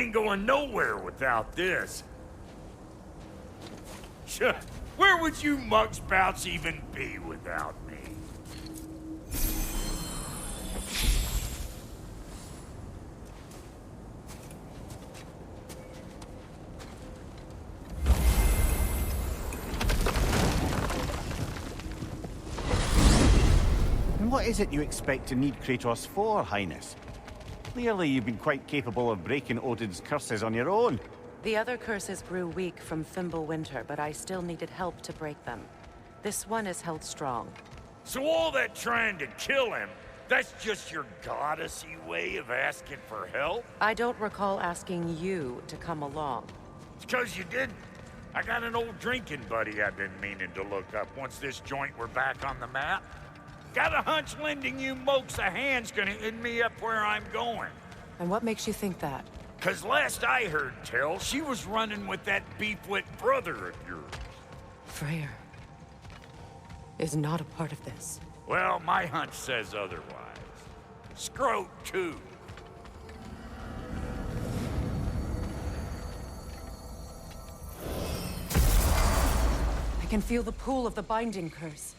ain't going nowhere without this. Where would you muckspouts even be without me? And what is it you expect to need Kratos for, Highness? Clearly you've been quite capable of breaking Odin's curses on your own. The other curses grew weak from Fimbulwinter, but I still needed help to break them. This one is held strong. So all that trying to kill him, that's just your goddessy way of asking for help? I don't recall asking you to come along. It's 'cause you didn't. I got an old drinking buddy I've been meaning to look up once this joint were back on the map. Got a hunch lending you mokes a hand's gonna end me up where I'm going. And what makes you think that? 'Cause last I heard tell, she was running with that beefwit brother of yours. Freya is not a part of this. Well, my hunch says otherwise. Scrote, too. I can feel the pull of the binding curse.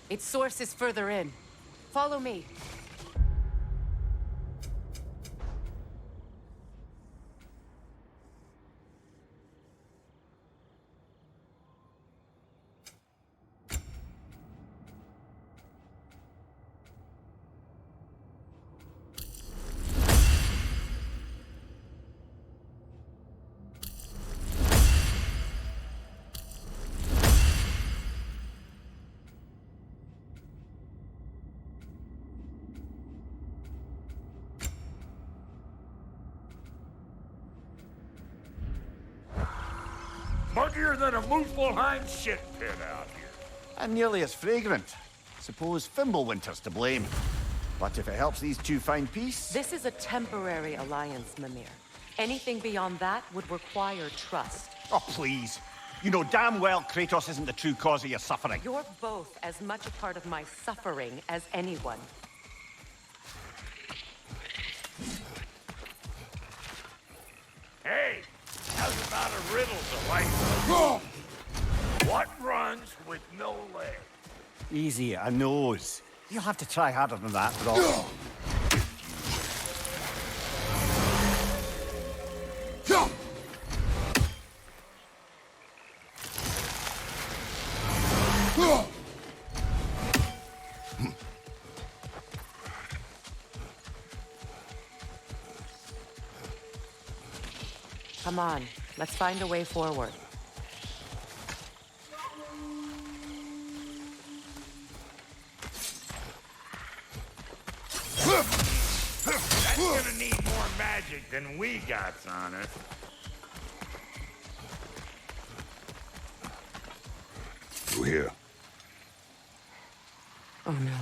Its source is further in. Follow me. Muggier than a Muspelheim shit pit out here. And nearly as fragrant. Suppose Fimbulwinter's to blame. But if it helps these two find peace... This is a temporary alliance, Mimir. Anything beyond that would require trust. Oh, please. You know damn well Kratos isn't the true cause of your suffering. You're both as much a part of my suffering as anyone. Hey, how's about a riddle to life? What runs with no legs? Easy, a nose. You'll have to try harder than that, bro. Come on, let's find a way forward. That's gonna need more magic than we got on it. You here? Oh no.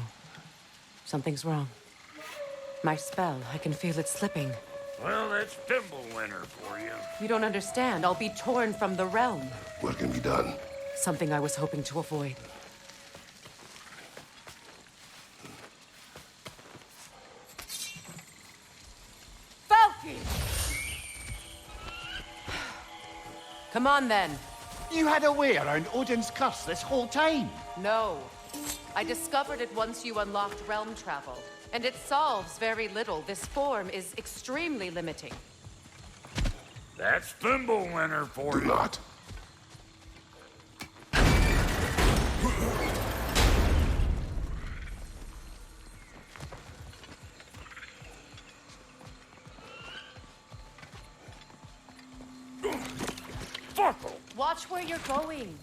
Something's wrong. My spell, I can feel it slipping. Well, that's Fimbulwinter for you. You don't understand. I'll be torn from the realm. What can be done? Something I was hoping to avoid. Falky! Come on, then. You had a way around Odin's curse this whole time? No. I discovered it once you unlocked realm travel. And it solves very little. This form is extremely limiting. That's Fimbulwinter for Do you. not. Fuckle. Watch where you're going.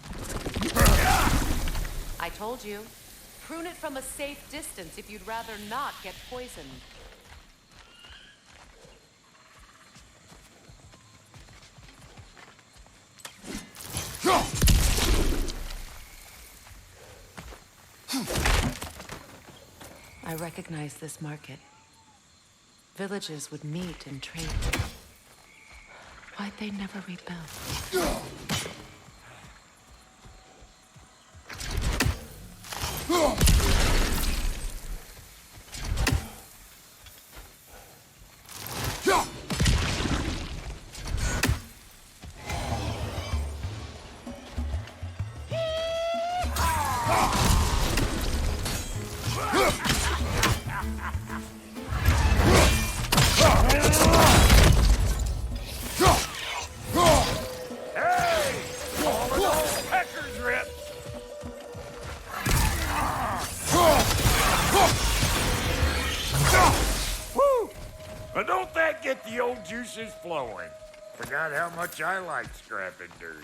I told you. Prune it from a safe distance if you'd rather not get poisoned. I recognize this market. Villages would meet and trade. Why'd they never rebuild? the old juices flowing. Forgot how much I like scrapping dirty.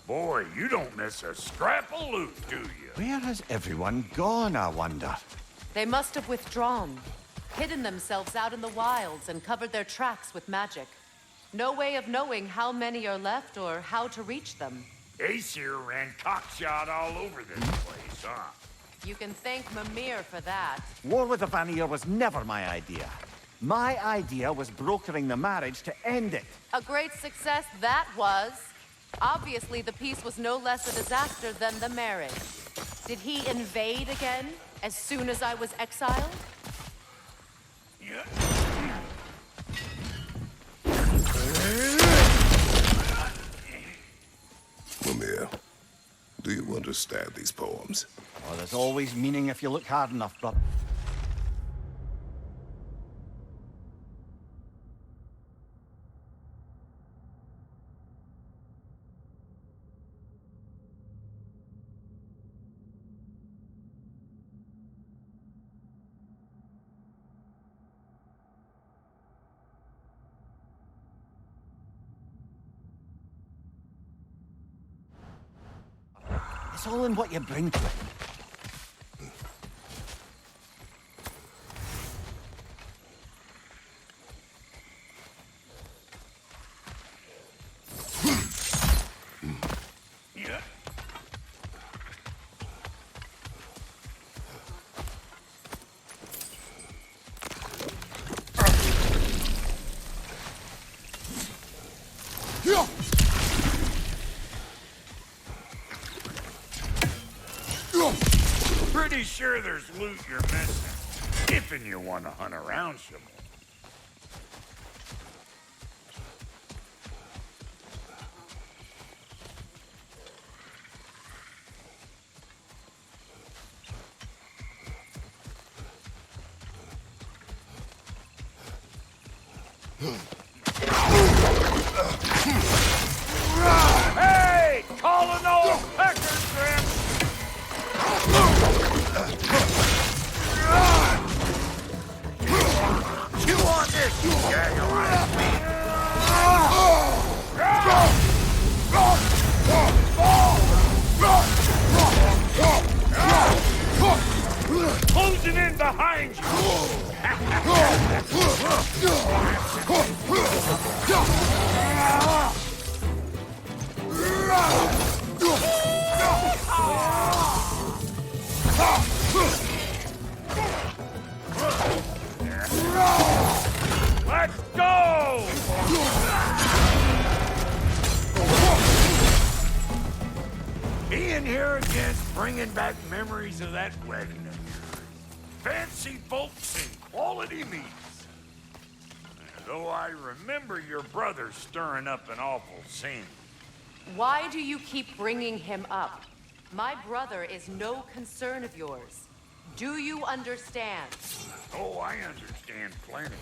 Boy, you don't miss a scrap of loot, do you? Where has everyone gone, I wonder? They must have withdrawn, hidden themselves out in the wilds, and covered their tracks with magic. No way of knowing how many are left or how to reach them. Aesir ran cockshot all over this place, huh? You can thank Mimir for that. War with the Vanir was never my idea. My idea was brokering the marriage to end it. A great success that was. Obviously, the peace was no less a disaster than the marriage. Did he invade again, as soon as I was exiled? Mimir, do you understand these poems? Well, there's always meaning if you look hard enough, brother. It's all in what you bring to it. Pretty sure there's loot you're missing, if and you want to hunt around some more. Hey! Calling all peckers, Grim! You want this, you gaggle-eyed me? Closing in behind Let's go! Being here again, bringing back memories of that wedding of yours. Fancy folks and quality meats. Though I remember your brother stirring up an awful scene. Why do you keep bringing him up? My brother is no concern of yours. Do you understand? Oh, I understand plenty.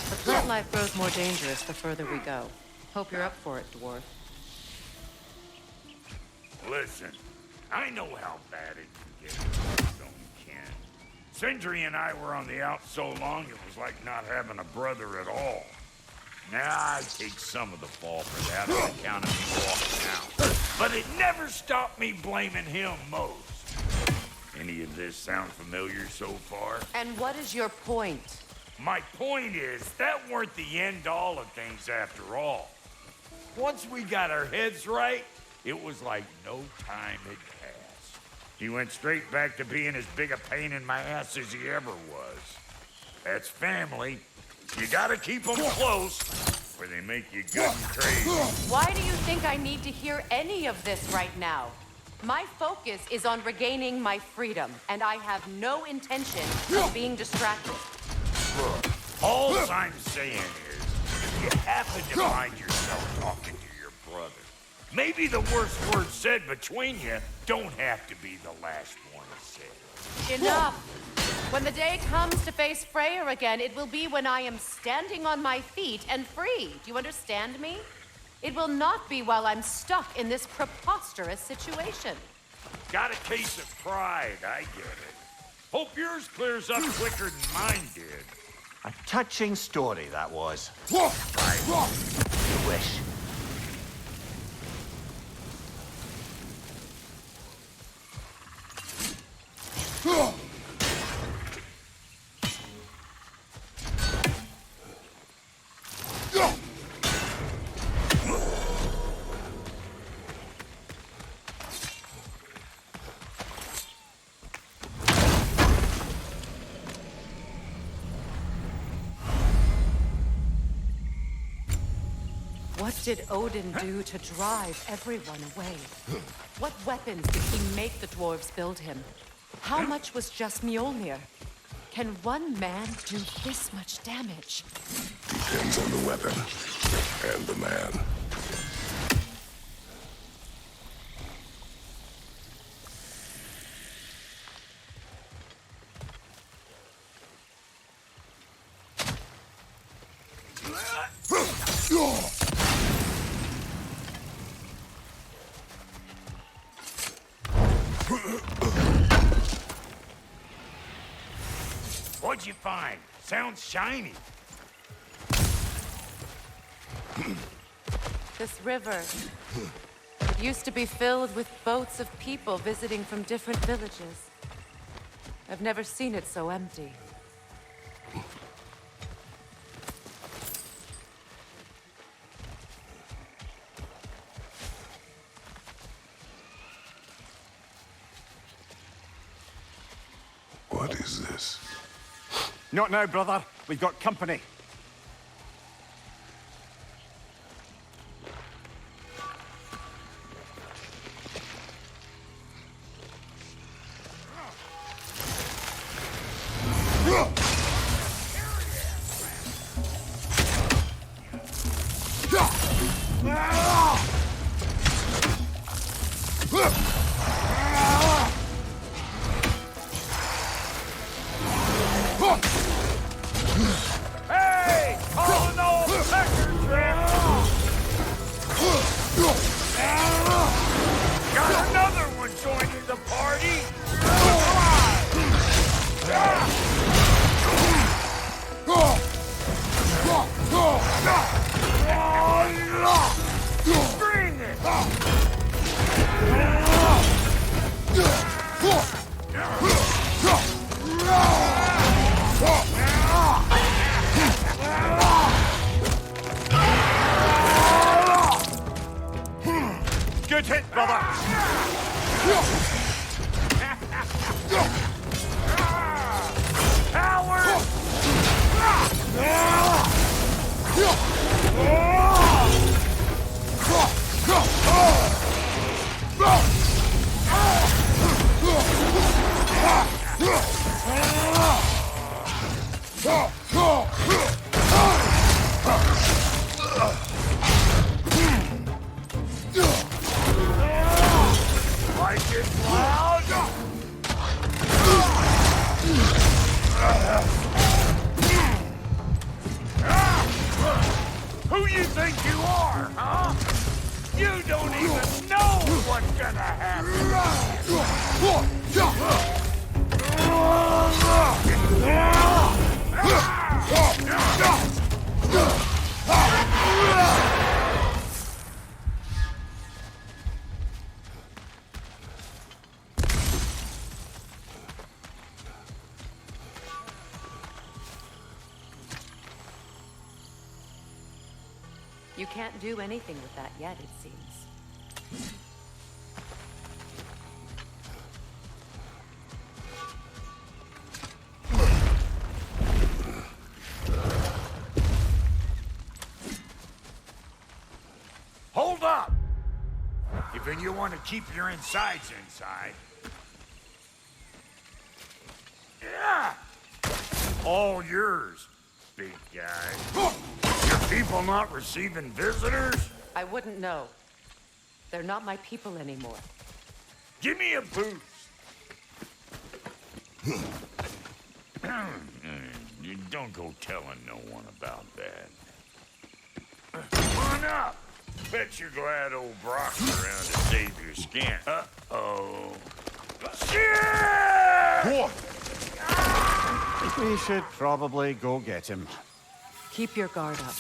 The plant life grows more dangerous the further we go. Hope you're up for it, dwarf. Listen, I know how bad it can get. Don't you, Ken? Sindri and I were on the out so long, it was like not having a brother at all. I take some of the fall for that on account of me walking out. But it never stopped me blaming him most. Any of this sound familiar so far? And what is your point? My point is, that weren't the end-all of things after all. Once we got our heads right, it was like no time had passed. He went straight back to being as big a pain in my ass as he ever was. That's family. You gotta keep them close, or they make you good and crazy. Why do you think I need to hear any of this right now? My focus is on regaining my freedom, and I have no intention of being distracted. All I'm saying is, if you happen to find yourself talking to your brother, maybe the worst words said between you don't have to be the last one said. Enough! When the day comes to face Freya again, it will be when I am standing on my feet and free. Do you understand me? It will not be while I'm stuck in this preposterous situation. Got a case of pride, I get it. Hope yours clears up quicker than mine did. A touching story, that was. Right. You wish. What did Odin do to drive everyone away? What weapons did he make the dwarves build him? How much was just Mjolnir? Can one man do this much damage? Depends on the weapon and the man. What'd you find? Sounds shiny. This river. It used to be filled with boats of people visiting from different villages. I've never seen it so empty. What is this? Not now, brother. We've got company. Hey! Calling all the peckers, got another one joining the party! Bring it! Good hit, brother. Howard! Like it loud? Who you think you are, huh? You don't even know what's gonna happen! You can't do anything with that yet, it seems. Hold up! If you want to keep your insides inside. Yeah! All yours, big guy. Your people not receiving visitors? I wouldn't know. They're not my people anymore. Give me a boost. You don't go telling no one about that. Come on up. Bet you're glad old Brock's around to save your skin. Uh-oh. Shit! We should probably go get him. Keep your guard up.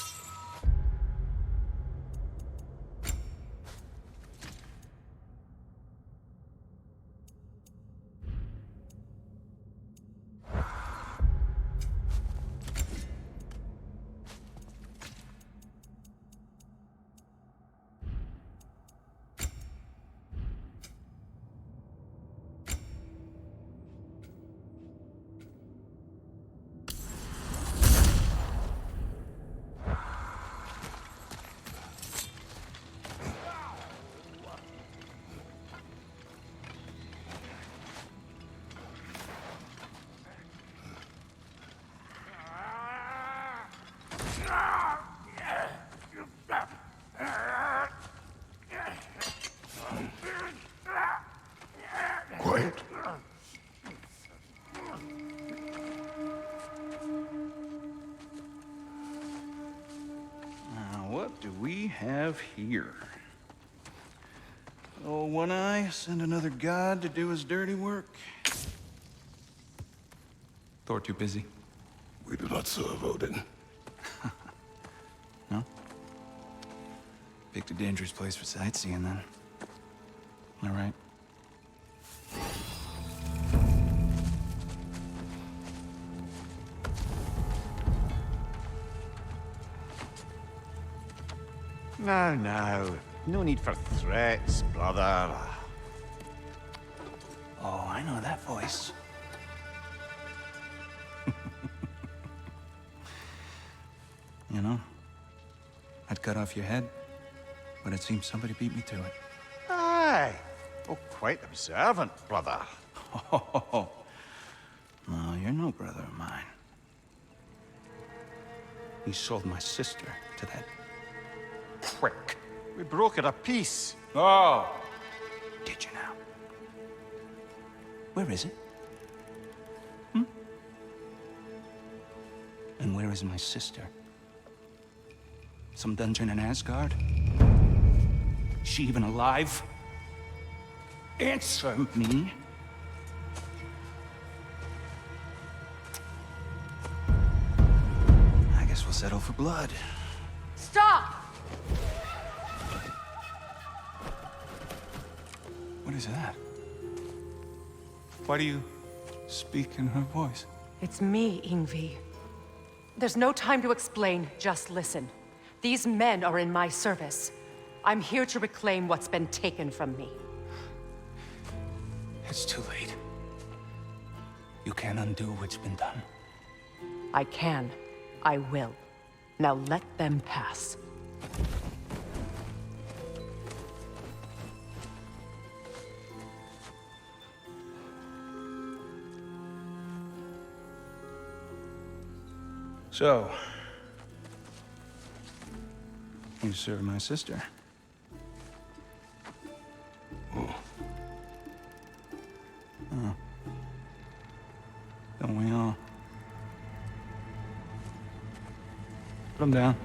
Quiet. Now, what do we have here? Oh, One Eye, send another god to do his dirty work. Thor too busy? We do not serve Odin. No? Picked a dangerous place for sightseeing, then. All right. Now. No need for threats, brother. Oh, I know that voice. You know, I'd cut off your head, but it seems somebody beat me to it. Aye. Oh, quite observant, brother. Oh, no, you're no brother of mine. You sold my sister to that prick. We brokered a peace. Oh! Did you now? Where is it? And where is my sister? Some dungeon in Asgard? Is she even alive? Answer me. I guess we'll settle for blood. Stop! What is that? Why do you speak in her voice? It's me, Ingvi. There's no time to explain, just listen. These men are in my service. I'm here to reclaim what's been taken from me. It's too late. You can't undo what's been done. I can. I will. Now let them pass. So, you serve my sister. Oh. Don't we all? Put him down.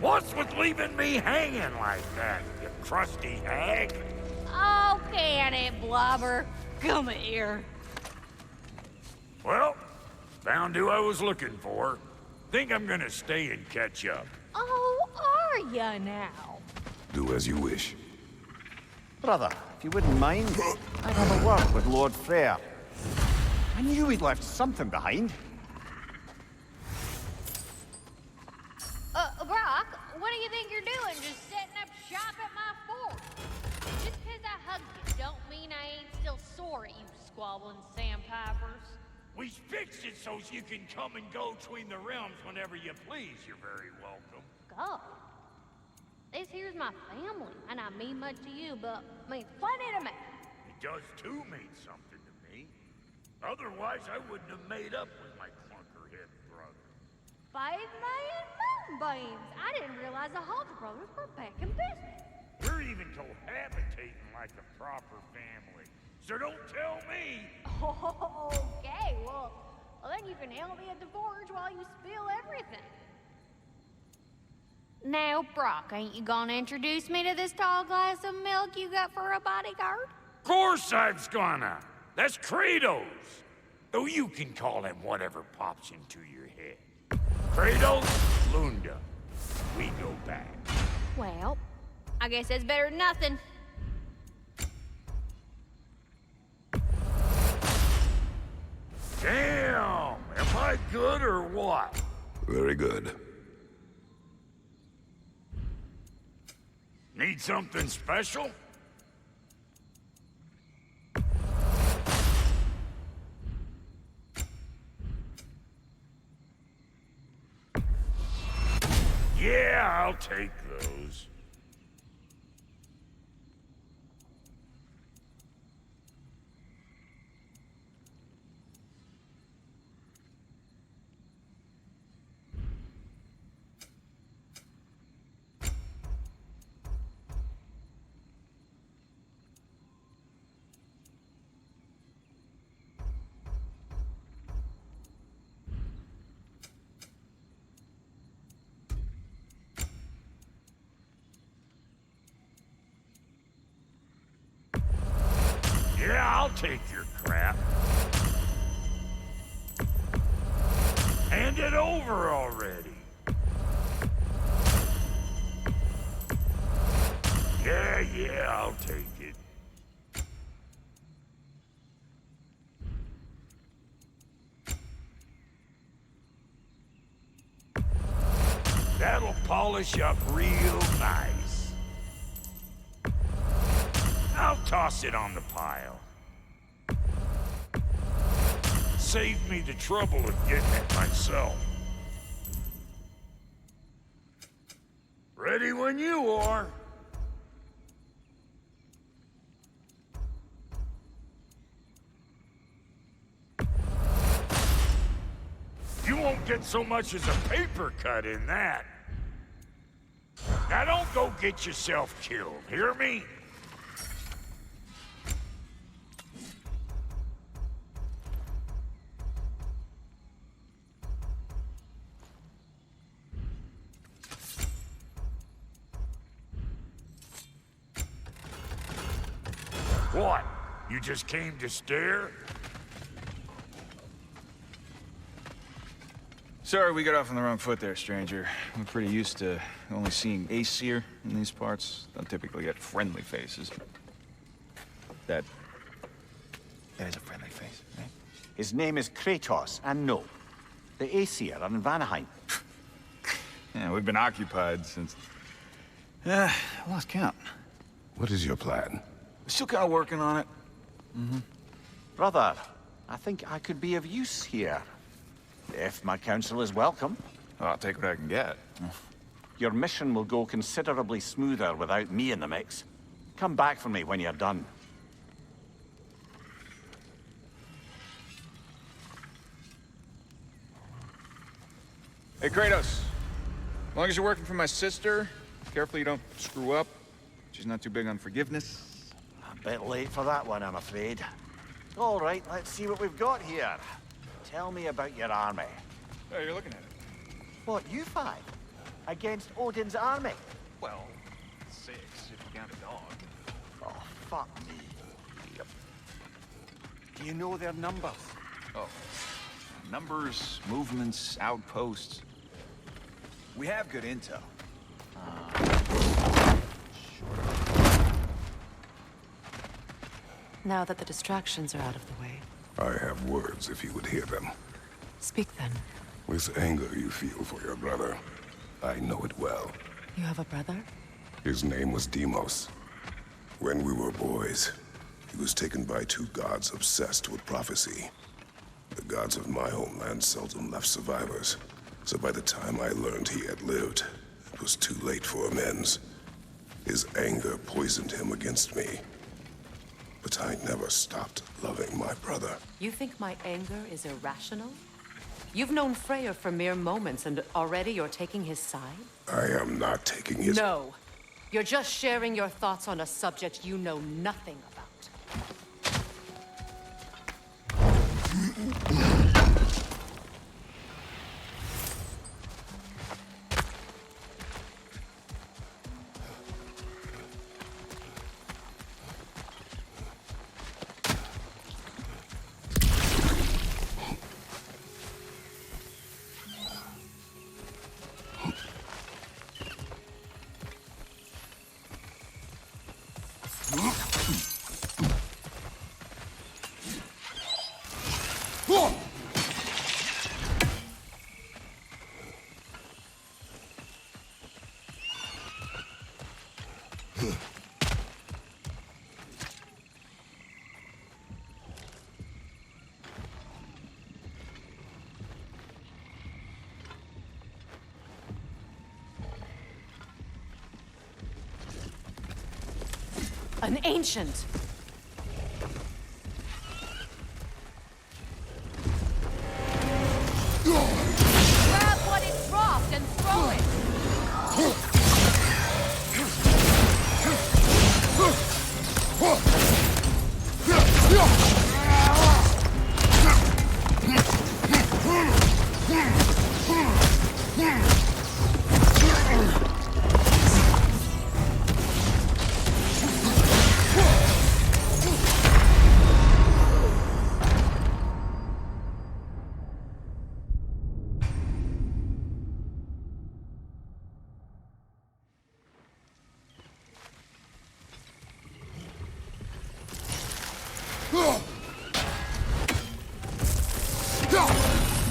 What's with leaving me hanging like that, you crusty hag? Oh, can it, Blobber? Come here. Well, found who I was looking for. Think I'm gonna stay and catch up. Oh, are ya now? Do as you wish. Brother, if you wouldn't mind, I'd have a word with Lord Freya. I knew we'd left something behind. Brock, what do you think you're doing? Just setting up shop at my fort? Just 'cause I hugged you don't mean I ain't still sore at you squabbling sandpipers. We fixed it so you can come and go between the realms whenever you please. You're very welcome. Go. This here's my family, and I mean much to you, but means plenty to me. It does too mean something to me. Otherwise, I wouldn't have made up with my clunkerhead brother. 5 million moonbeams! I didn't realize the Halter brothers were back in business. We're even cohabitating like a proper family. So don't tell me! Okay, well, then you can help me at the forge while you spill everything. Now, Brock, ain't you gonna introduce me to this tall glass of milk you got for a bodyguard? Of course I was gonna! That's Kratos! Though you can call him whatever pops into your head. Kratos, Lunda. We go back. Well, I guess that's better than nothing. Damn! Am I good or what? Very good. Need something special? Yeah, I'll take those. Yeah, I'll take your crap. Hand it over already. Yeah, I'll take it. That'll polish up real nice. I'll toss it on the pile. Save me the trouble of getting it myself. Ready when you are. You won't get so much as a paper cut in that. Now don't go get yourself killed, hear me? What? You just came to stare? Sorry, we got off on the wrong foot there, stranger. We're pretty used to only seeing Aesir in these parts. Don't typically get friendly faces. That is a friendly face, right? His name is Kratos, and no, the Aesir are in Vanaheim. Yeah, we've been occupied since... I lost count. What is your plan? We're still kind of working on it. Brother, I think I could be of use here. If my counsel is welcome. Well, I'll take what I can get. Your mission will go considerably smoother without me in the mix. Come back for me when you're done. Hey, Kratos. As long as you're working for my sister, careful you don't screw up. She's not too big on forgiveness. A bit late for that one, I'm afraid. All right, let's see what we've got here. Tell me about your army. Oh, you're looking at it. What, you five? Against Odin's army? Well, 6 if you count a dog. Oh, fuck me. Yep. Do you know their numbers? Oh. Numbers, movements, outposts. We have good intel. now that the distractions are out of the way. I have words if you would hear them. Speak then. With anger you feel for your brother, I know it well. You have a brother? His name was Deimos. When we were boys, he was taken by two gods obsessed with prophecy. The gods of my homeland seldom left survivors, so by the time I learned he had lived, it was too late for amends. His anger poisoned him against me. But I never stopped loving my brother. You think my anger is irrational? You've known Freya for mere moments, and already you're taking his side? I am not taking his... No. You're just sharing your thoughts on a subject you know nothing about. An ancient! Grab what it dropped and throw it!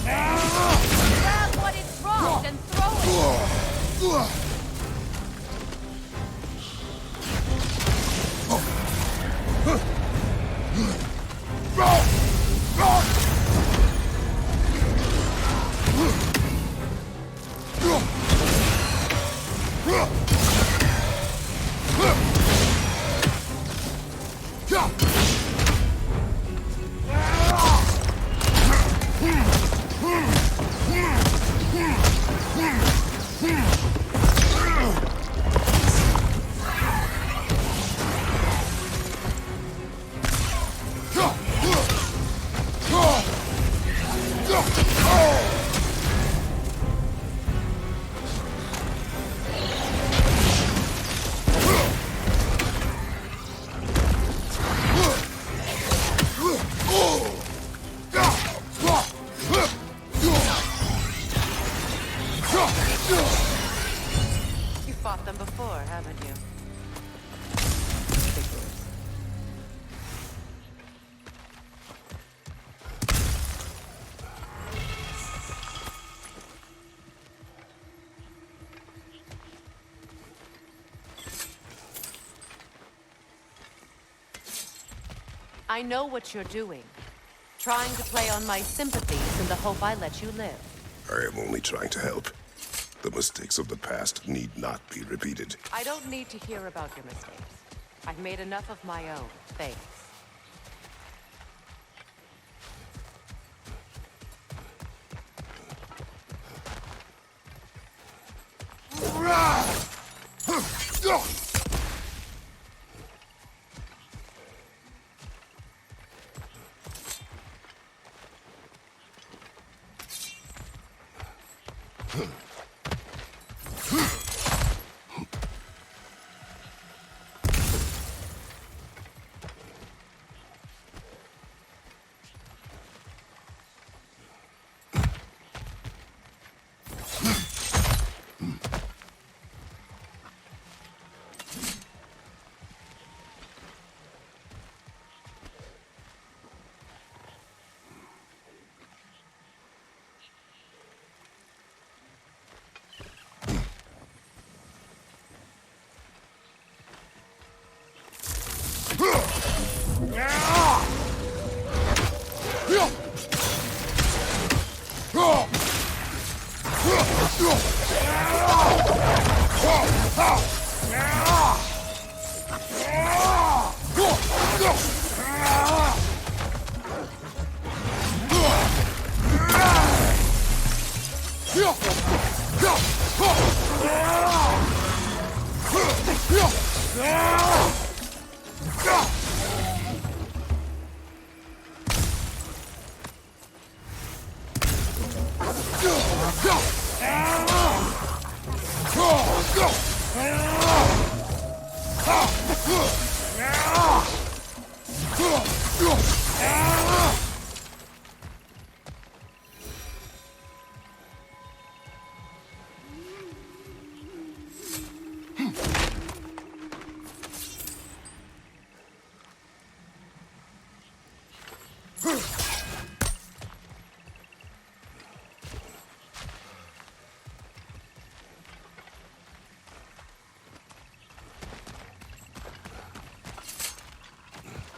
Grab what it dropped and throw it! You fought them before, haven't you? Figures. I know what you're doing. Trying to play on my sympathies in the hope I let you live. I am only trying to help. The mistakes of the past need not be repeated. I don't need to hear about your mistakes. I've made enough of my own, thanks.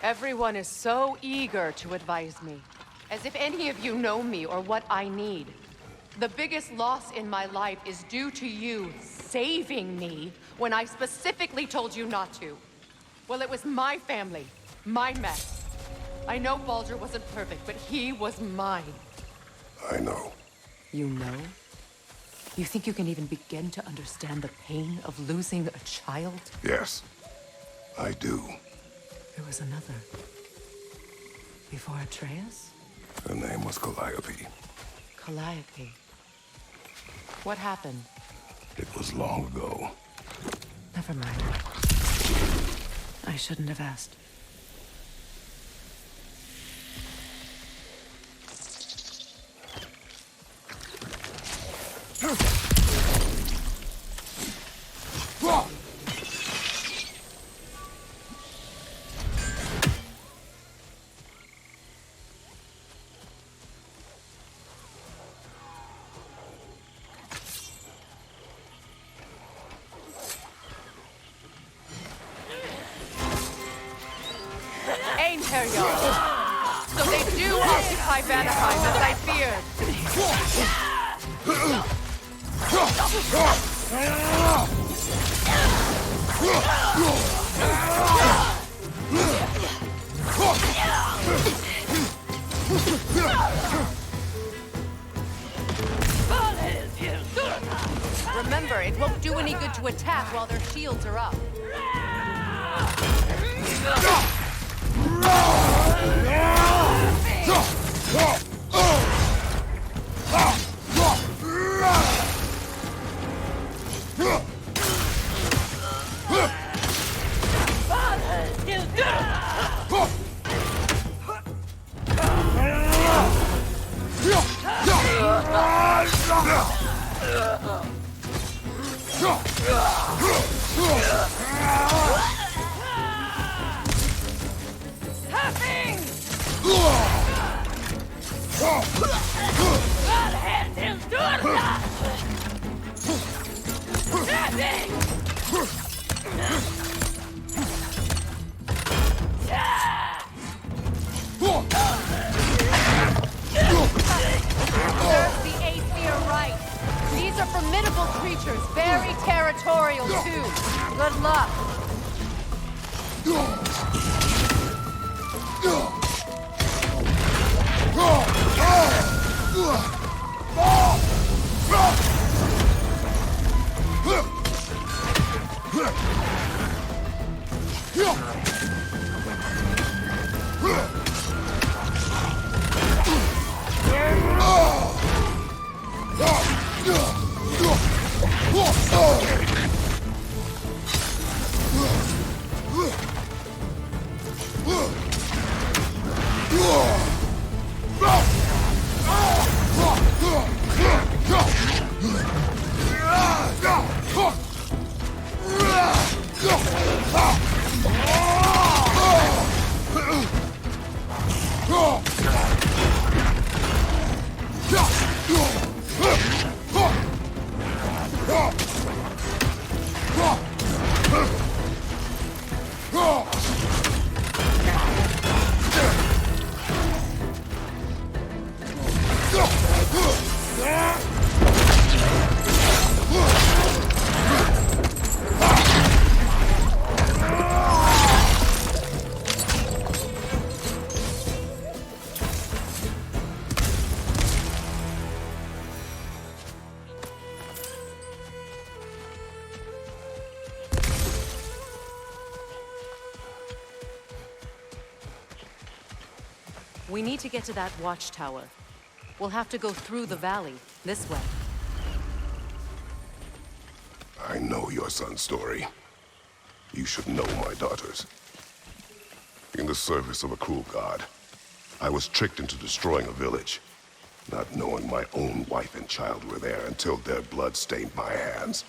Everyone is so eager to advise me, as if any of you know me or what I need. The biggest loss in my life is due to you saving me when I specifically told you not to. Well, it was my family, my mess. I know Baldur wasn't perfect, but he was mine. I know. You know? You think you can even begin to understand the pain of losing a child? Yes, I do. There was another. Before Atreus? Her name was Calliope. Calliope. What happened? It was long ago. Never mind. I shouldn't have asked. So they do occupy Vanaheim, as I feared. Remember, it won't do any good to attack while their shields are up. These are formidable creatures, very territorial too. Good luck. We need to get to that watchtower. We'll have to go through the valley, this way. I know your son's story. You should know my daughter's. In the service of a cruel god, I was tricked into destroying a village, not knowing my own wife and child were there until their blood stained my hands.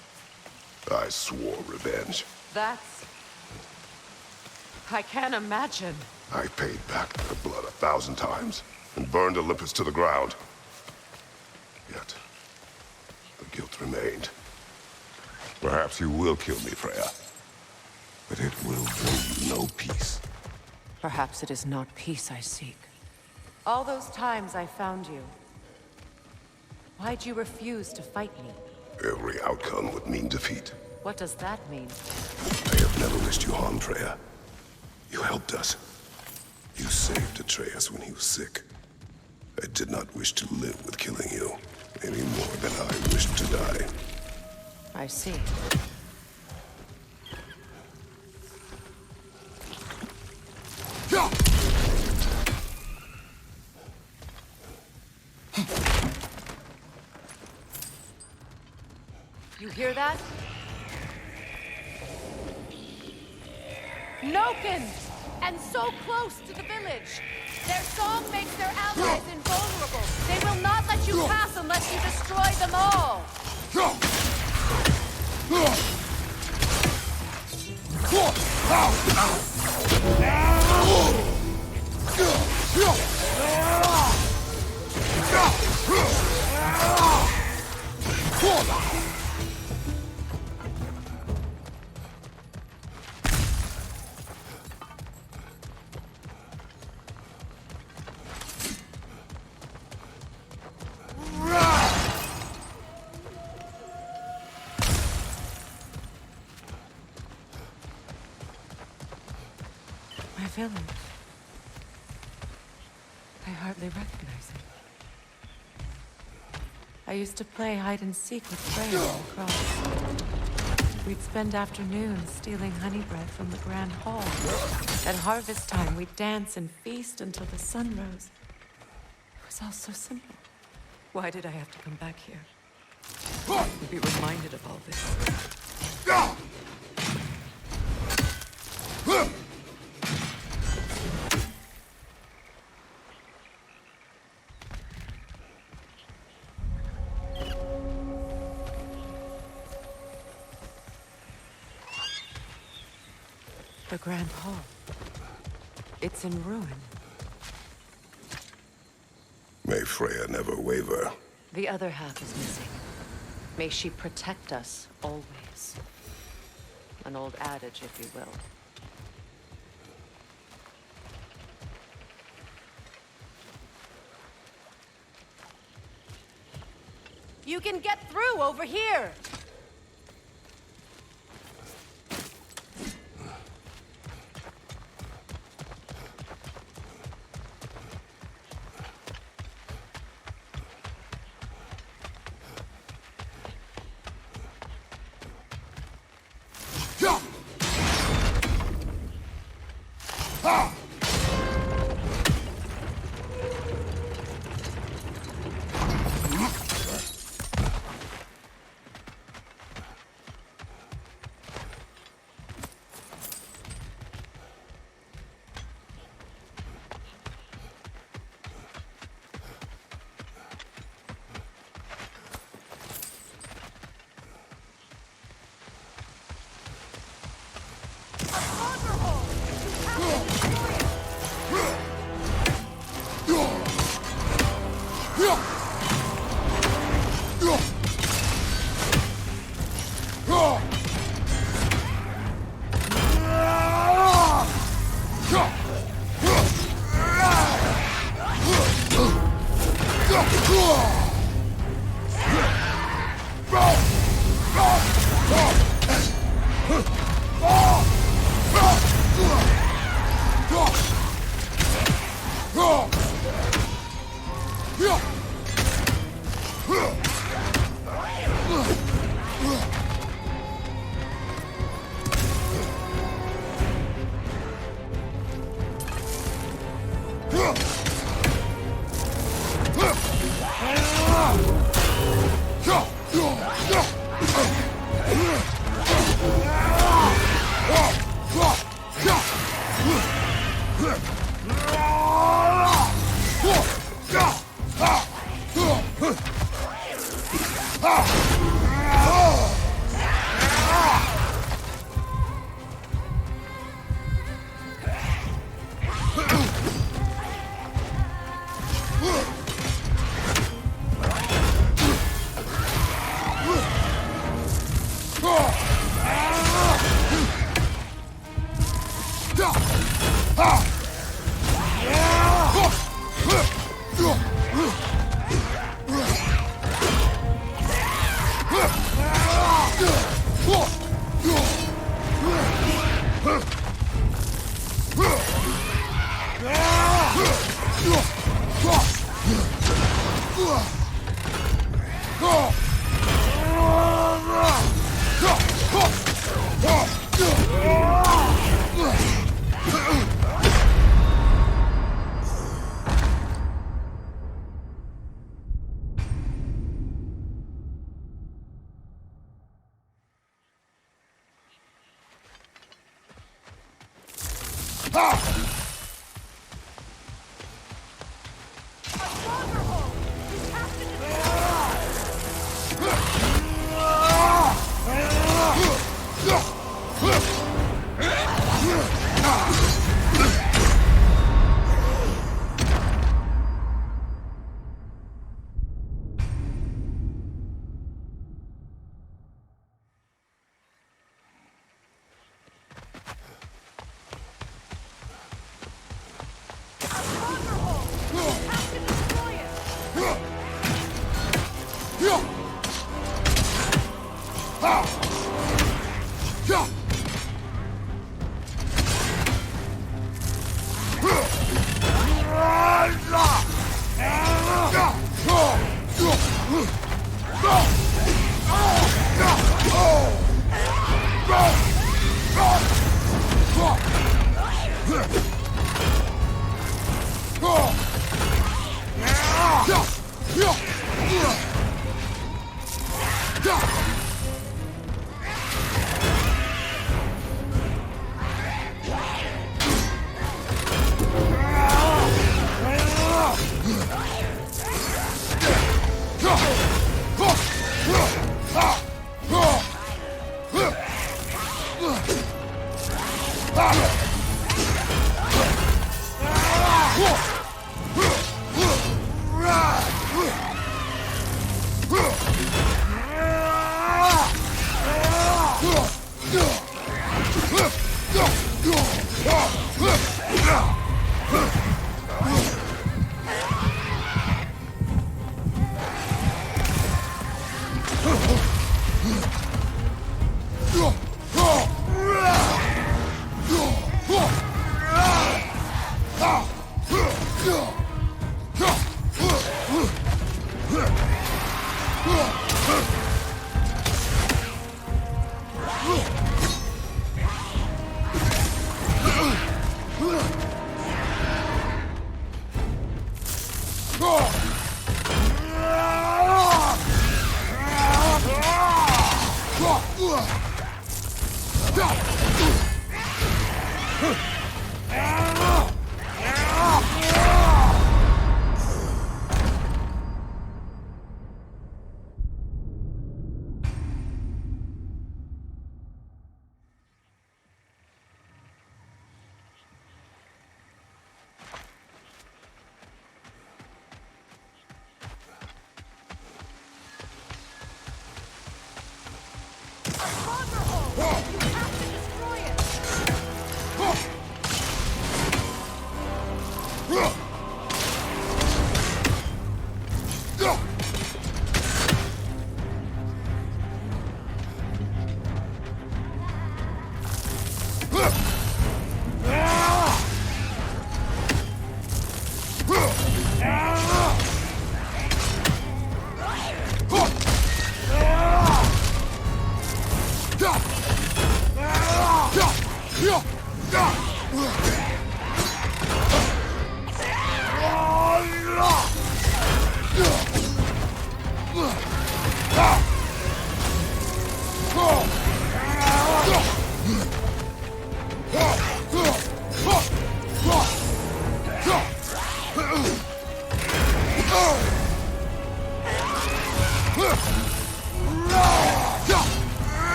I swore revenge. I can't imagine. I paid back their blood 1,000 times and burned Olympus to the ground. Yet, the guilt remained. Perhaps you will kill me, Freya. But it will bring you no peace. Perhaps it is not peace I seek. All those times I found you, why'd you refuse to fight me? Every outcome would mean defeat. What does that mean? I have never wished you harm, Freya. You helped us. You saved Atreus when he was sick. I did not wish to live with killing you, any more than I wished to die. I see. You hear that? Noken! And so close to the village! Their song makes their allies invulnerable! They will not let you pass unless you destroy them all! My village. I hardly recognize it. I used to play hide and seek with Freya on the cross. We'd spend afternoons stealing honey bread from the grand hall. At harvest time, we'd dance and feast until the sun rose. It was all so simple. Why did I have to come back here? To be reminded of all this. The Grand Hall. It's in ruin. May Freya never waver. The other half is missing. May she protect us always. An old adage, if you will. You can get through over here!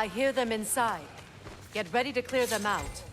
I hear them inside. Get ready to clear them out.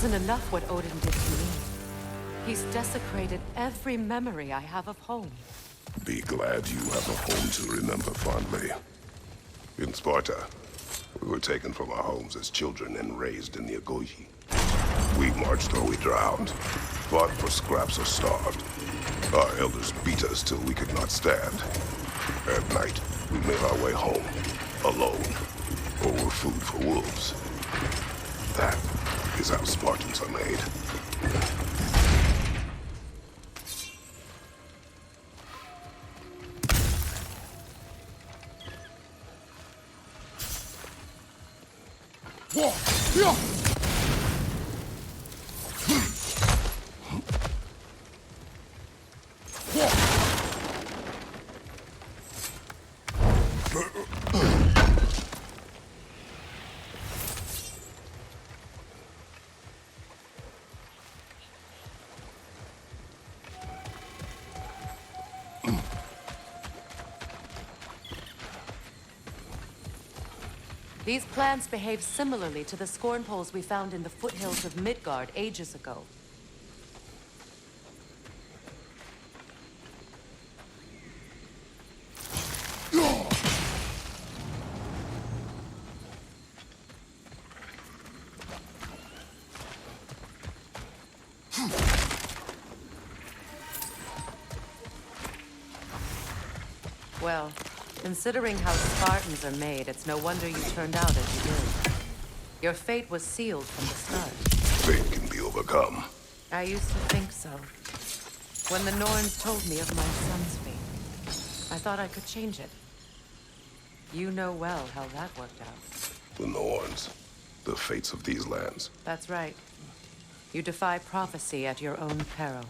Enough what Odin did to me. He's desecrated every memory I have of home. Be glad you have a home to remember fondly. In Sparta, we were taken from our homes as children and raised in the Agogi. We marched or we drowned, fought for scraps or starved. Our elders beat us till we could not stand. At night, we made our way home, alone, or were food for wolves. That is how Spartans are made. These plants behave similarly to the scorn poles we found in the foothills of Midgard ages ago. Well, Considering how Spartans are made, it's no wonder you turned out as you did. Your fate was sealed from the start. Fate can be overcome. I used to think so. When the Norns told me of my son's fate, I thought I could change it. You know well how that worked out. The Norns. The fates of these lands. That's right. You defy prophecy at your own peril.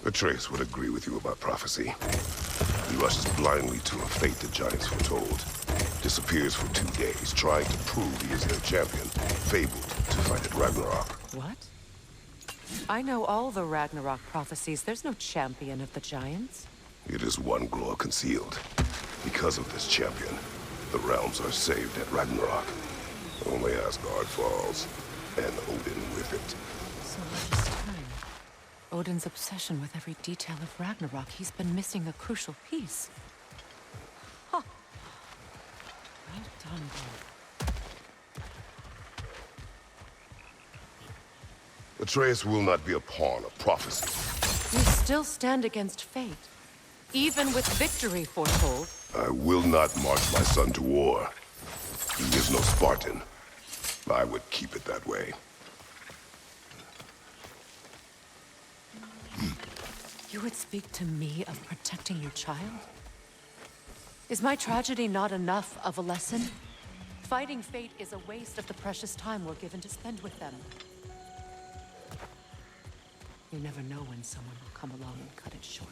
Atreus would agree with you about prophecy. He rushes blindly to a fate the giants foretold. Disappears for 2 days, trying to prove he is their champion, fabled to fight at Ragnarok. What? I know all the Ragnarok prophecies. There's no champion of the giants. It is one glow concealed. Because of this champion, the realms are saved at Ragnarok. Only Asgard falls, and Odin with it. So much is time. Odin's obsession with every detail of Ragnarok. He's been missing a crucial piece. Huh. Well done, boy. Atreus will not be a pawn of prophecy. You still stand against fate, even with victory foretold. I will not march my son to war. He is no Spartan. I would keep it that way. You would speak to me of protecting your child? Is my tragedy not enough of a lesson? Fighting fate is a waste of the precious time we're given to spend with them. You never know when someone will come along and cut it short.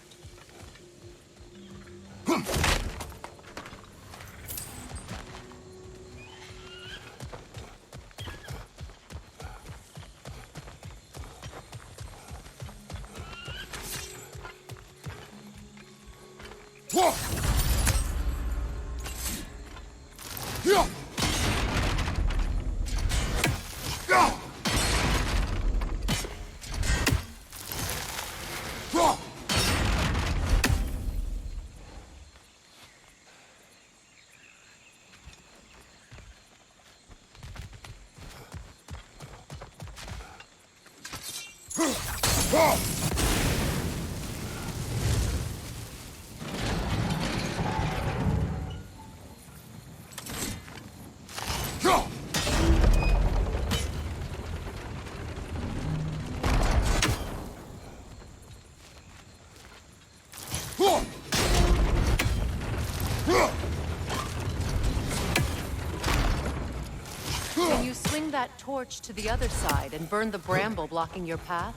Can you swing that torch to the other side and burn the bramble blocking your path?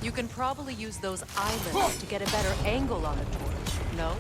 You can probably use those islands to get a better angle on the torch, no?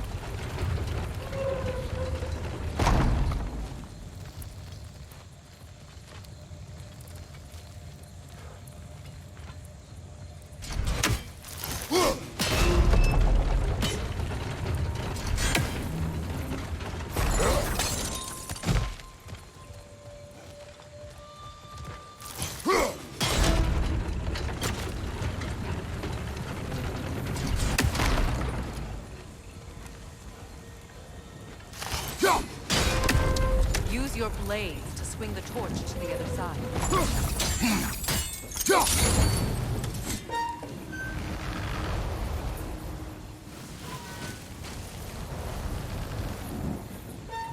Use your blades to swing the torch to the other side.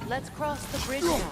Let's cross the bridge now.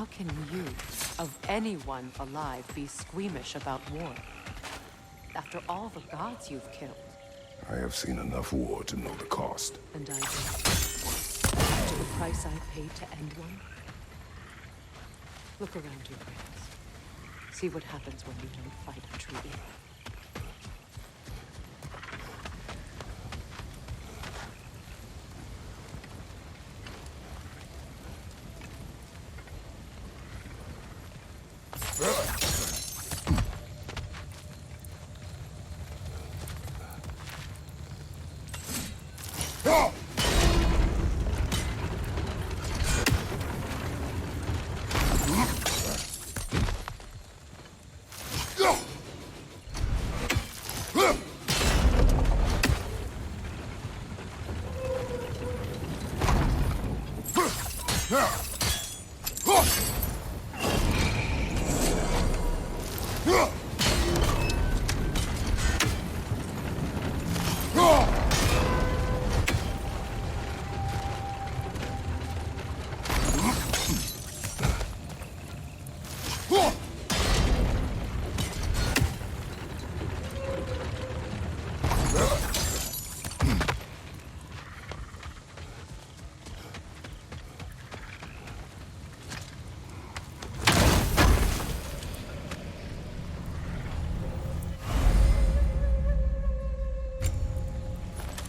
How can you, of anyone alive, be squeamish about war? After all the gods you've killed. I have seen enough war to know the cost. And I did. After the price I paid to end one? Look around you, Kratos. See what happens when you don't fight a true evil.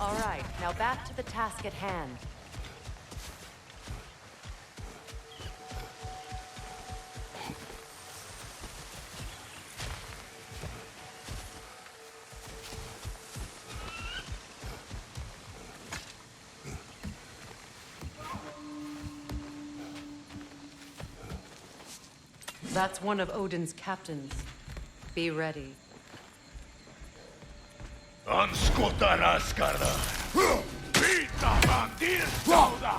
All right, now back to the task at hand. That's one of Odin's captains. Be ready. Anskutar Asgard. Vita bandir sauda.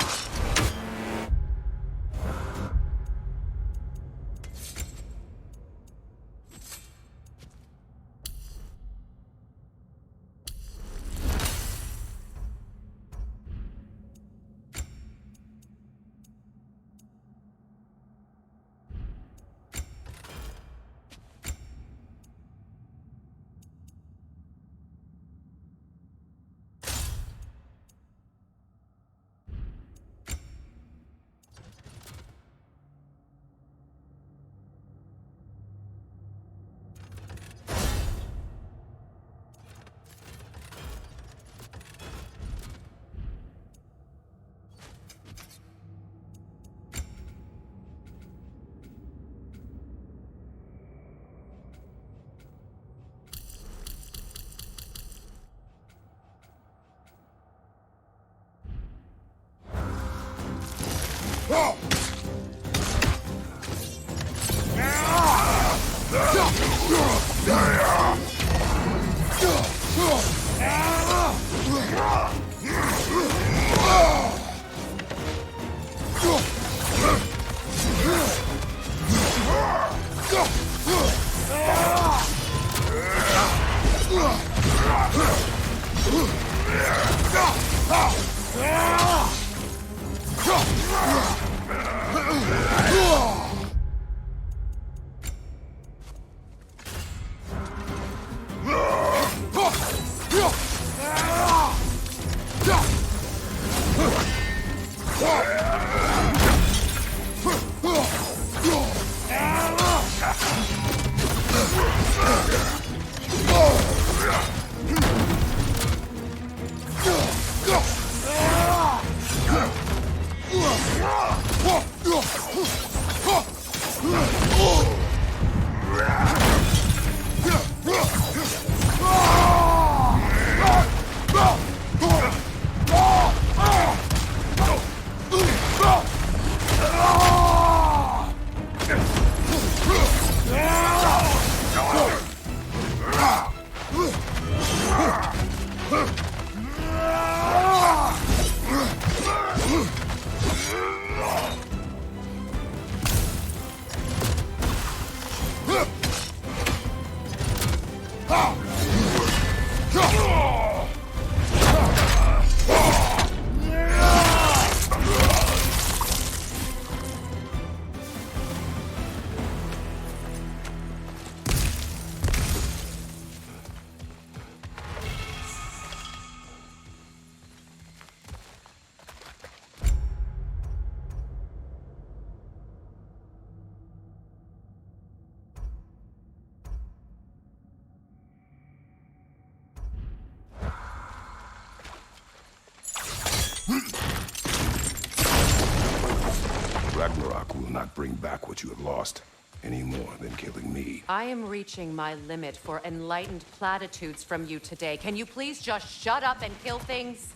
Ragnarok will not bring back what you have lost, any more than killing me. I am reaching my limit for enlightened platitudes from you today. Can you please just shut up and kill things?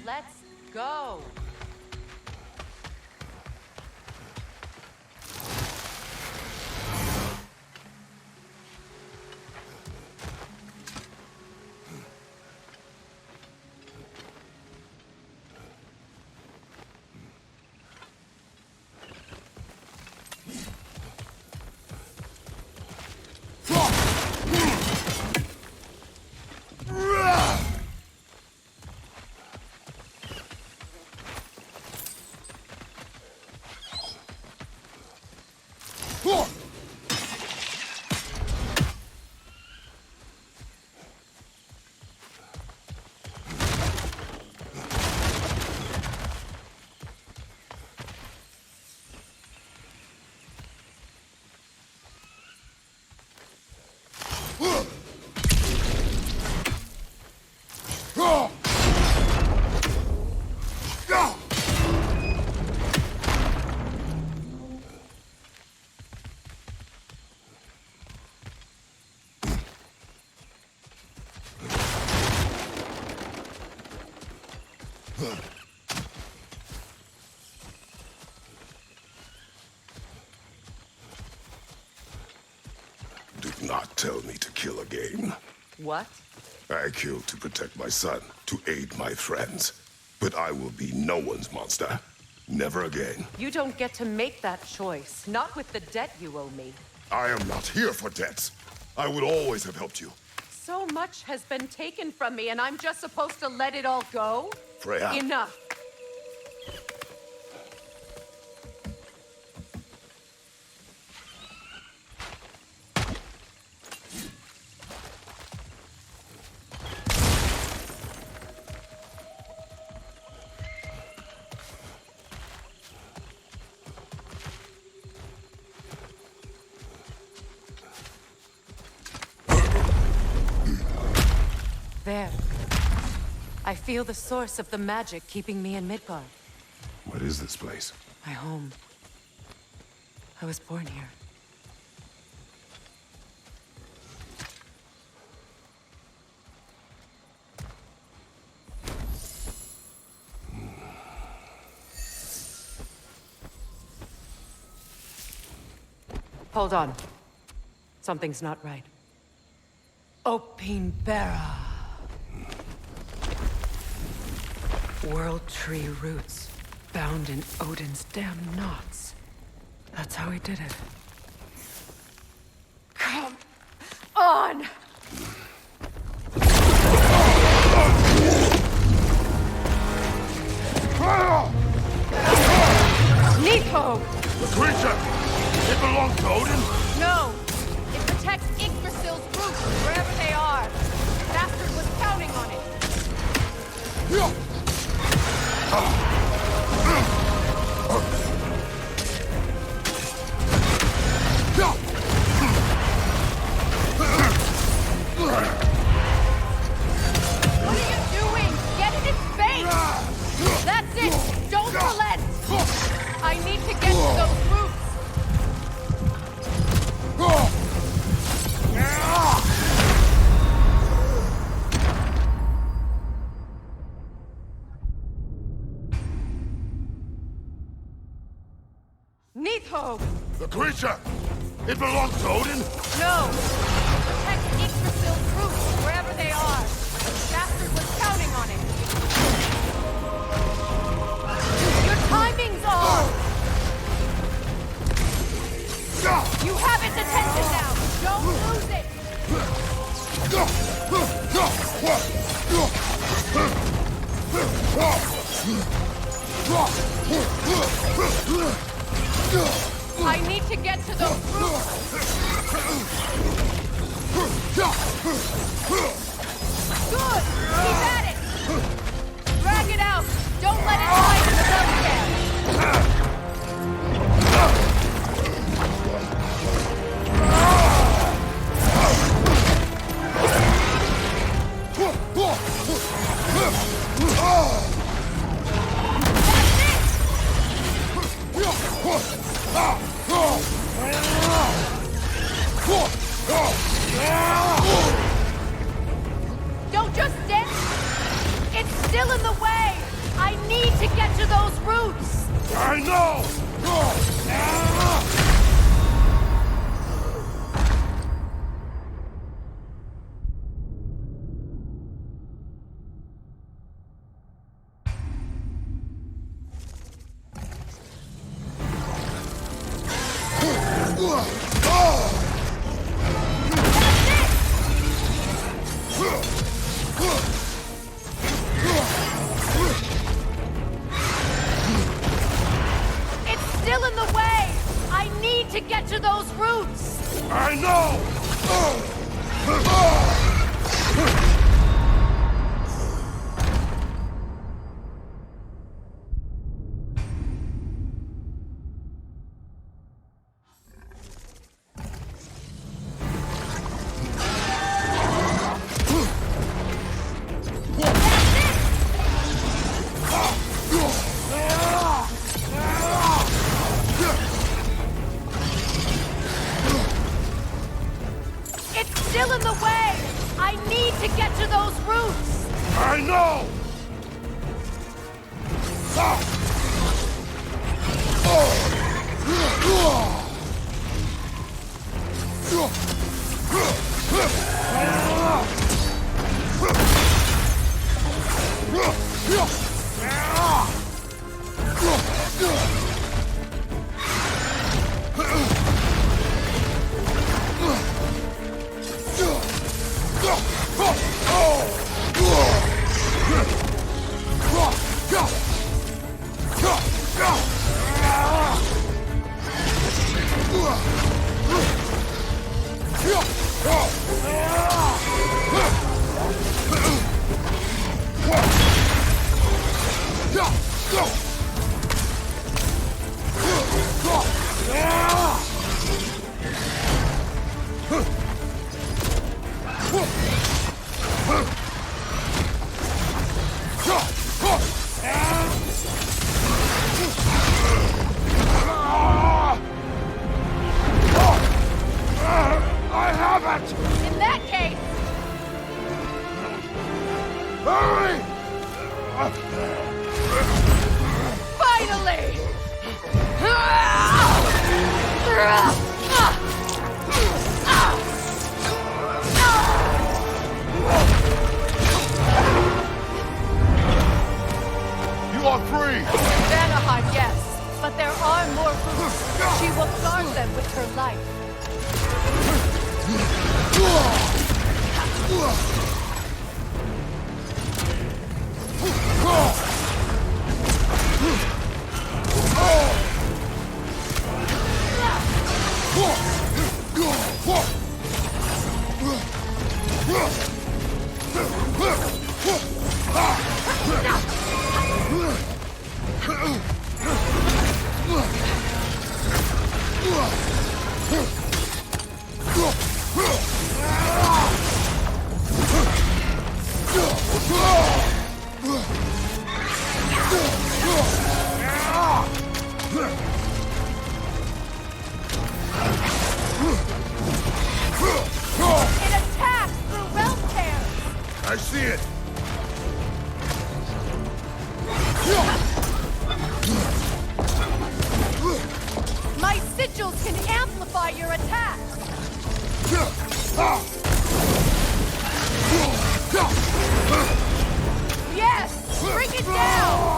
Let's go. Do not tell me to kill again. What? I killed to protect my son, to aid my friends. But I will be no one's monster. Never again. You don't get to make that choice. Not with the debt you owe me. I am not here for debts. I would always have helped you. So much has been taken from me, and I'm just supposed to let it all go? Freya. Enough. There. I feel the source of the magic keeping me in Midgard. What is this place? My home. I was born here. Hold on. Something's not right. Opinbera. World tree roots, bound in Odin's damn knots. That's how he did it. Come on! Nico! The creature! It belongs to Odin? No! It protects Yggdrasil's roots, wherever they are. The bastard was counting on it. What are you doing? Get in its face! That's it! Don't relent! I need to get to those roots! Neathhope! The creature! It belongs to Odin? No! Protect Yggdrasil's roots, wherever they are. The bastard was counting on it. Your timing's off! You have its attention now! Don't lose it! I need to get to those roots! Good! Keep at it! Choke it out! Don't let it hide in the sunstand! Don't just stand. It's still in the way. I need to get to those roots. I know! I know! Still in the way! I need to get to those roots! I know! In that case... Hurry! Finally! You are free! Vanaheim, yes. But there are more roots. She will guard them with her life. It attacks through realm tears! I see it! My sigils can amplify your attacks! Yes! Bring it down!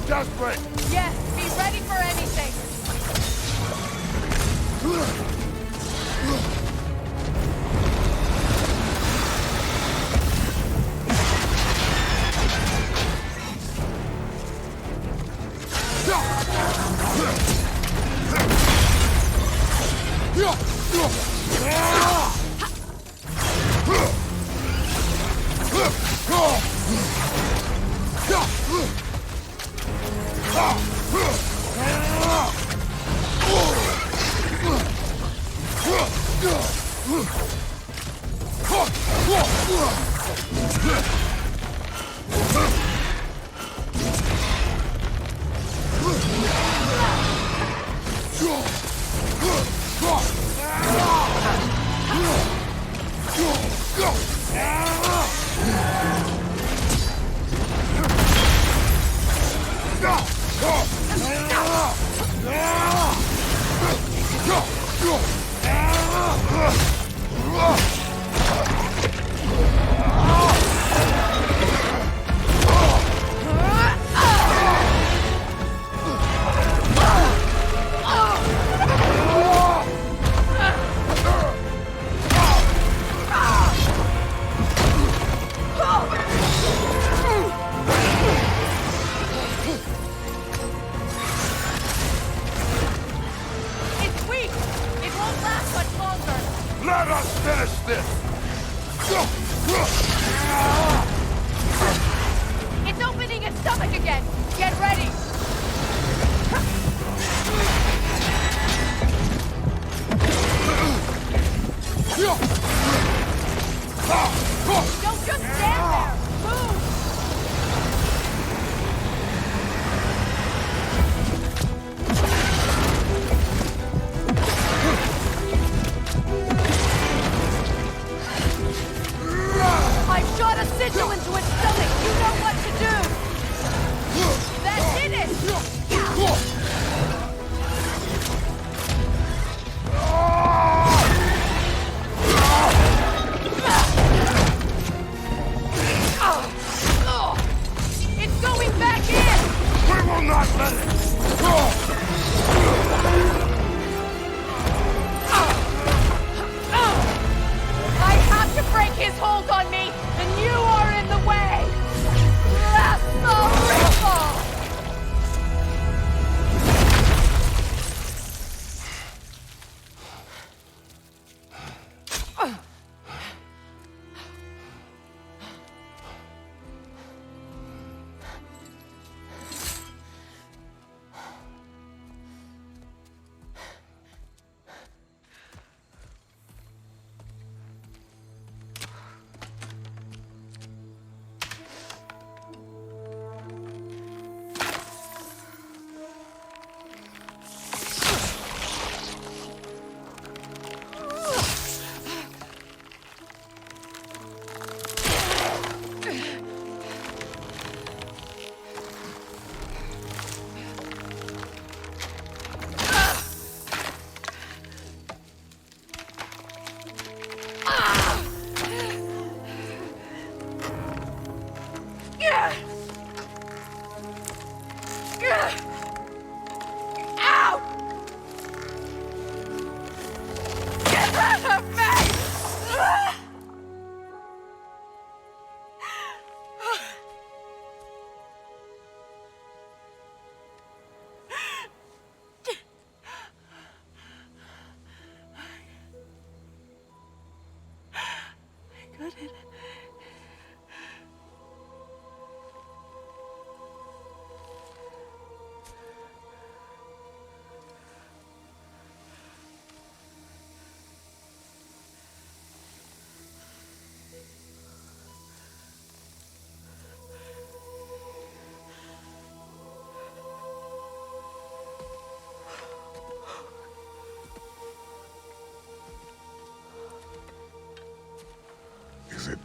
Desperate! Yes, be ready for anything!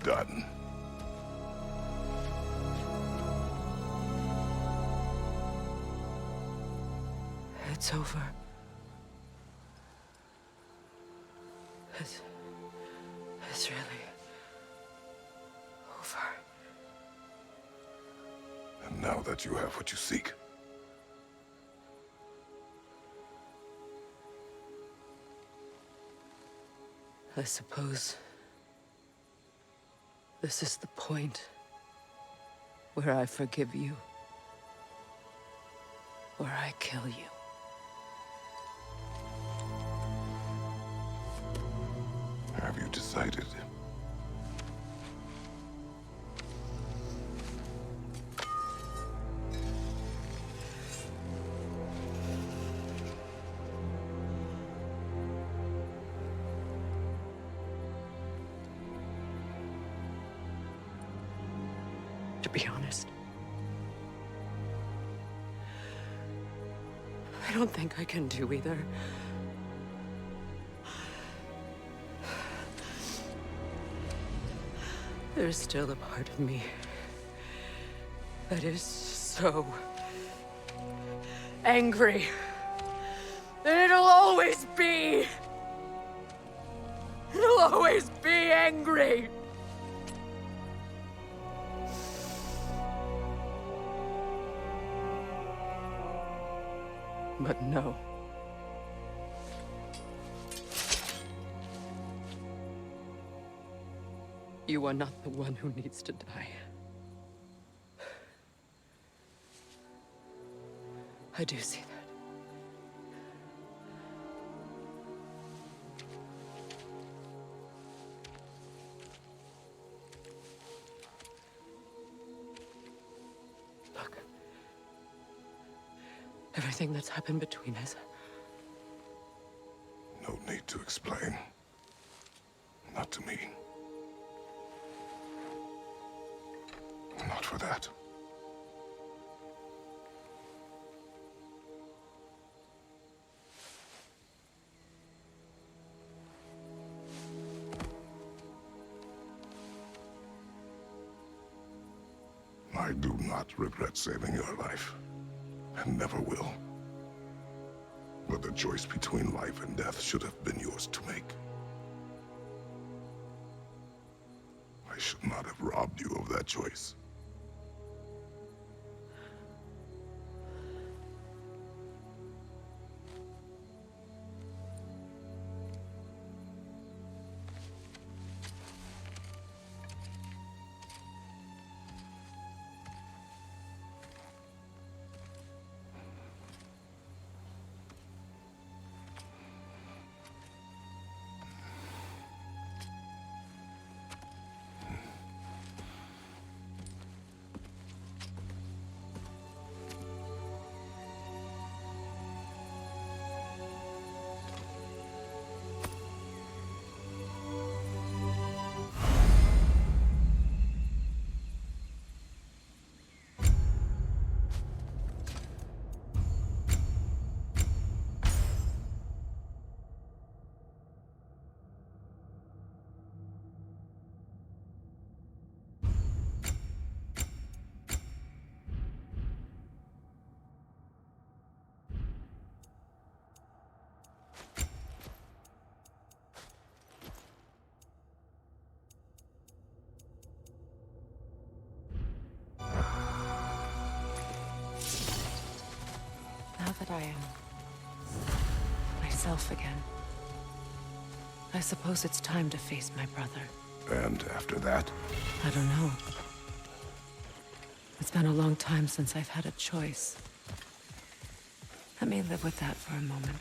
done. It's over. It's really over. And now that you have what you seek, I suppose this is the point where I forgive you, where I kill you. have you decided? To be honest, I don't think I can do either. There's still a part of me that is so angry that it'll always be. It'll always be angry. But no. You are not the one who needs to die. I do see that. Look. Everything that's happened between us. No need to explain. Not to me. Not for that. I do not regret saving your life, and never will. But the choice between life and death should have been yours to make. I should not have robbed you of that choice. Now that I am myself again, I suppose it's time to face my brother. And after that? I don't know. It's been a long time since I've had a choice. Let me live with that for a moment.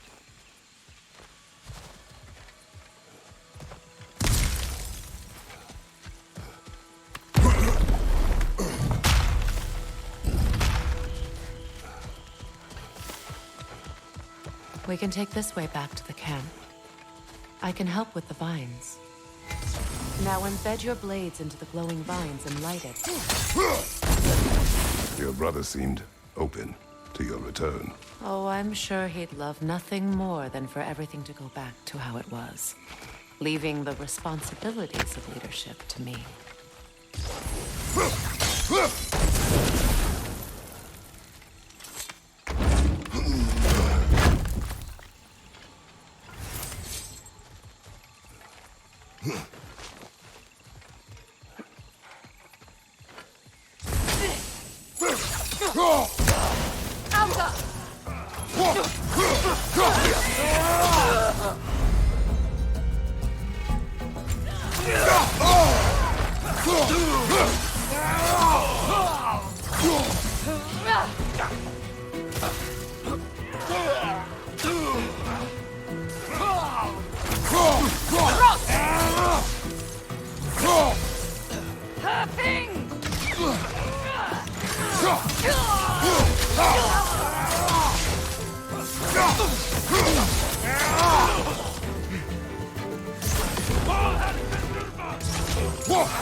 We can take this way back to the camp. I can help with the vines. Now embed your blades into the glowing vines and light it. Your brother seemed open to your return. Oh, I'm sure he'd love nothing more than for everything to go back to how it was, leaving the responsibilities of leadership to me.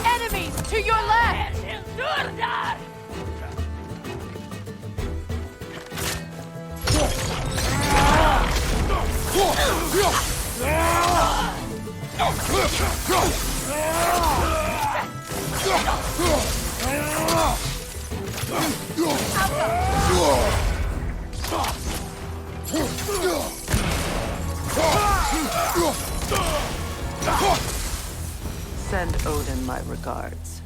Enemies to your left! Send Odin my regards.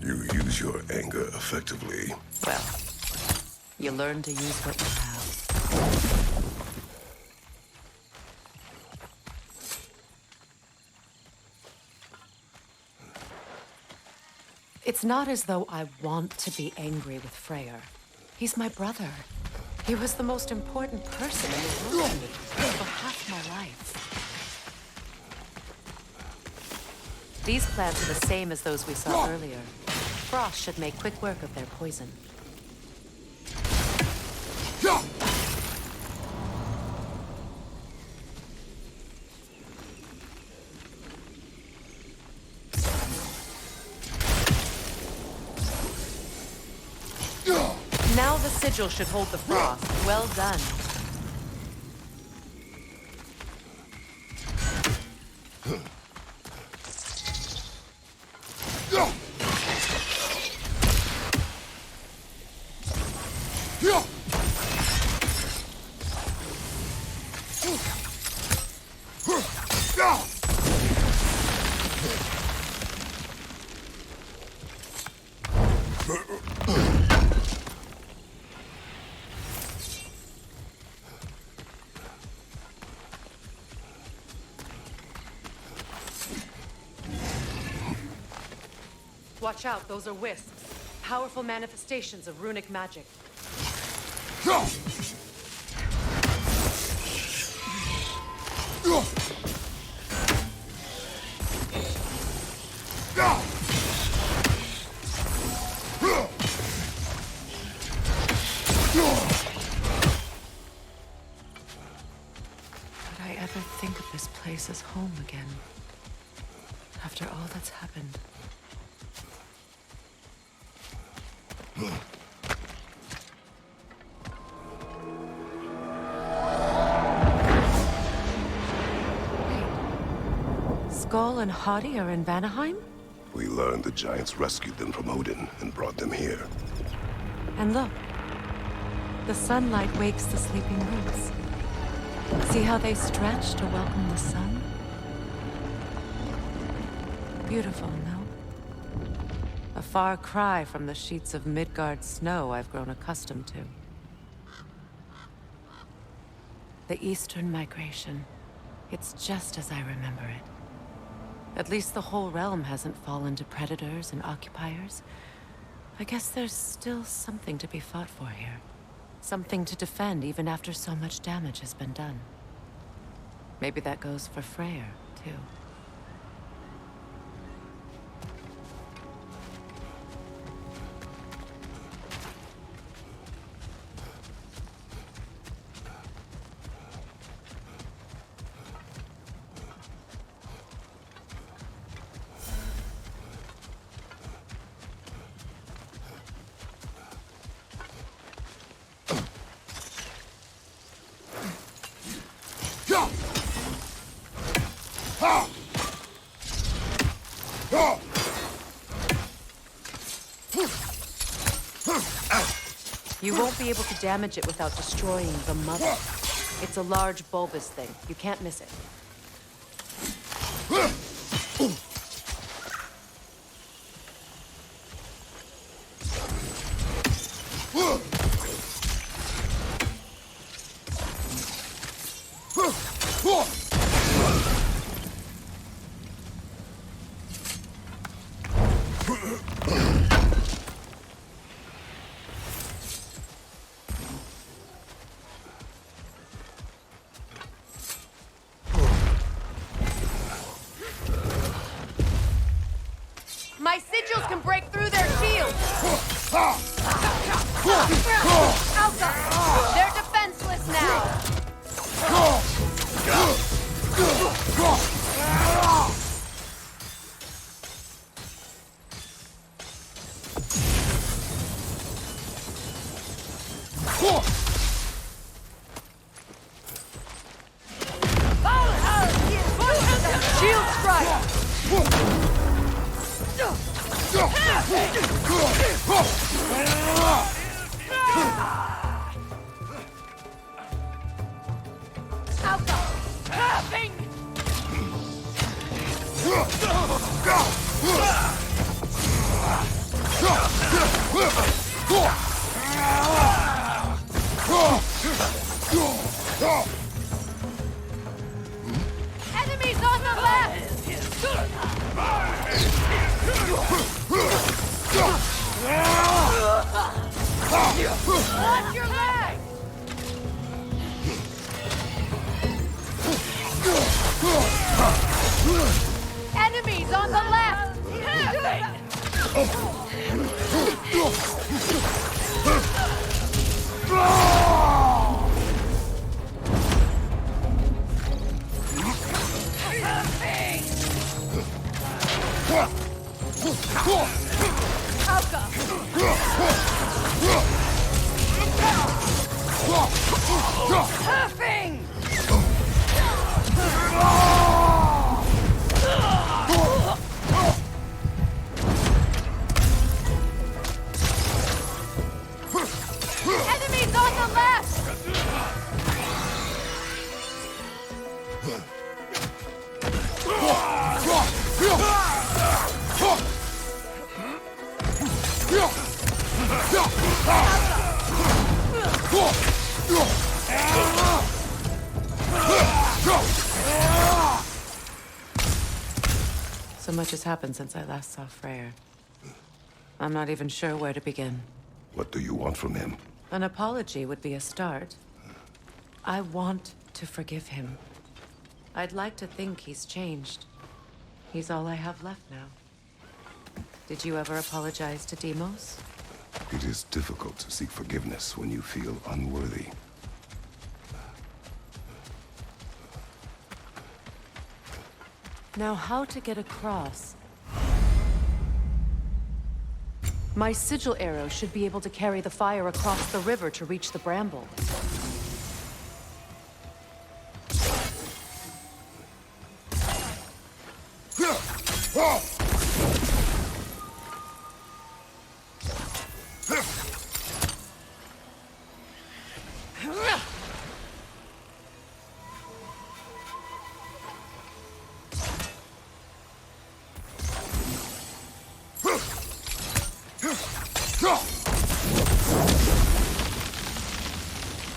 You use your anger effectively. Well, you learn to use what you have. It's not as though I want to be angry with Freya. He's my brother. He was the most important person in the world to me for half my life. These plants are the same as those we saw earlier. Frost should make quick work of their poison. Now the sigil should hold the frost. Well done. Watch out, those are wisps. Powerful manifestations of runic magic. Could I ever think of this place as home again? After all that's happened. Skull and Hati are in Vanaheim? We learned the giants rescued them from Odin and brought them here. And look, the sunlight wakes the sleeping roots. See how they stretch to welcome the sun? Beautiful, no? A far cry from the sheets of Midgard snow I've grown accustomed to. The Eastern Migration. It's just as I remember it. At least the whole realm hasn't fallen to predators and occupiers. I guess there's still something to be fought for here. Something to defend even after so much damage has been done. Maybe that goes for Freya, too. Ha! You won't be able to damage it without destroying the mother. It's a large bulbous thing. You can't miss it. My sigils can break through their shields! Alka! They're defenseless now! Shield strike! Enemies on the left! Watch your leg! Enemies on the left! Enemies on the left! So much has happened since I last saw Freya. I'm not even sure where to begin. What do you want from him? An apology would be a start. I want to forgive him. I'd like to think he's changed. He's all I have left now. Did you ever apologize to Deimos? It is difficult to seek forgiveness when you feel unworthy. Now, how to get across? My sigil arrow should be able to carry the fire across the river to reach the bramble.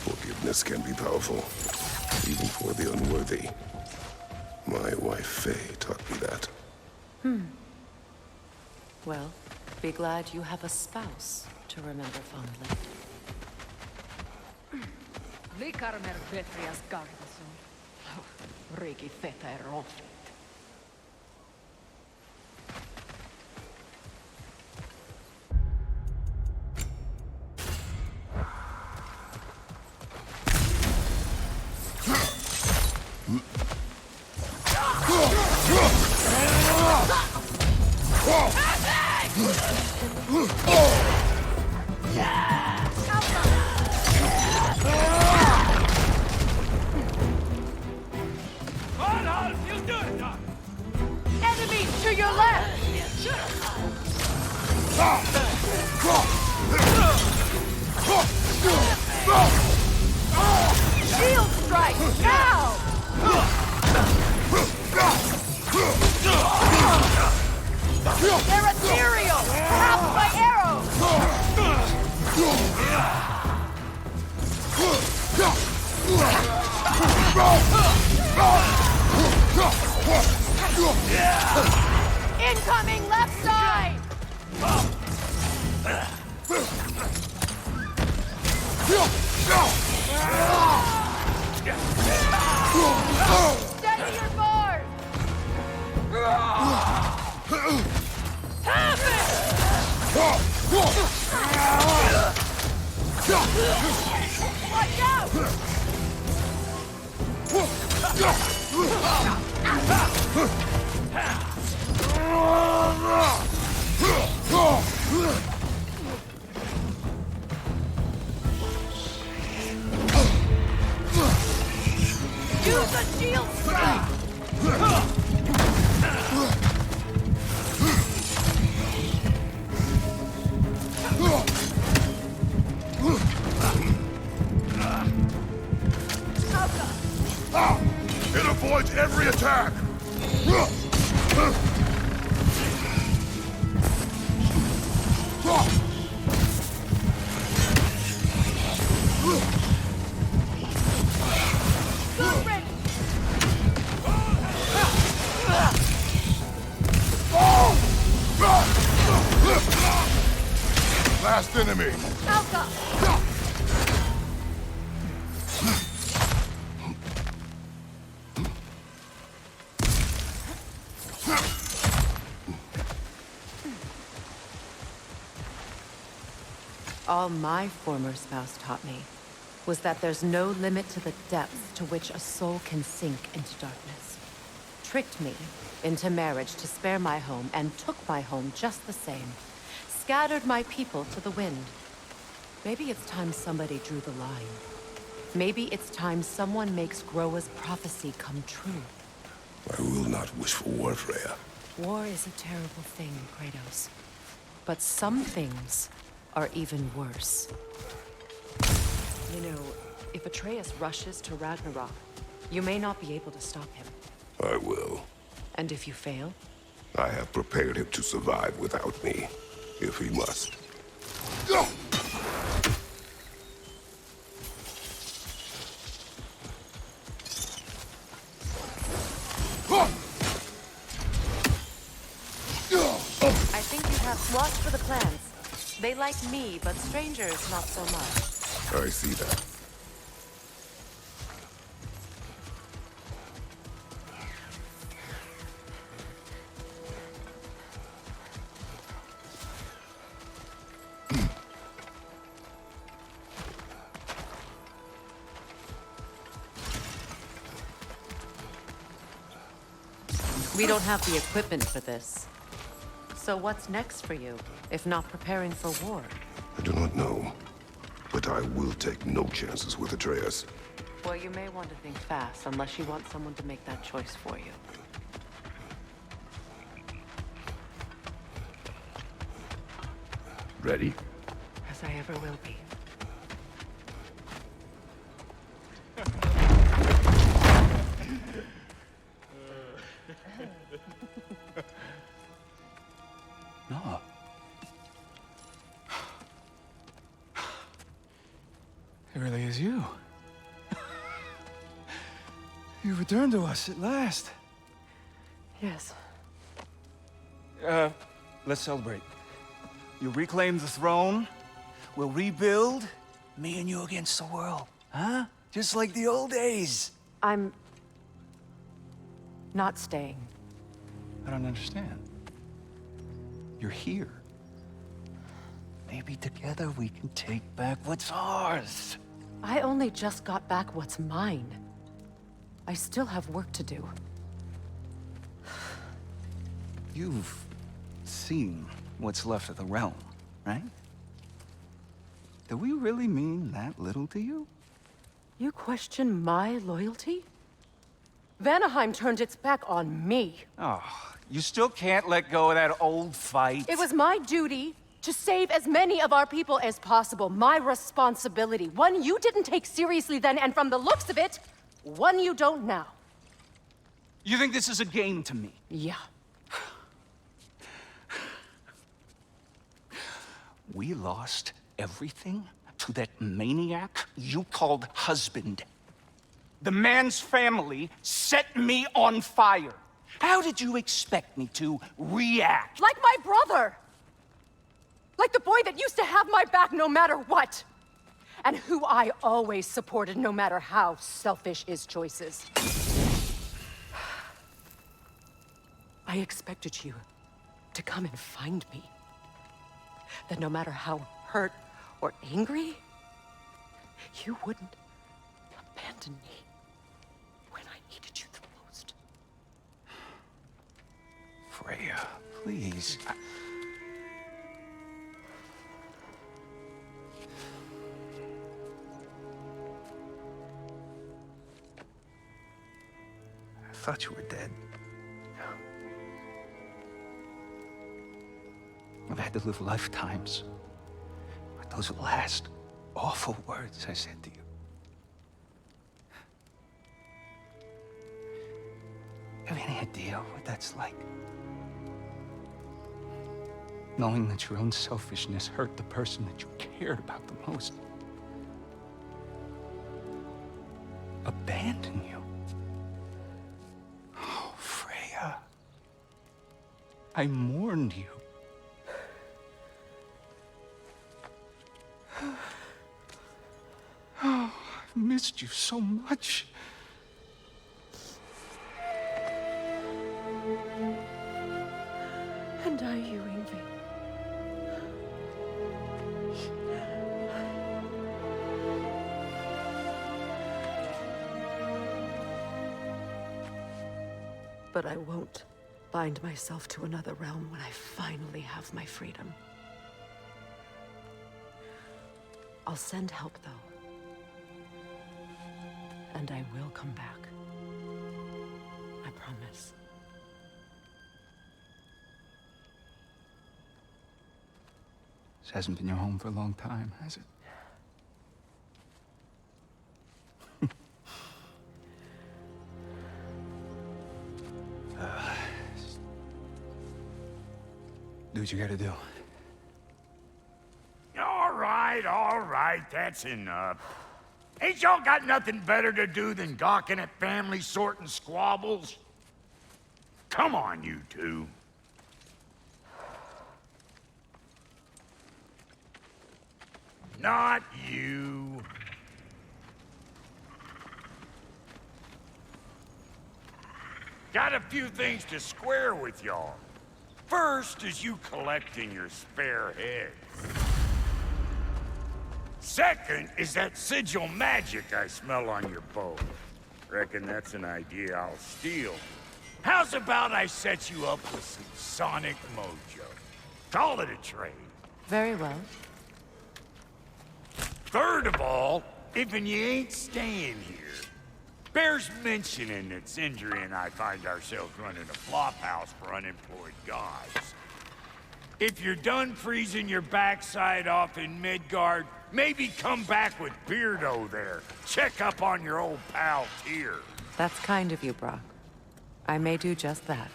Forgiveness can be powerful, even for the unworthy. My wife, Faye, taught me that. Well, be glad you have a spouse to remember fondly. Hold, you do it! Material! Trapped by arrows! Incoming left side! Steady your bars! Have it! Watch out! Use a shield strike! It avoids every attack! Last enemy! Alka! All my former spouse taught me was that there's no limit to the depths to which a soul can sink into darkness. Tricked me into marriage to spare my home and took my home just the same. Scattered my people to the wind. Maybe it's time somebody drew the line. Maybe it's time someone makes Groa's prophecy come true. I will not wish for war, Freya. War is a terrible thing, Kratos. But some things are even worse. You know, if Atreus rushes to Ragnarok, you may not be able to stop him. I will. And if you fail? I have prepared him to survive without me, if he must. I think you have watch for the clans. They like me, but strangers not so much. I see that. We don't have the equipment for this. So what's next for you, if not preparing for war? I do not know, but I will take no chances with Atreus. Well, you may want to think fast, unless you want someone to make that choice for you. Ready? As I ever will be. No. It really is you. You returned to us at last. Yes. Let's celebrate. You reclaim the throne. We'll rebuild. Me and you against the world. Huh? Just like the old days. I'm not staying. I don't understand. You're here. Maybe together we can take back what's ours. I only just got back what's mine. I still have work to do. You've seen what's left of the realm, right? Do we really mean that little to you? You question my loyalty? Vanaheim turned its back on me. Oh, you still can't let go of that old fight? It was my duty to save as many of our people as possible. My responsibility. One you didn't take seriously then, and from the looks of it, one you don't now. You think this is a game to me? Yeah. We lost everything to that maniac you called husband. The man's family set me on fire. How did you expect me to react? Like my brother! Like the boy that used to have my back no matter what! And who I always supported no matter how selfish his choices. I expected you to come and find me. That no matter how hurt or angry, you wouldn't abandon me when I needed you the most. Freya, please. I thought you were dead. I've had to live lifetimes with those last awful words I said to you. Have any idea what that's like? Knowing that your own selfishness hurt the person that you cared about the most. Abandon you. Oh, Freya. I mourned you. Oh, I've missed you so much. And are you, Yngvi? But I won't bind myself to another realm when I finally have my freedom. I'll send help, though. And I will come back. I promise. This hasn't been your home for a long time, has it? Do what you gotta do. All right, that's enough. Ain't y'all got nothing better to do than gawking at family sorting squabbles? Come on, you two. Not you. Got a few things to square with y'all. First is you collecting your spare heads. Second is that sigil magic I smell on your bow. Reckon that's an idea I'll steal. How's about I set you up with some sonic mojo? Call it a trade. Very well. Third of all, if you ain't staying here, bears mentioning that Sindri and I find ourselves running a flop house for unemployed gods. If you're done freezing your backside off in Midgard, maybe come back with Beardo there. Check up on your old pal Tyr. That's kind of you, Brock. I may do just that.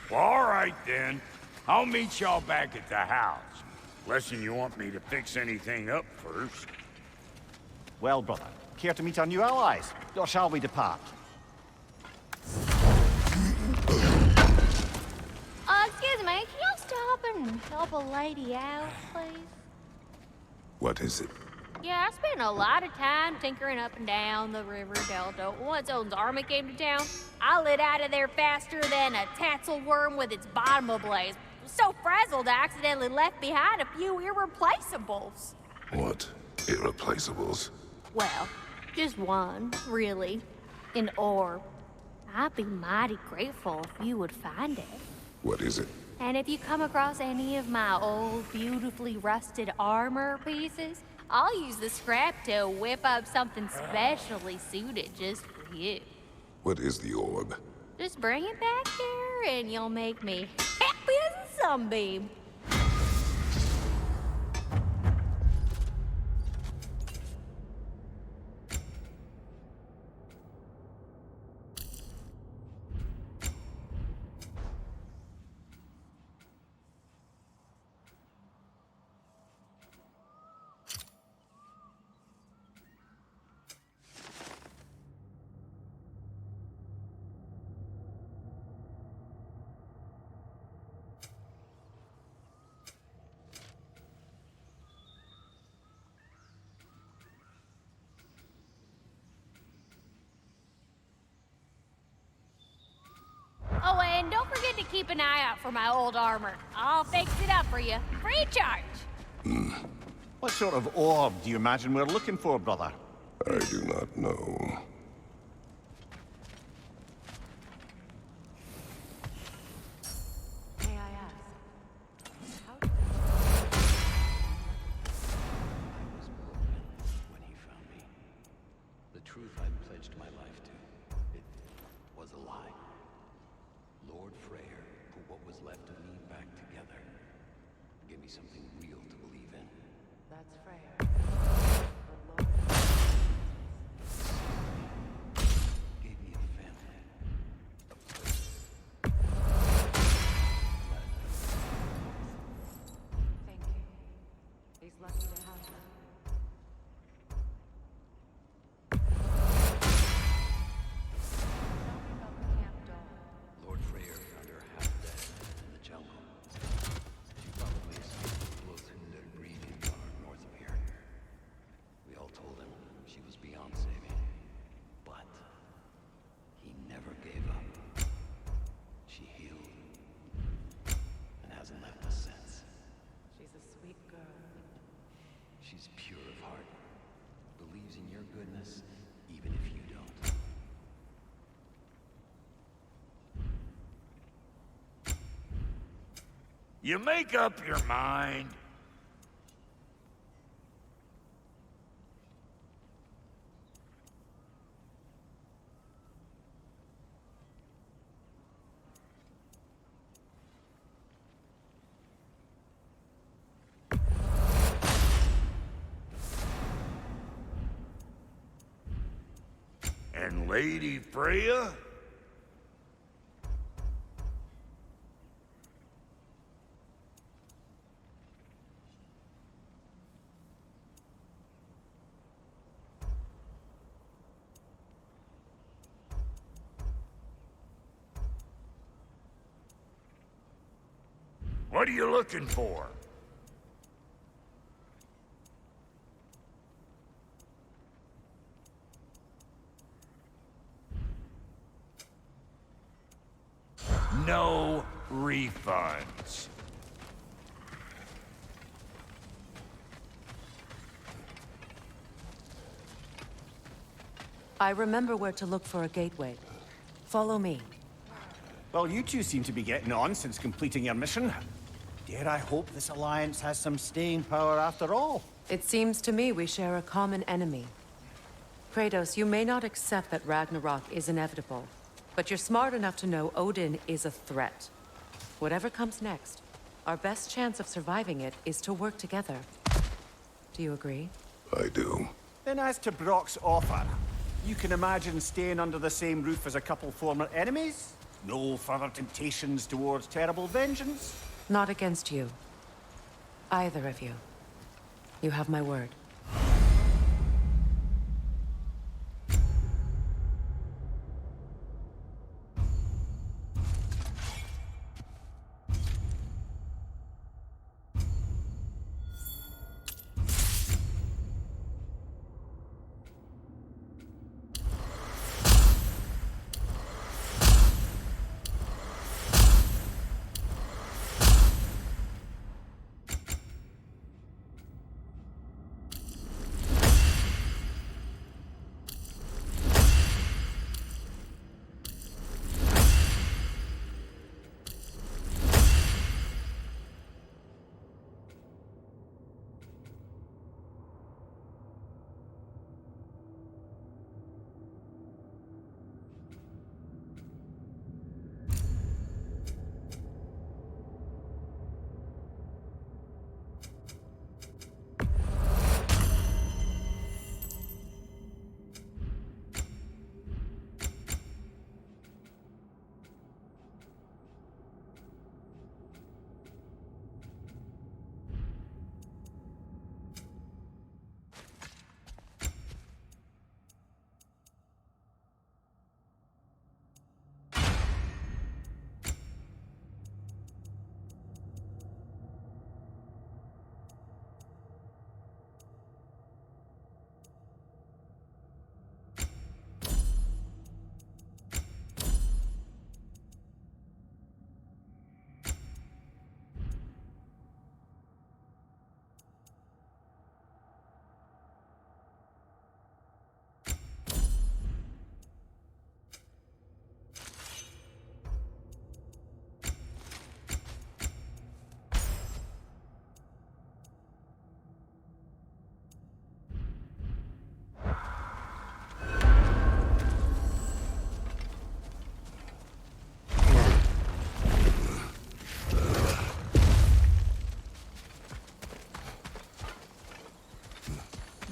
Well, all right then. I'll meet y'all back at the house. Unless you want me to fix anything up first. Well, brother, care to meet our new allies? Or shall we depart? Excuse me, can y'all stop and help a lady out, please? What is it? Yeah, I spent a lot of time tinkering up and down the river delta. Once Odin's army came to town, I lit out of there faster than a tassel worm with its bottom ablaze. So frazzled, I accidentally left behind a few irreplaceables. What? Irreplaceables? Well, just one, really. An orb. I'd be mighty grateful if you would find it. What is it? And if you come across any of my old, beautifully rusted armor pieces, I'll use the scrap to whip up something specially suited just for you. What is the orb? Just bring it back here and you'll make me happy as a sunbeam. keep an eye out for my old armor. I'll fix it up for you. Free charge. What sort of orb do you imagine we're looking for, brother? I do not know. May I ask? How did When he found me, the truth I pledged my life to, it was a lie. Lord Freyr put what was left of me back together. Give me something real to believe in. That's Freya. The Lord. Gave me a family. A place. Thank you. He's lucky to have you. Tell me about the camp dog. Lord Freyr found her half dead in the jungle. She probably escaped the Blothunde breeding far north of here. We all told him she was beyond saving. But he never gave up. She healed and hasn't left us since. She's a sweet girl. She's pure of heart, believes in your goodness, even if you don't. You make up your mind. And Lady Freya? What are you looking for? No refunds. I remember where to look for a gateway. Follow me. Well, you two seem to be getting on since completing your mission. Dare I hope this alliance has some staying power after all? It seems to me we share a common enemy. Kratos, you may not accept that Ragnarok is inevitable, but you're smart enough to know Odin is a threat. Whatever comes next, our best chance of surviving it is to work together. Do you agree? I do. Then as to Brock's offer, you can imagine staying under the same roof as a couple former enemies? No further temptations towards terrible vengeance? Not against you. Either of you. You have my word.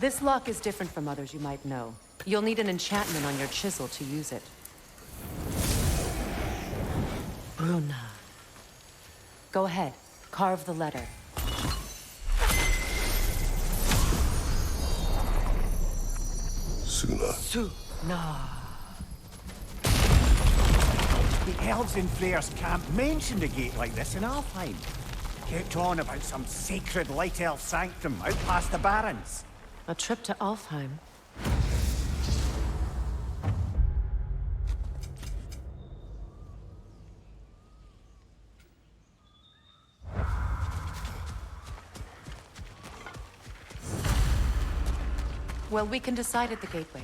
This lock is different from others you might know. You'll need an enchantment on your chisel to use it. Bruna. Go ahead. Carve the letter. Suna. Suna. The elves in Freya's camp mentioned a gate like this in Alfheim. Kept on about some sacred light elf sanctum out past the barrens. A trip to Alfheim. Well, we can decide at the gateway.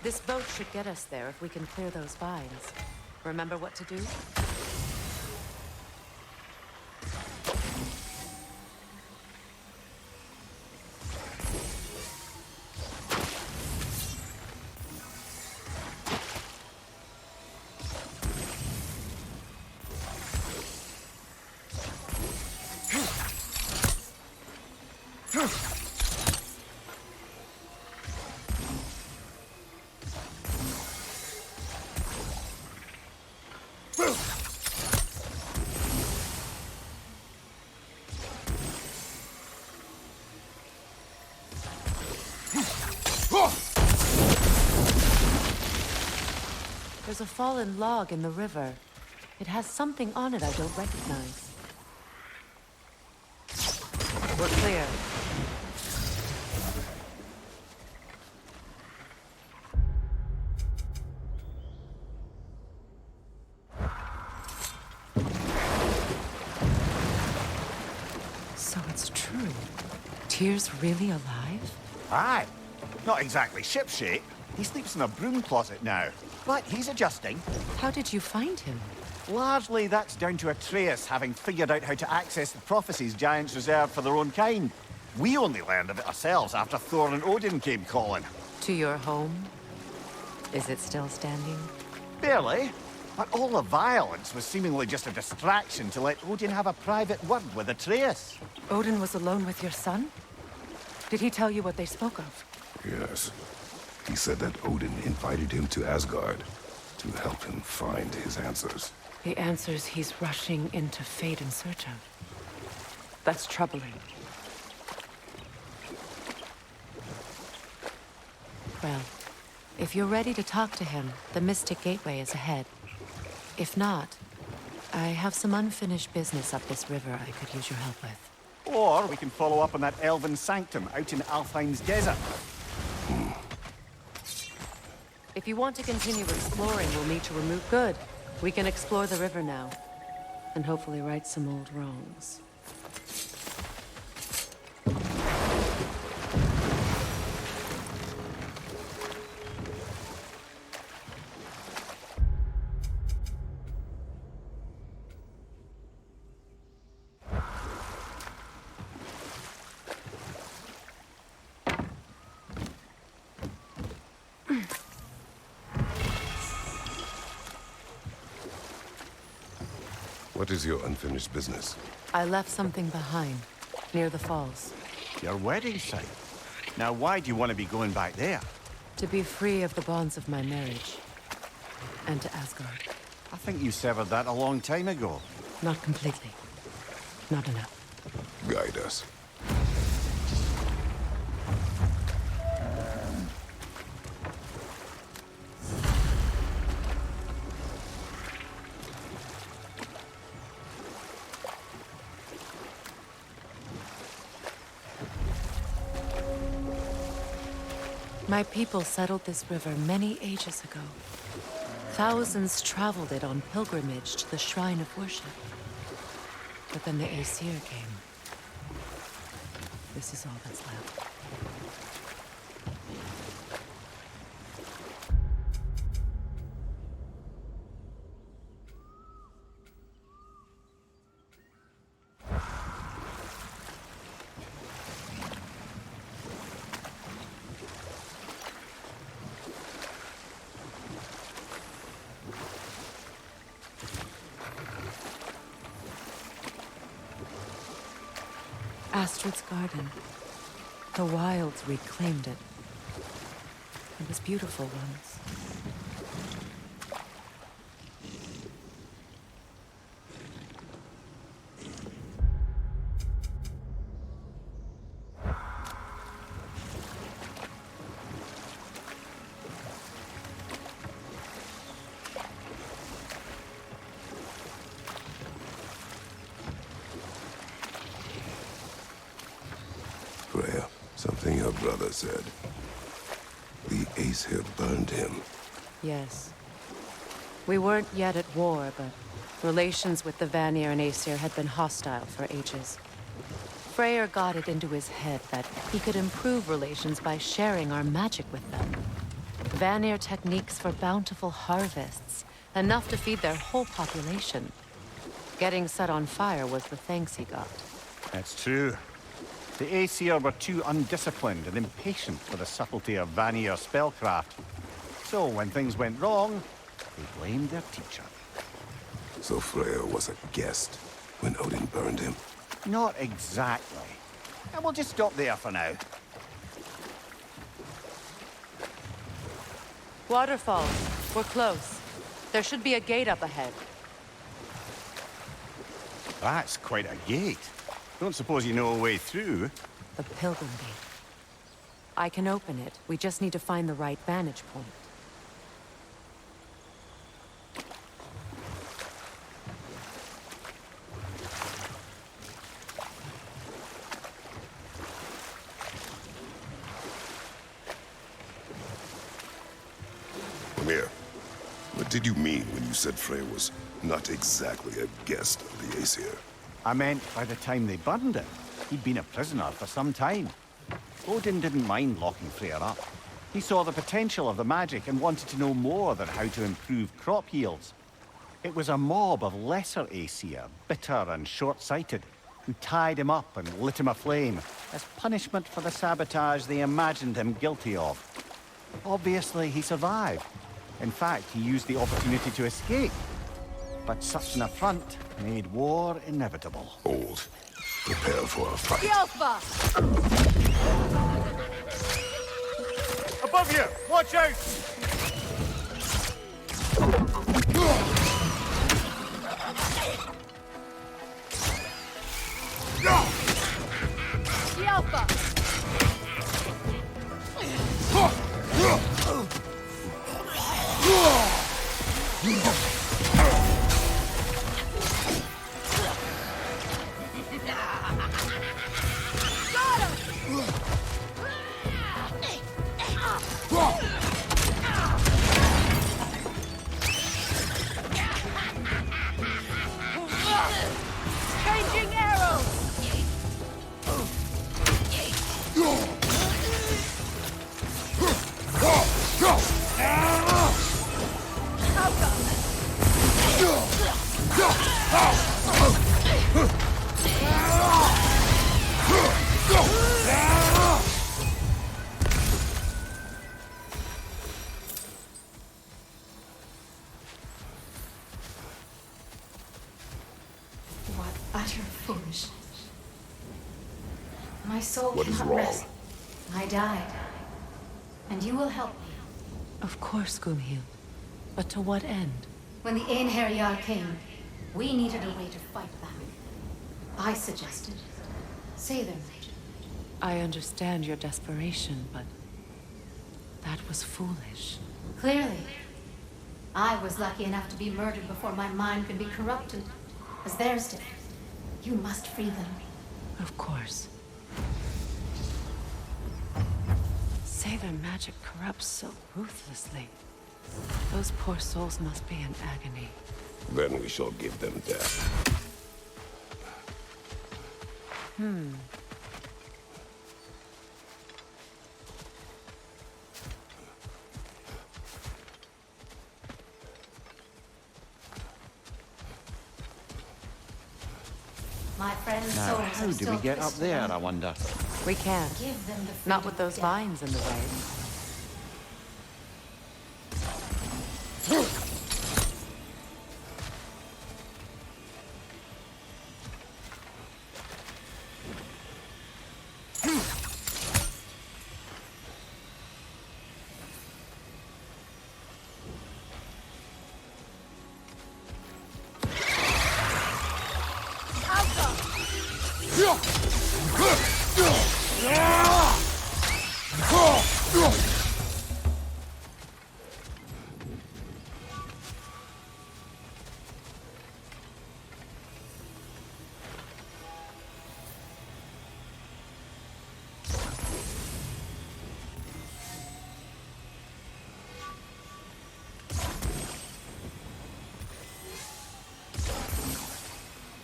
This boat should get us there if we can clear those vines. Remember what to do? There's a fallen log in the river. It has something on it I don't recognize. We're clear. So it's true. Tyr's really alive? Aye. Not exactly shipshape. He sleeps in a broom closet now. But he's adjusting. How did you find him? Largely, that's down to Atreus having figured out how to access the prophecies giants reserved for their own kind. We only learned of it ourselves after Thor and Odin came calling. To your home? Is it still standing? Barely. But all the violence was seemingly just a distraction to let Odin have a private word with Atreus. Odin was alone with your son? Did he tell you what they spoke of? Yes. He said that Odin invited him to Asgard to help him find his answers. The answers he's rushing into fate in search of. That's troubling. Well, if you're ready to talk to him, the Mystic Gateway is ahead. If not, I have some unfinished business up this river I could use your help with. Or we can follow up on that elven sanctum out in Alfheim's desert. If you want to continue exploring, we'll need to remove good. We can explore the river now, and hopefully right some old wrongs. What is your unfinished business? I left something behind, near the falls. Your wedding site. Now why do you want to be going back there? To be free of the bonds of my marriage. And to Asgard. I think you severed that a long time ago. Not completely. Not enough. Guide us. My people settled this river many ages ago. Thousands traveled it on pilgrimage to the shrine of worship. But then the Aesir came. This is all that's left. Astrid's garden. The wilds reclaimed it. It was beautiful once. Freya, something your brother said. The Aesir burned him. Yes. We weren't yet at war, but relations with the Vanir and Aesir had been hostile for ages. Freyr got it into his head that he could improve relations by sharing our magic with them. Vanir techniques for bountiful harvests, enough to feed their whole population. Getting set on fire was the thanks he got. That's true. The Aesir were too undisciplined and impatient for the subtlety of Vanir spellcraft. So when things went wrong, they blamed their teacher. So Freya was a guest when Odin burned him. Not exactly. And we'll just stop there for now. Waterfalls. We're close. There should be a gate up ahead. That's quite a gate. Don't suppose you know a way through? The Pilgrim Gate. I can open it. We just need to find the right vantage point. Mimir, what did you mean when you said Freya was not exactly a guest of the Aesir? I meant by the time they burned him, he'd been a prisoner for some time. Odin didn't mind locking Freya up. He saw the potential of the magic and wanted to know more than how to improve crop yields. It was a mob of lesser Aesir, bitter and short-sighted, who tied him up and lit him aflame as punishment for the sabotage they imagined him guilty of. Obviously, he survived. In fact, he used the opportunity to escape. But such an affront made war inevitable. Old. Prepare for a fight. Alpha! Above you! Watch out! The Alpha! Changing arrows! What utter foolishness. My soul What is cannot wrong? rest. I died. And you will help me. Of course, Gunhild. But to what end? When the Einherjar came, we needed a way to fight back. I suggested, say their magic. I understand your desperation, but that was foolish. Clearly. I was lucky enough to be murdered before my mind could be corrupted, as theirs did. You must free them. Of course. Say their magic corrupts so ruthlessly. Those poor souls must be in agony. Then we shall give them death. My friend's Now, souls how are do still we get up crystal. there, I wonder? We can't. Give them the Not freedom with those of death. vines in the way.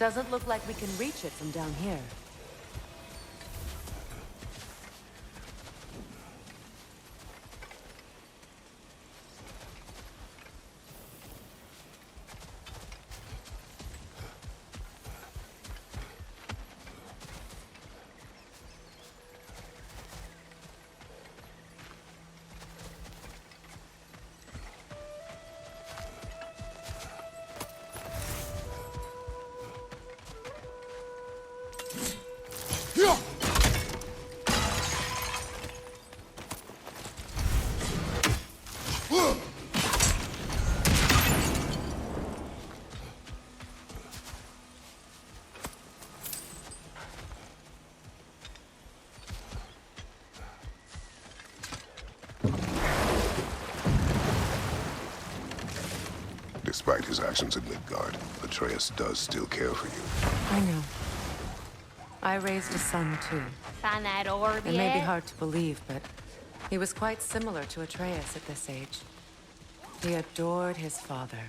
Doesn't look like we can reach it from down here. Despite his actions in Midgard, Atreus does still care for you. I know. I raised a son, too. Find that orb It may be yet? hard to believe, but he was quite similar to Atreus at this age. He adored his father,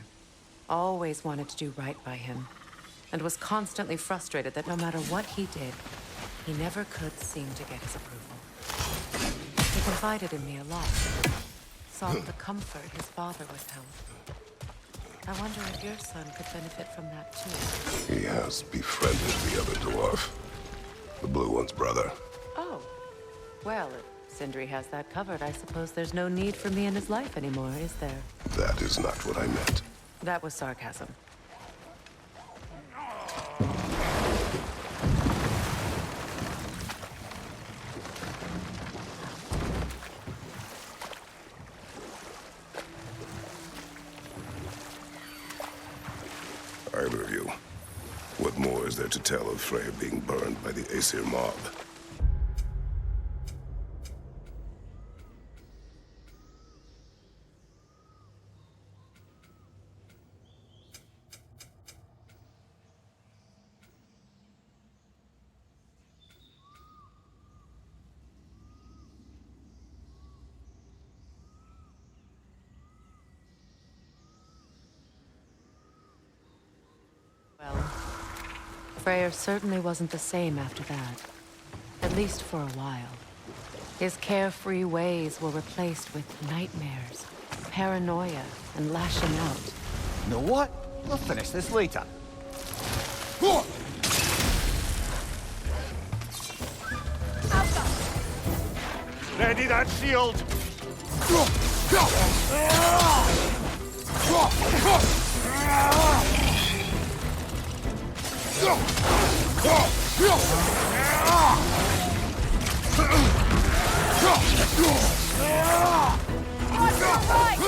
always wanted to do right by him, and was constantly frustrated that no matter what he did, he never could seem to get his approval. He confided in me a lot, sought the comfort his father withheld. I wonder if your son could benefit from that, too. He has befriended the other dwarf. The blue one's brother. Oh. Well, if Sindri has that covered, I suppose there's no need for me in his life anymore, is there? That is not what I meant. That was sarcasm. Either of you. What more is there to tell of Freya being burned by the Aesir mob? Well, Freya certainly wasn't the same after that. At least for a while. His carefree ways were replaced with nightmares, paranoia, and lashing out. Know what? We'll finish this later. Ready that shield! On your right!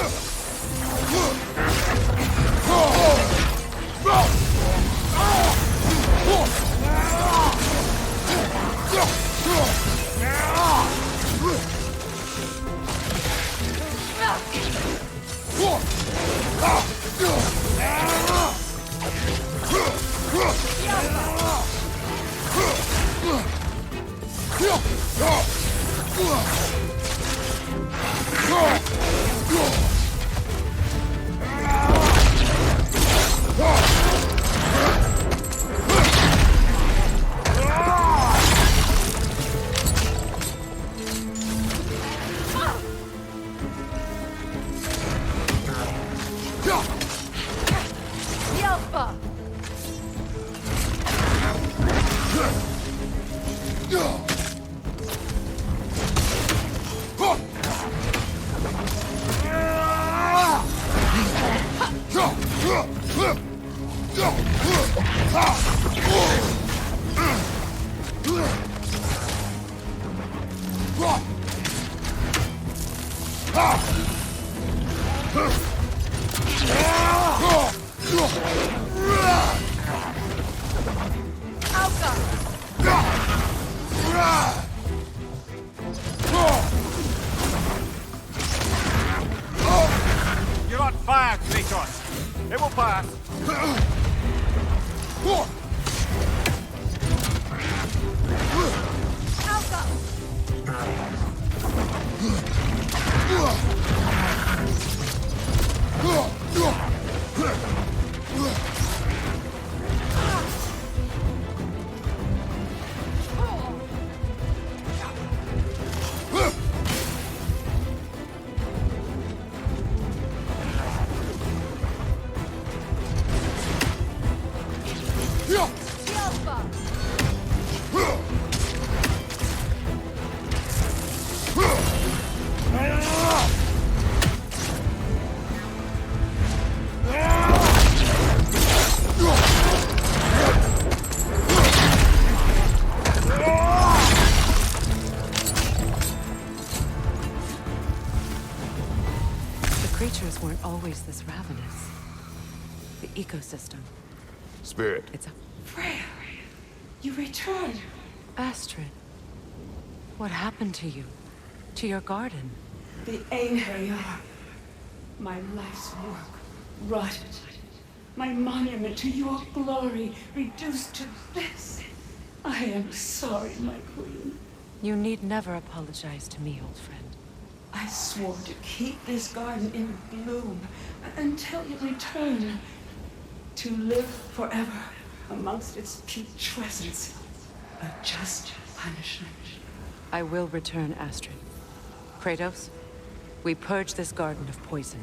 You're on fire, Kratos. It will pass. creatures weren't always this ravenous. The ecosystem. Spirit. It's a... Freya, you returned. Astrid. What happened to you? To your garden? The Einherjar. My life's work rotted. My monument to your glory reduced to this. I am sorry, my queen. You need never apologize to me, old friend. I swore to keep this garden in bloom until you return. To live forever amongst its putrescence. A just punishment. I will return, Astrid. Kratos, we purge this garden of poison.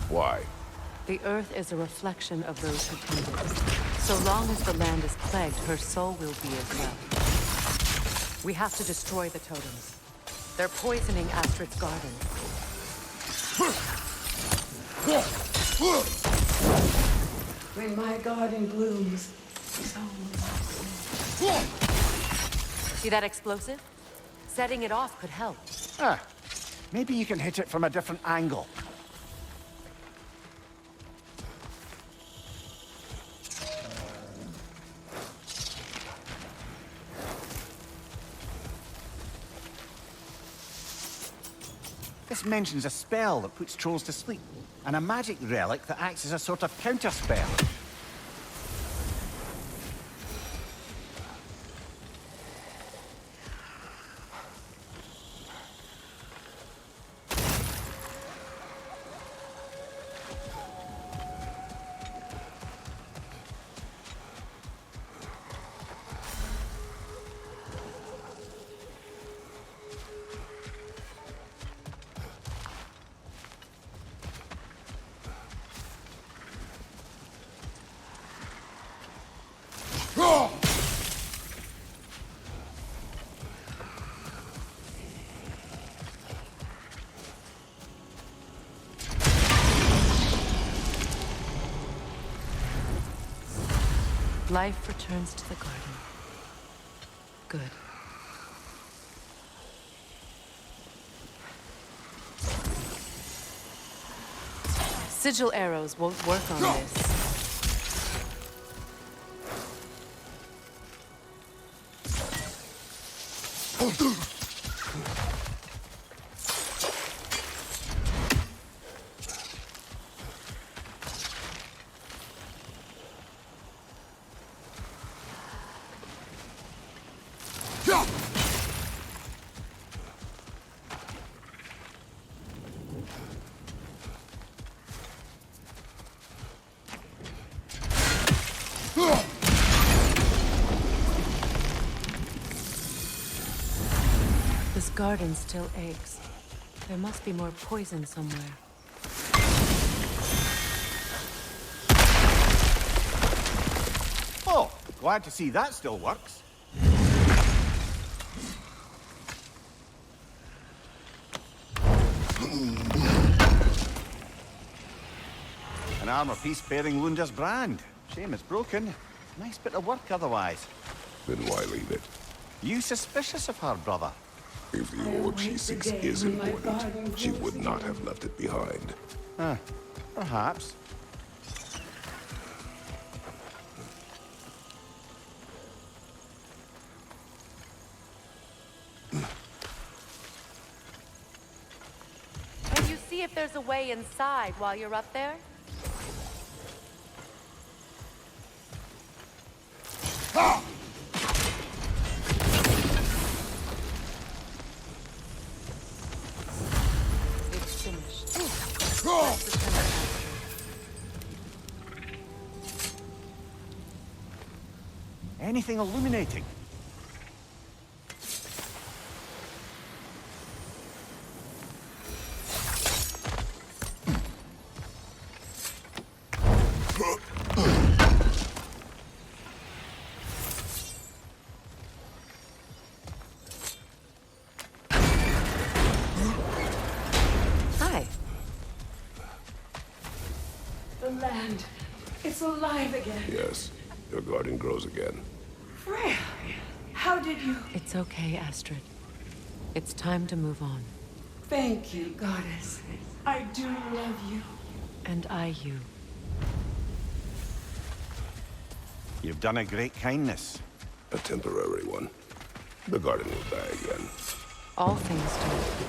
Why? The earth is a reflection of those who tend it. So long as the land is plagued, her soul will be as well. We have to destroy the totems. They're poisoning Astrid's garden. When my garden blooms, so will I. See that explosive? Setting it off could help. Ah, maybe you can hit it from a different angle. This mentions a spell that puts trolls to sleep, and a magic relic that acts as a sort of counter-spell. Life returns to the garden. Good. Sigil arrows won't work on this. This garden still aches. There must be more poison somewhere. Oh, glad to see that still works. An armor piece bearing Lunda's brand. Shame it's broken. Nice bit of work otherwise. Then why leave it? You suspicious of her, brother? If the ore she seeks is important, she would not have left it behind. Perhaps. Can you see if there's a way inside while you're up there? It's finished. Let's return to Asgard. Anything illuminating? Hi. The land. It's alive again. Yes, your garden grows again. Freya, how did you... It's okay, Astrid. It's time to move on. Thank you, goddess. I do love you. And I you. You've done a great kindness. A temporary one. The garden will die again. All things do.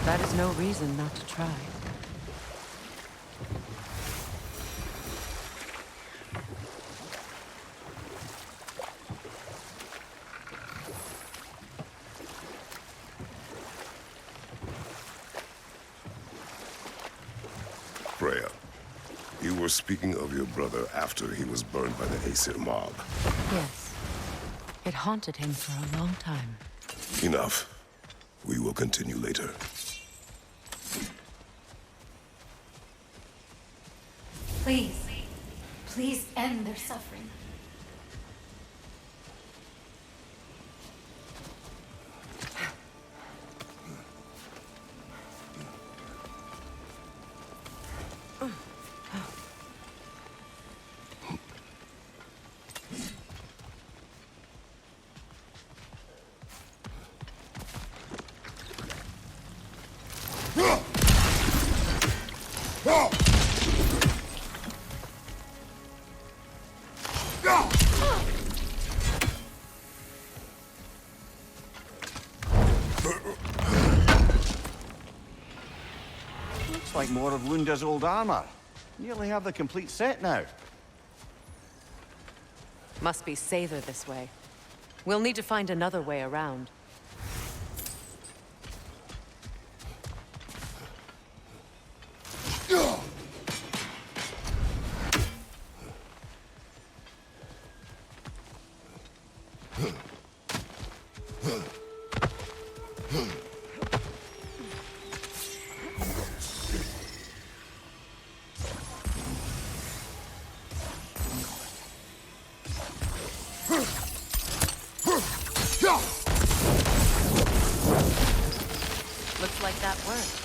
That is no reason not to try. Freya, you were speaking of your brother after he was burned by the Aesir mob. Yes. It haunted him for a long time. Enough. We will continue later. Please. Please end their suffering. Looks like more of Lunda's old armor. Nearly have the complete set now. Must be safer this way. We'll need to find another way around. Looks like that worked.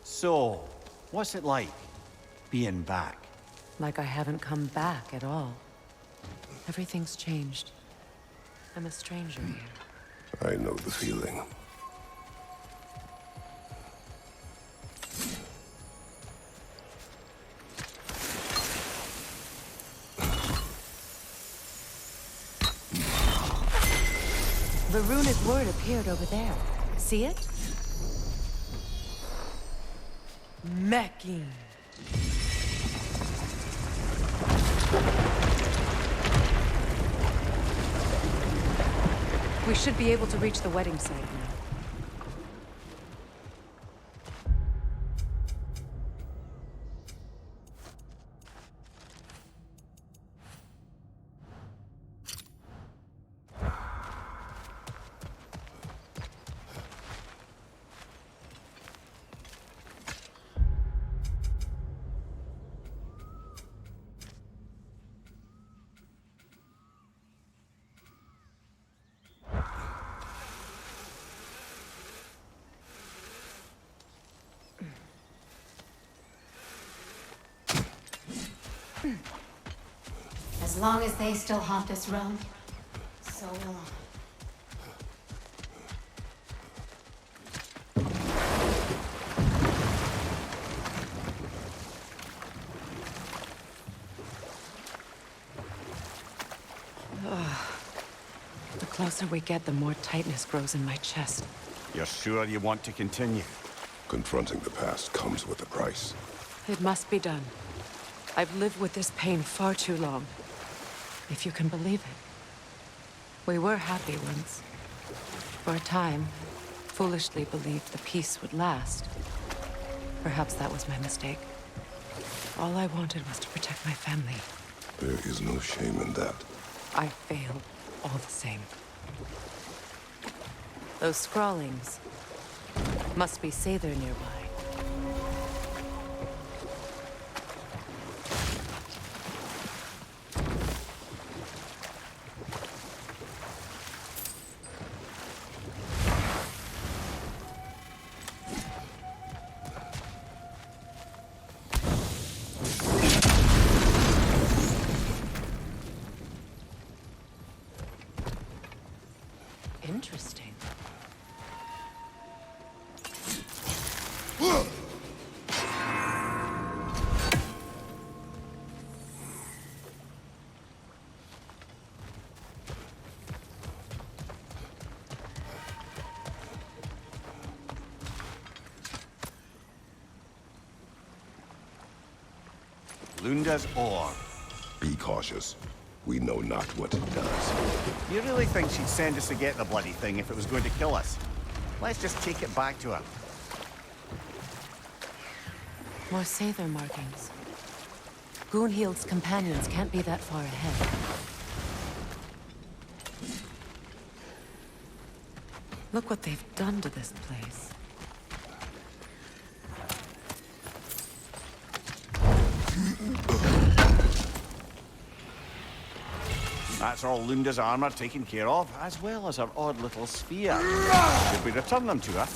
So, what's it like, being back? Like I haven't come back at all. Everything's changed. I'm a stranger here. I know the feeling. The runic word appeared over there. See it? Magni. We should be able to reach the wedding site now. As long as they still haunt this realm, so will I. The closer we get, the more tightness grows in my chest. You're sure you want to continue? Confronting the past comes with a price. It must be done. I've lived with this pain far too long. If you can believe it. We were happy once. For a time, foolishly believed the peace would last. Perhaps that was my mistake. All I wanted was to protect my family. There is no shame in that. I failed, all the same. Those scrawlings must be Sather nearby. Lunda's ore. Be cautious. We know not what it does. You really think she'd send us to get the bloody thing if it was going to kill us? Let's just take it back to her. More Sather markings. Gunhild's companions can't be that far ahead. Look what they've done to this place. That's all Lunda's armor taken care of, as well as her odd little spear. Should we return them to her?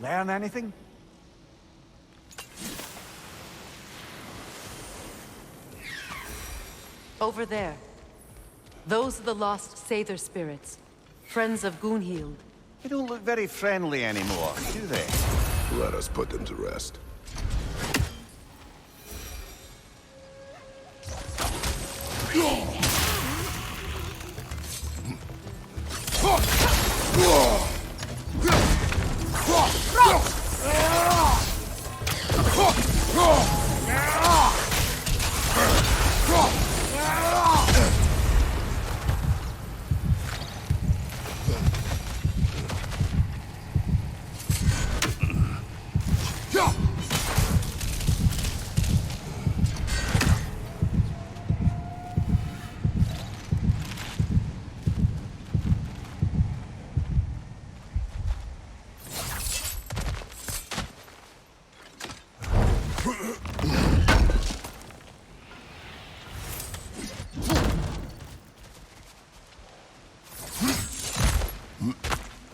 Learn anything? Over there. Those are the lost Sather spirits. Friends of Gunhild. They don't look very friendly anymore, do they? Let us put them to rest.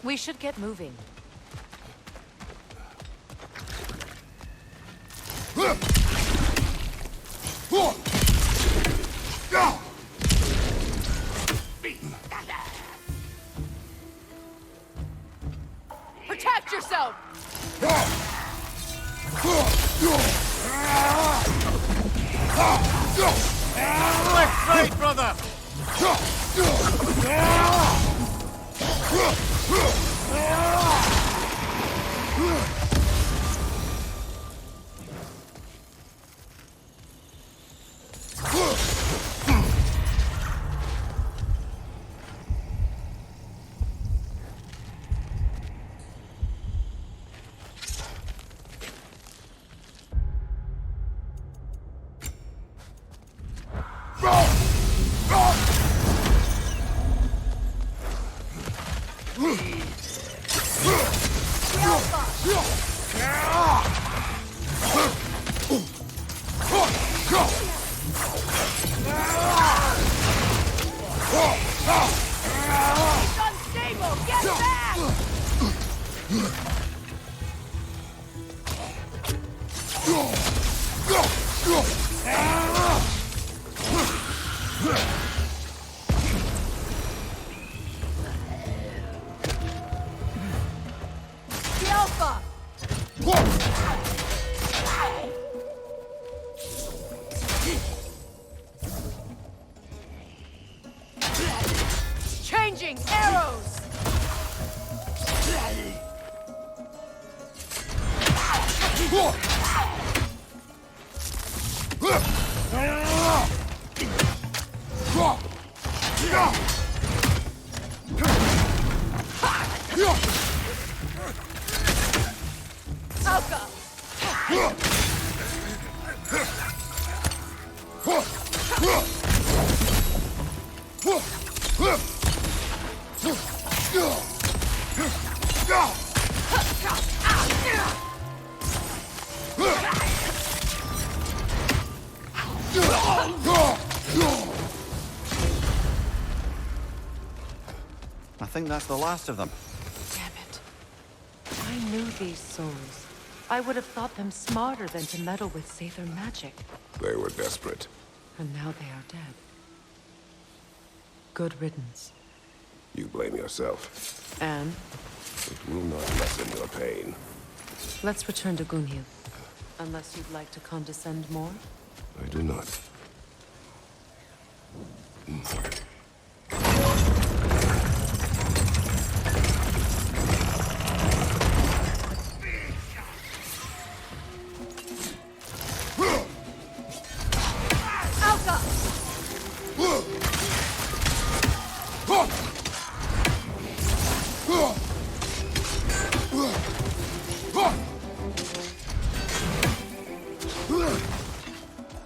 We should get moving. Protect yourself! Left, right, brother! It's unstable! Get back! The Alpha! Changing arrows! I think that's the last of them. Damn it. I knew these souls. I would have thought them smarter than to meddle with Sather magic. They were desperate. And now they are dead. Good riddance. You blame yourself. And It will not lessen your pain. let's return to Gunhild. Unless you'd like to condescend more? I do not.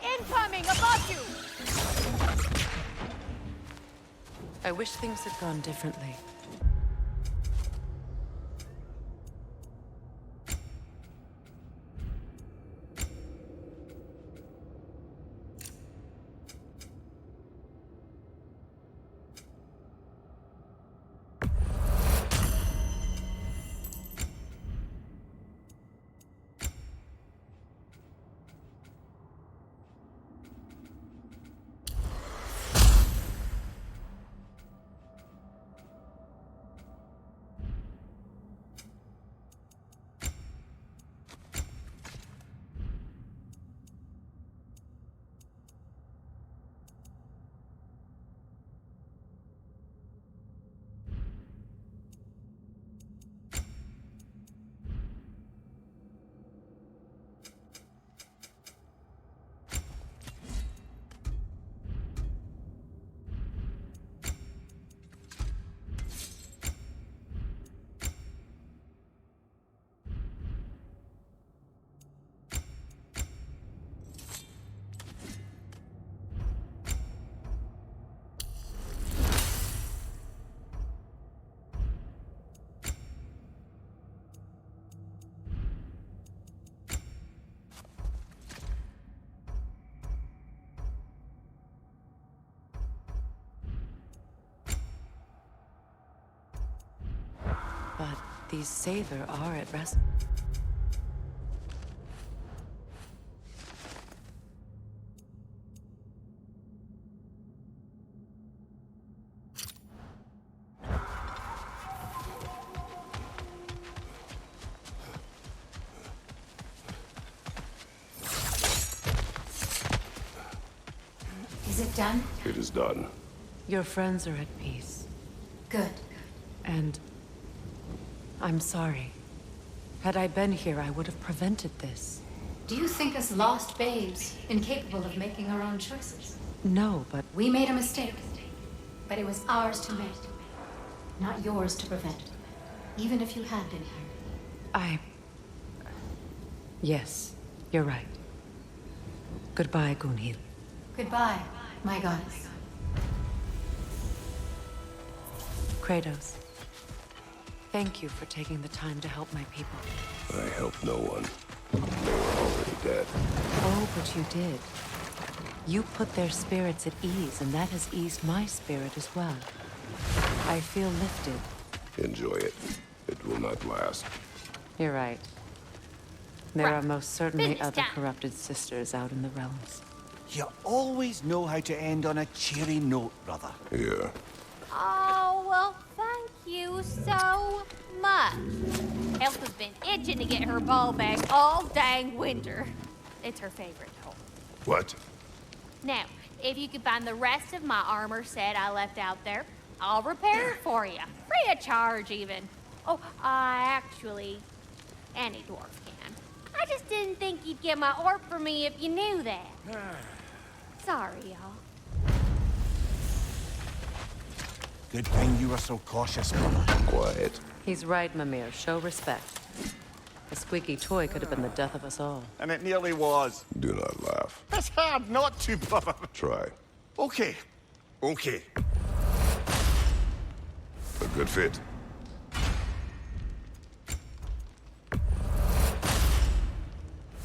Incoming above you! I wish things had gone differently. But these Sather are at rest. Is it done? It is done. Your friends are at peace. Good. And I'm sorry. Had I been here, I would have prevented this. Do you think us lost babes, incapable of making our own choices? No, but We made a mistake, but it was ours to make, not yours to prevent. Even if you had been here. Yes, you're right. Goodbye, Gunhild. Goodbye, my goddess. Kratos. Thank you for taking the time to help my people. I helped no one. They were already dead. Oh, but you did. You put their spirits at ease, and that has eased my spirit as well. I feel lifted. Enjoy it. It will not last. You're right. There Right. are most certainly Business other time. corrupted sisters out in the realms. You always know how to end on a cheery note, brother. Here. Oh, well, thank you so much. Elsa's been itching to get her ball back all dang winter. It's her favorite hole. What? Now, if you could find the rest of my armor set I left out there, I'll repair it for you. Free of charge, even. Oh, actually, any dwarf can. I just didn't think you'd get my orb for me if you knew that. Sorry, y'all. Good thing you were so cautious, brother. Quiet. He's right, Mimir. Show respect. A squeaky toy could have been the death of us all. And it nearly was. Do not laugh. It's hard not to, brother. Try. Okay. Okay. A good fit.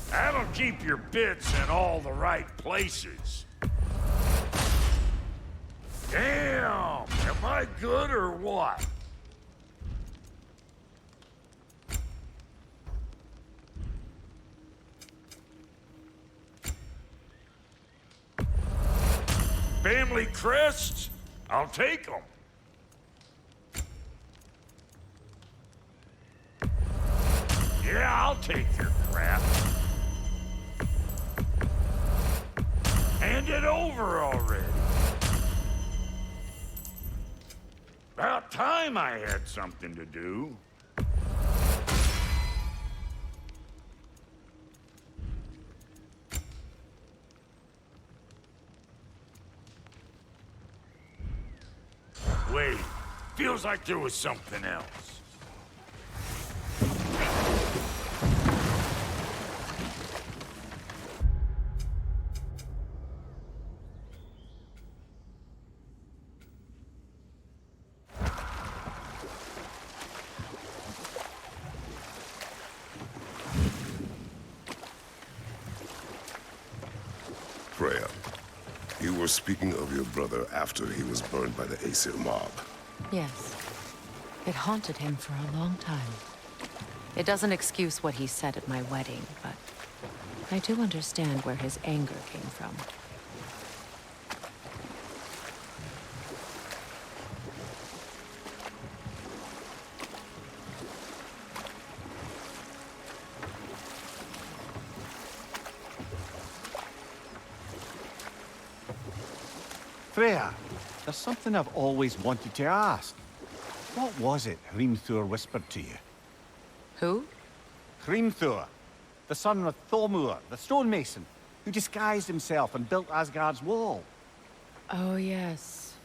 That'll keep your bits in all the right places. Damn! Am I good or what? Family crests? I'll take them. Yeah, I'll take your crap. Hand it over already. About time I had something to do. Wait, feels like there was something else. Freya, you were speaking of your brother after he was burned by the Aesir mob. Yes. It haunted him for a long time. It doesn't excuse what he said at my wedding, but I do understand where his anger came from. Freya, there's something I've always wanted to ask. What was it Hrimthur whispered to you? Who? Hrimthur, the son of Thormur, the stonemason, who disguised himself and built Asgard's wall. Oh, yes.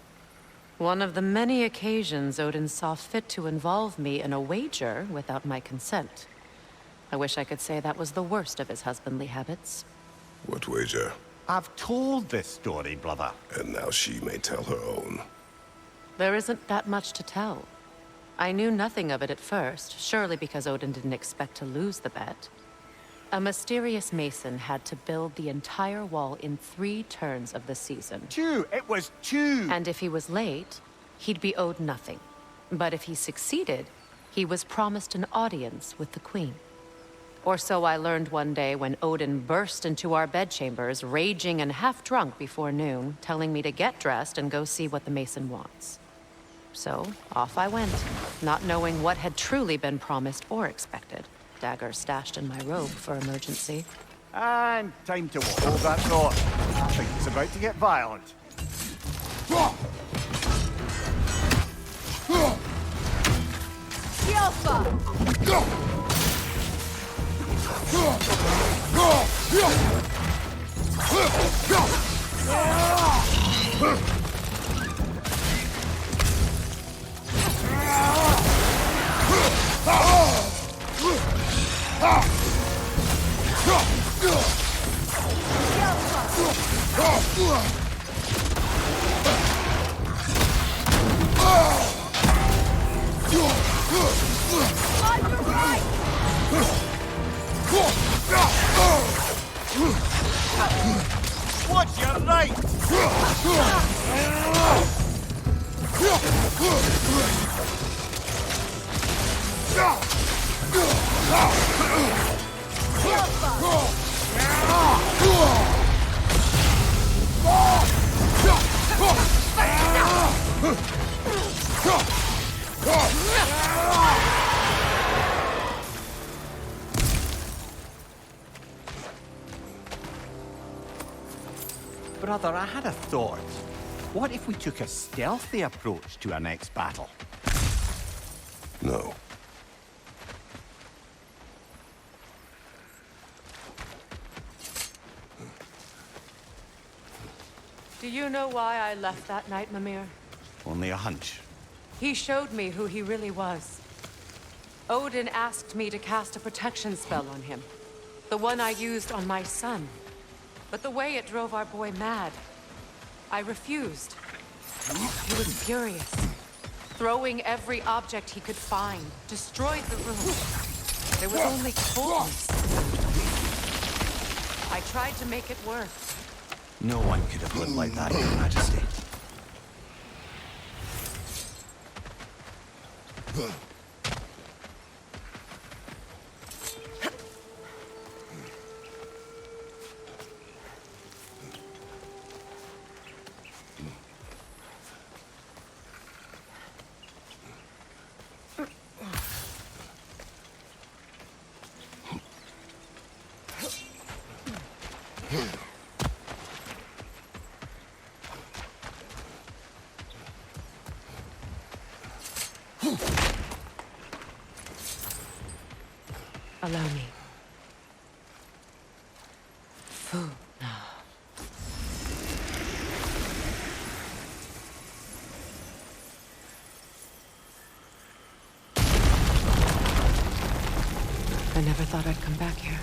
One of the many occasions Odin saw fit to involve me in a wager without my consent. I wish I could say that was the worst of his husbandly habits. What wager? I've told this story, brother. And now she may tell her own. There isn't that much to tell. I knew nothing of it at first, surely because Odin didn't expect to lose the bet. A mysterious mason had to build the entire wall in 3 turns of the season. 2! It was 2! And if he was late, he'd be owed nothing. But if he succeeded, he was promised an audience with the queen. Or so I learned one day when Odin burst into our bedchambers, raging and half-drunk before noon, telling me to get dressed and go see what the mason wants. So, off I went, not knowing what had truly been promised or expected. Dagger stashed in my robe for emergency. And time to hold that thought. I think it's about to get violent. Watch your right! Brother, I had a thought. What if we took a stealthy approach to our next battle? No. Do you know why I left that night, Mimir? Only a hunch. He showed me who he really was. Odin asked me to cast a protection spell on him. The one I used on my son. But the way it drove our boy mad, I refused. He was furious, throwing every object he could find, destroyed the room. There was only coldness. I tried to make it work. No one could have lived like that, Your Majesty. Allow me. Food. I never thought I'd come back here.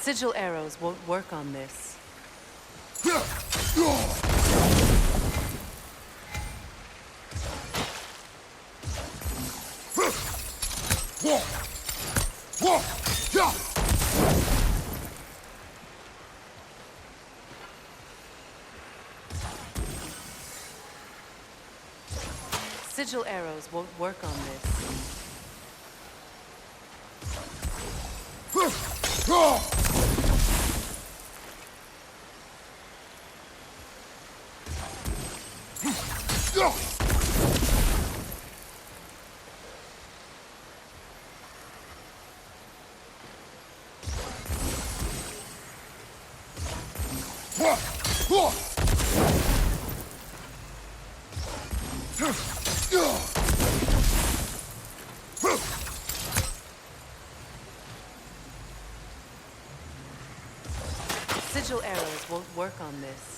Sigil arrows won't work on this. Sigil arrows won't work on this. Sigil arrows won't work on this.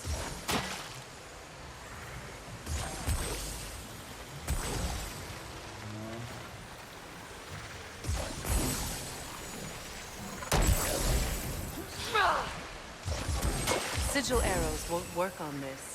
Sigil arrows won't work on this.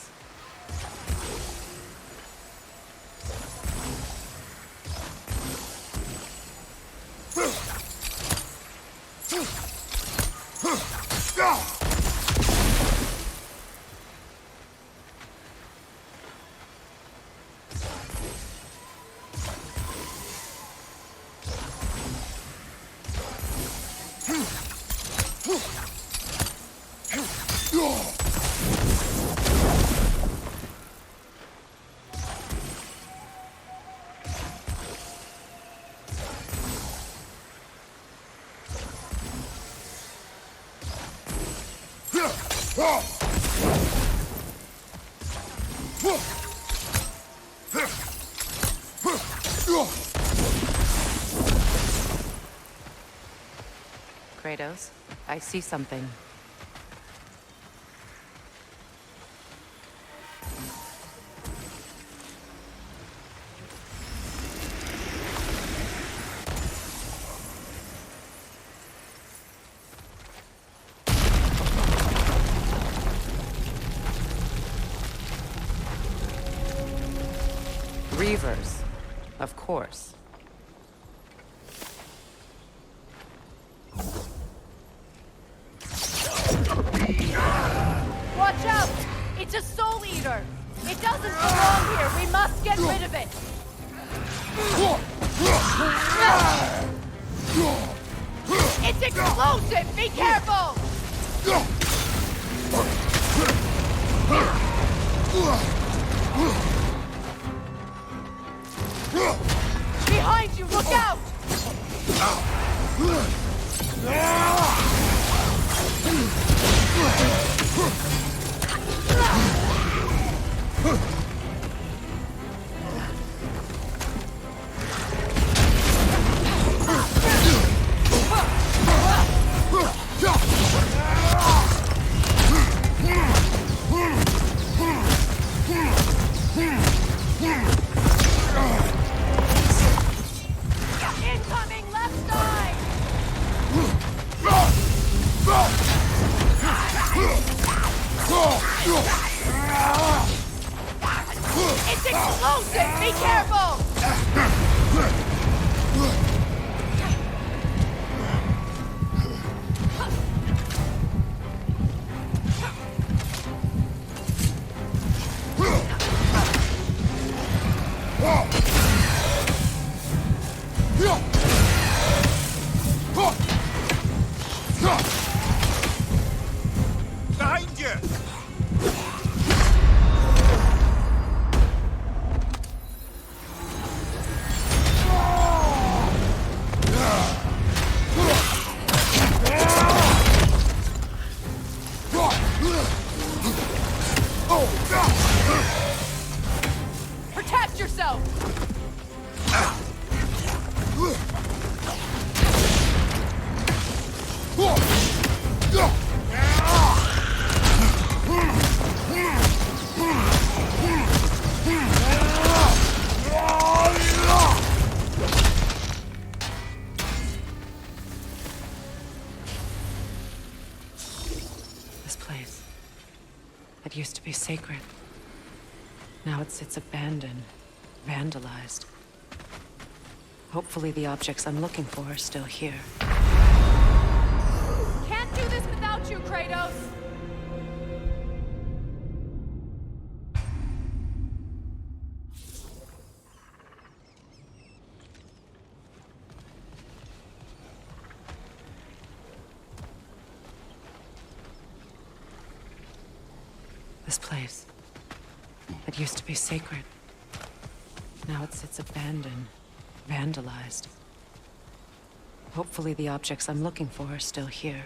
Kratos, I see something. Reavers, of course. Watch out! It's a soul eater! It doesn't belong here! We must get rid of it! It's explosive! Be careful! Behind you! Look out! Incoming left side! It's explosive! Be careful! Behind you! Protect yourself! This place. It used to be sacred. Now it sits abandoned, vandalized. Hopefully the objects I'm looking for are still here. Can't do this without you, Kratos! This place. It used to be sacred. Now it sits abandoned, vandalized. Hopefully the objects I'm looking for are still here.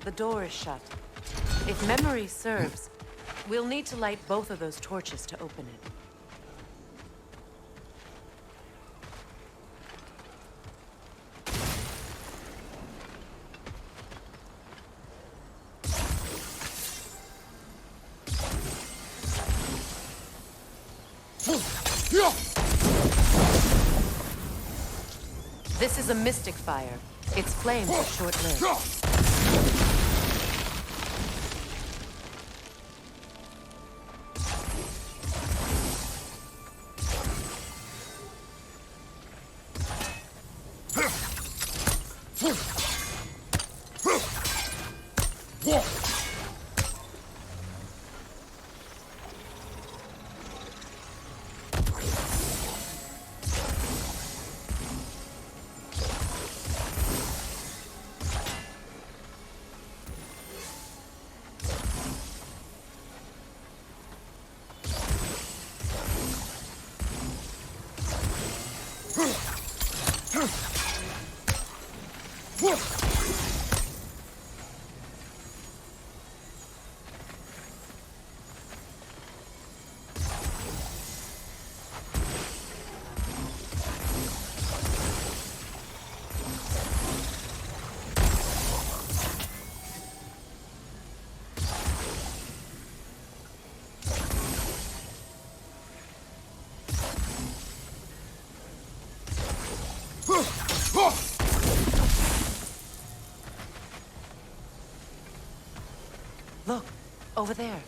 The door is shut. If memory serves, we'll need to light both of those torches to open it. This is a mystic fire. Its flames are short-lived. Over there.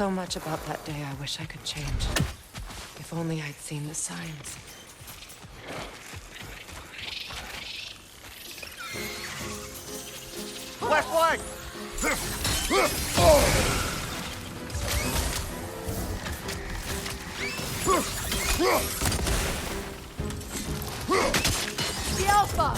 So much about that day I wish I could change. If only I'd seen the signs. Left flank! The Alpha!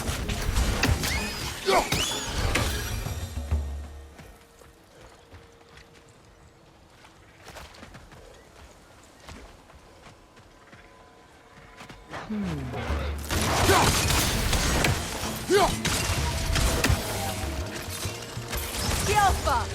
The Alpha!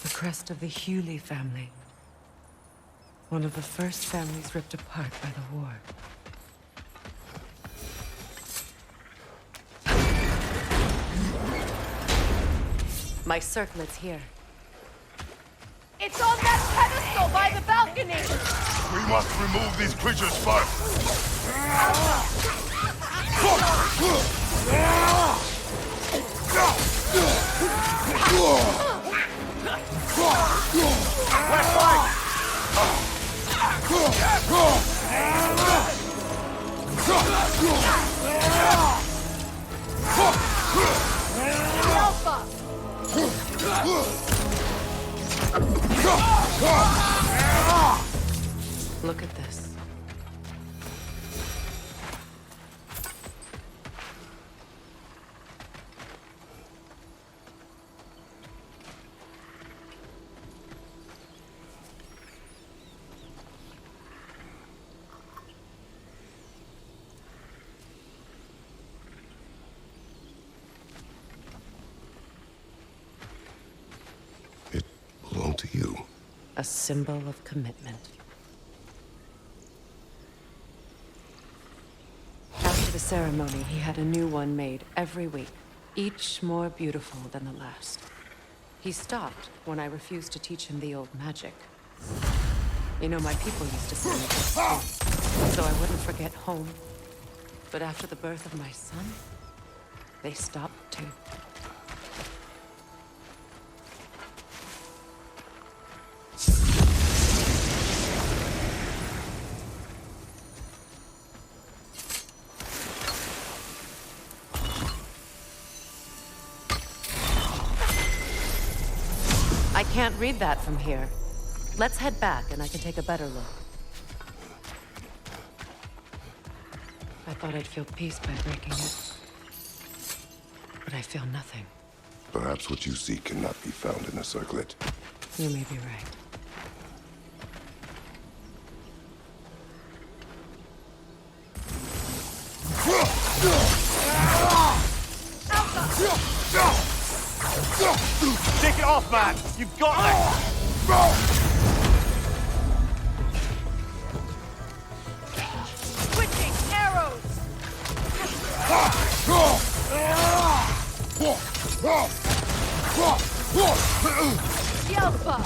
The crest of the Hewley family. One of the first families ripped apart by the war. My circlet's here. It's on that pedestal by the balcony! We must remove these creatures first. Left flank! The Alpha! Look at this. It belonged to you. A symbol of commitment. After the ceremony, he had a new one made every week, each more beautiful than the last. He stopped when I refused to teach him the old magic. You know, my people used to send me to school, so I wouldn't forget home. But after the birth of my son, they stopped too. can't read that from here. Let's head back and I can take a better look. I thought I'd feel peace by breaking it. But I feel nothing. Perhaps what you seek cannot be found in a circlet. You may be right. Take it off, man! You've got this! Switching arrows! Yelpa!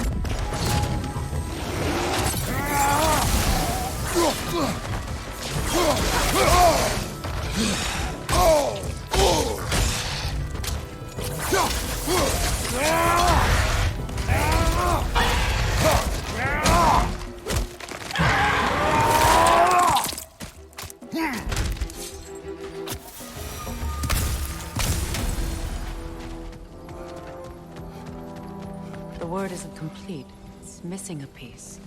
The word isn't complete. It's missing a piece.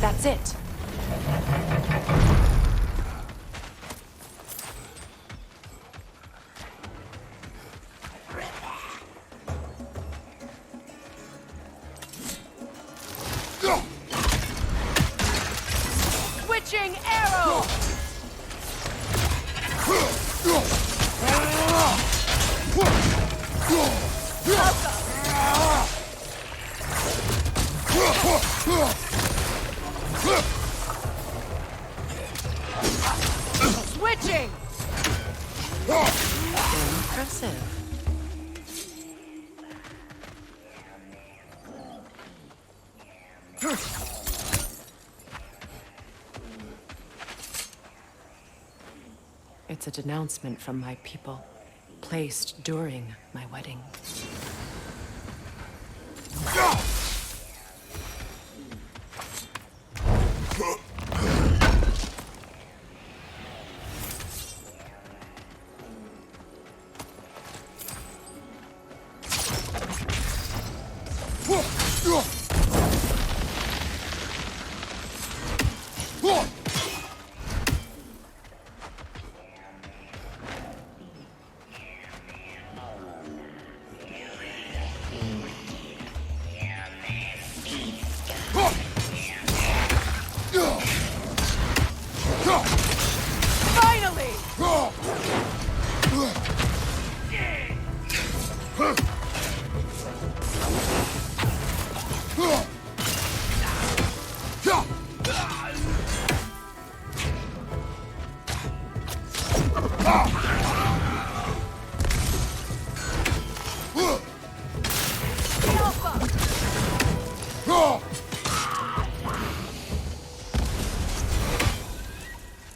That's it. Switching arrow! Switching! Impressive. It's a denouncement from my people, placed during my wedding.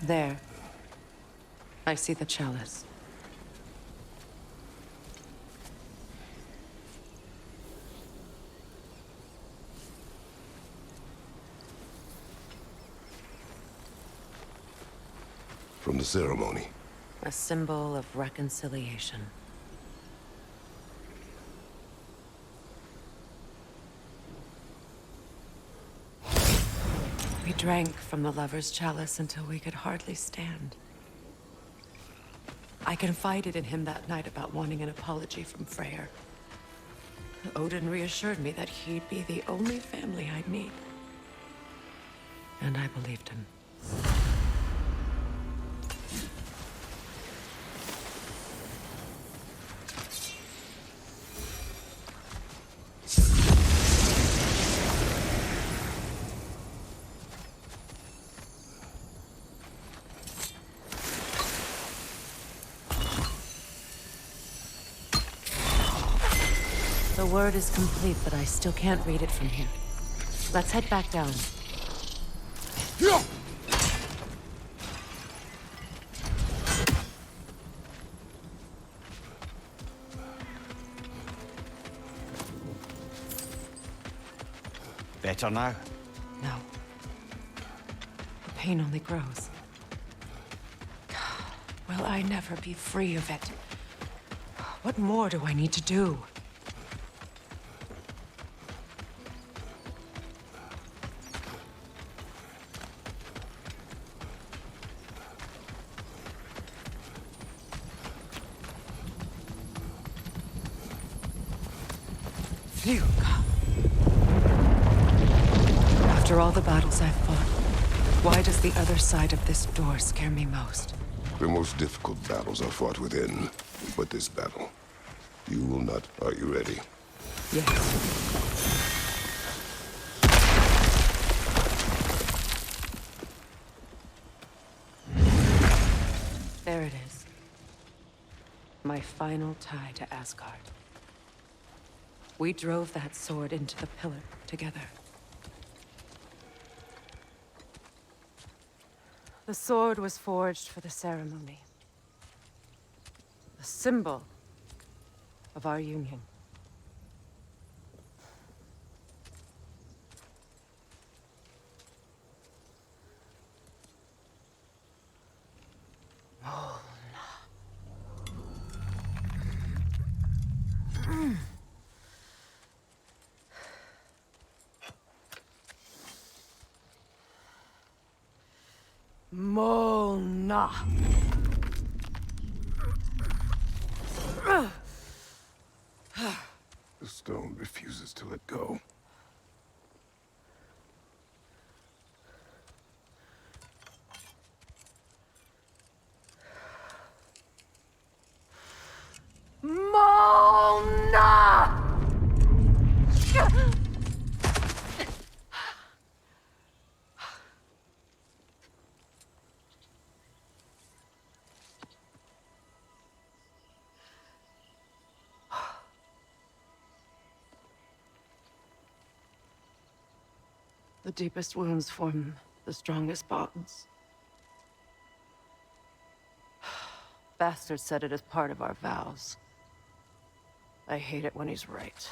There. I see the chalice. From the ceremony. A symbol of reconciliation. We drank from the lover's chalice until we could hardly stand. I confided in him that night about wanting an apology from Freya. Odin reassured me that he'd be the only family I'd need. And I believed him. The word is complete, but I still can't read it from here. Let's head back down. Better now? No. The pain only grows. Will I never be free of it? What more do I need to do? Phew. After all the battles I've fought, why does the other side of this door scare me most? The most difficult battles are fought within. But this battle, you will not. Are you ready? Yes. There it is. My final tie to Asgard. We drove that sword into the pillar together. The sword was forged for the ceremony. A symbol of our union. Mona. The stone refuses to let go. Mona! The deepest wounds form the strongest bonds. Bastard said it as part of our vows. I hate it when he's right.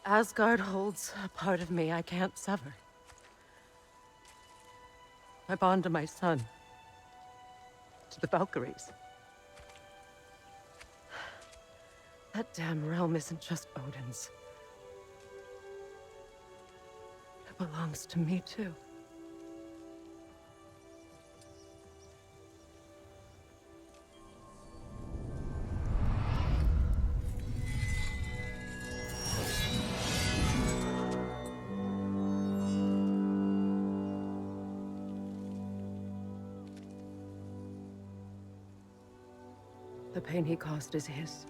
Asgard holds a part of me I can't sever. I bond to my son. To the Valkyries. That damn realm isn't just Odin's. It belongs to me, too. The pain he caused is his.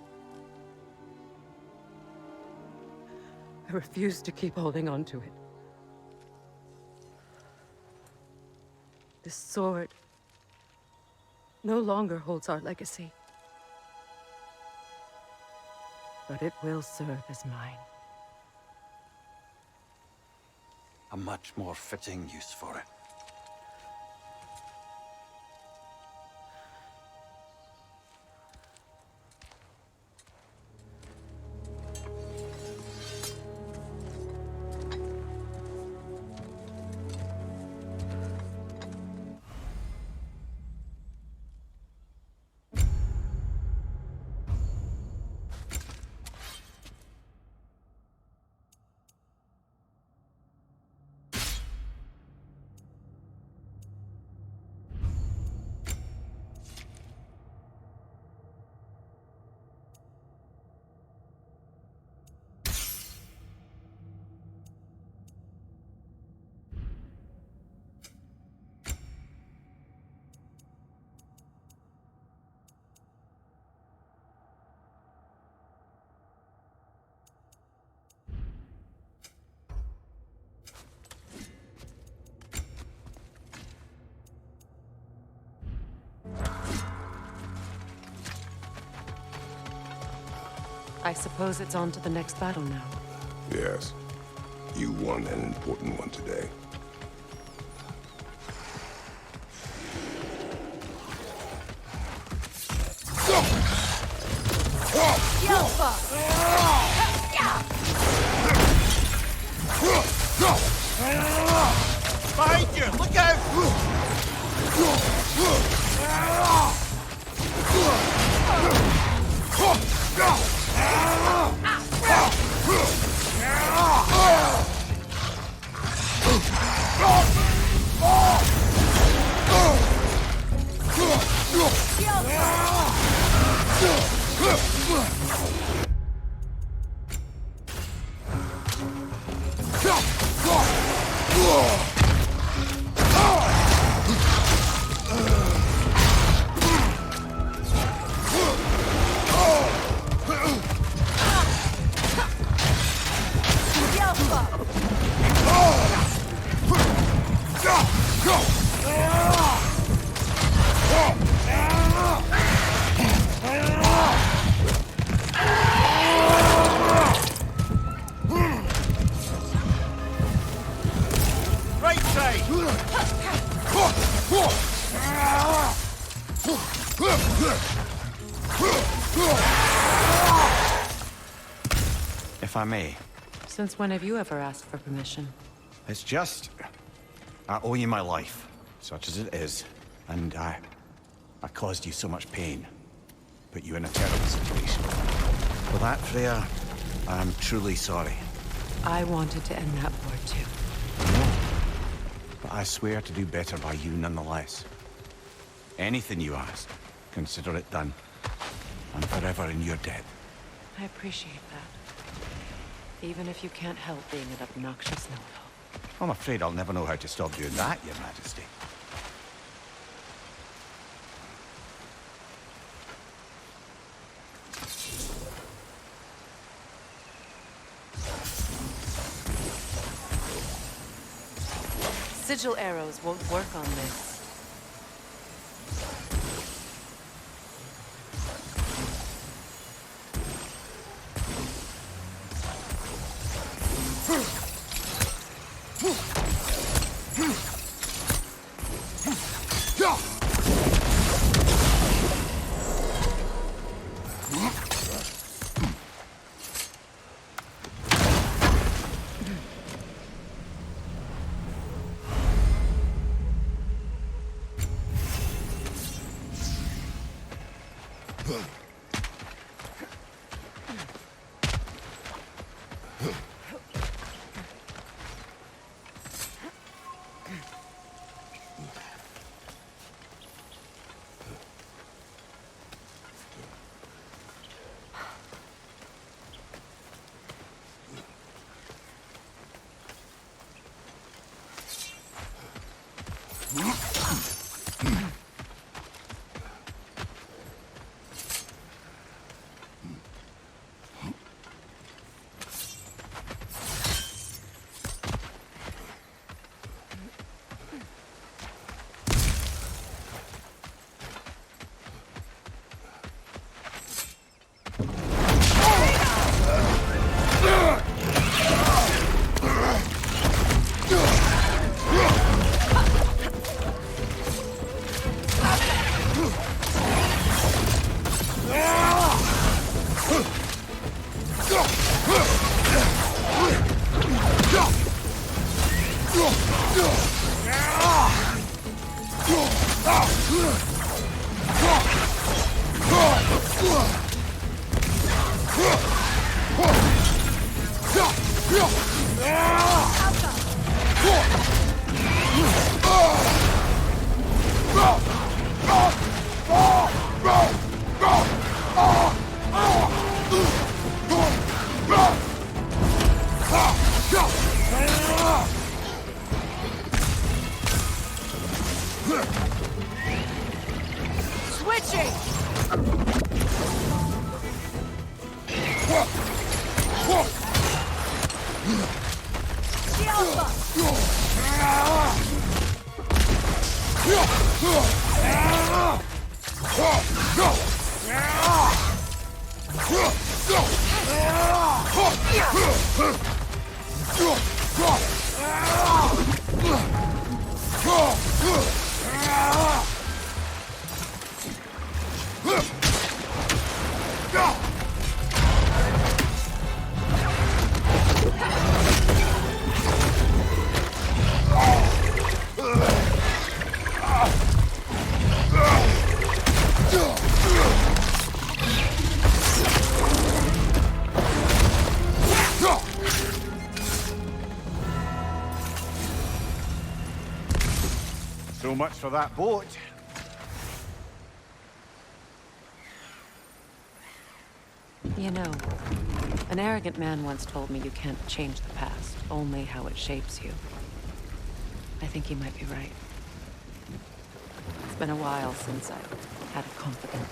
I refuse to keep holding on to it. This sword no longer holds our legacy. But it will serve as mine. a much more fitting use for it. I suppose it's on to the next battle now. Yes. You won an important one today. Behind you! Look out! If I may. Since when have you ever asked for permission? It's just... I owe you my life, such as it is. And I caused you so much pain. Put you in a terrible situation. For that, Freya, I'm truly sorry. I wanted to end that war too. But I swear to do better by you nonetheless. Anything you ask, consider it done. I'm forever in your debt. I appreciate that. Even if you can't help being an obnoxious know-it-all. I'm afraid I'll never know how to stop doing that, Your Majesty. Sigil arrows won't work on this. Switching! So much for that boat. You know, an arrogant man once told me you can't change the past, only how it shapes you. I think he might be right. It's been a while since I've had a confidant.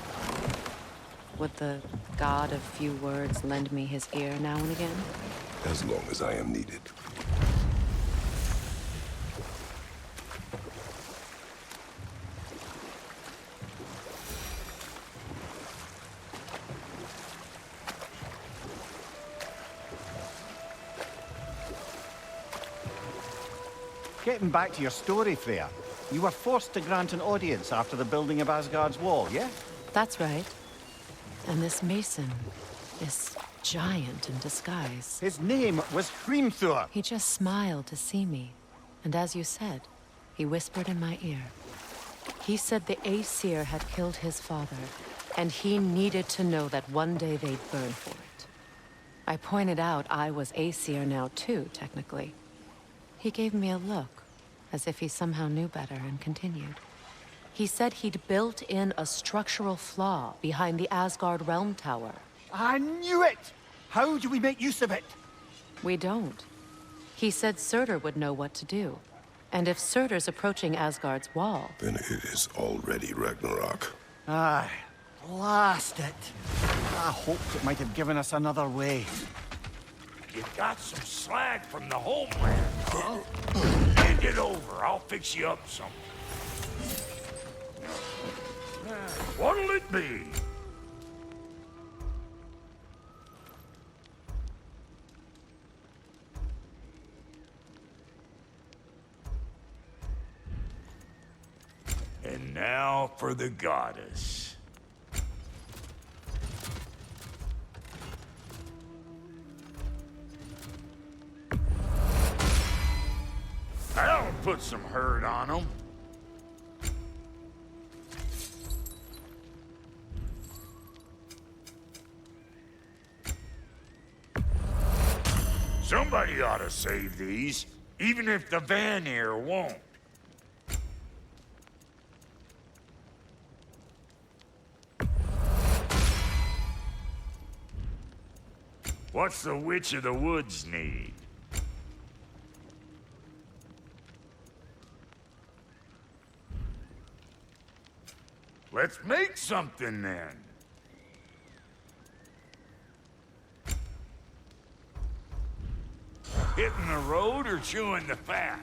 Would the god of few words lend me his ear now and again? As long as I am needed. Getting back to your story, Freya. You were forced to grant an audience after the building of Asgard's wall, yeah? That's right. And this mason, this giant in disguise. His name was Hrimthur. He just smiled to see me. And as you said, he whispered in my ear. He said the Aesir had killed his father, and he needed to know that one day they'd burn for it. I pointed out I was Aesir now too, technically. He gave me a look, as if he somehow knew better, and continued. He said he'd built in a structural flaw behind the Asgard Realm Tower. I knew it! How do we make use of it? We don't. He said Surtur would know what to do. And if Surtur's approaching Asgard's wall... Then it is already Ragnarok. Aye, blast it. I hoped it might have given us another way. You got some slag from the homeland, huh? Hand it over. I'll fix you up something. What'll it be? And now for the goddess. That'll put some hurt on them. Somebody ought to save these, even if the Vanir won't. What's the Witch of the Woods need? Let's make something then. Hitting the road or chewing the fat?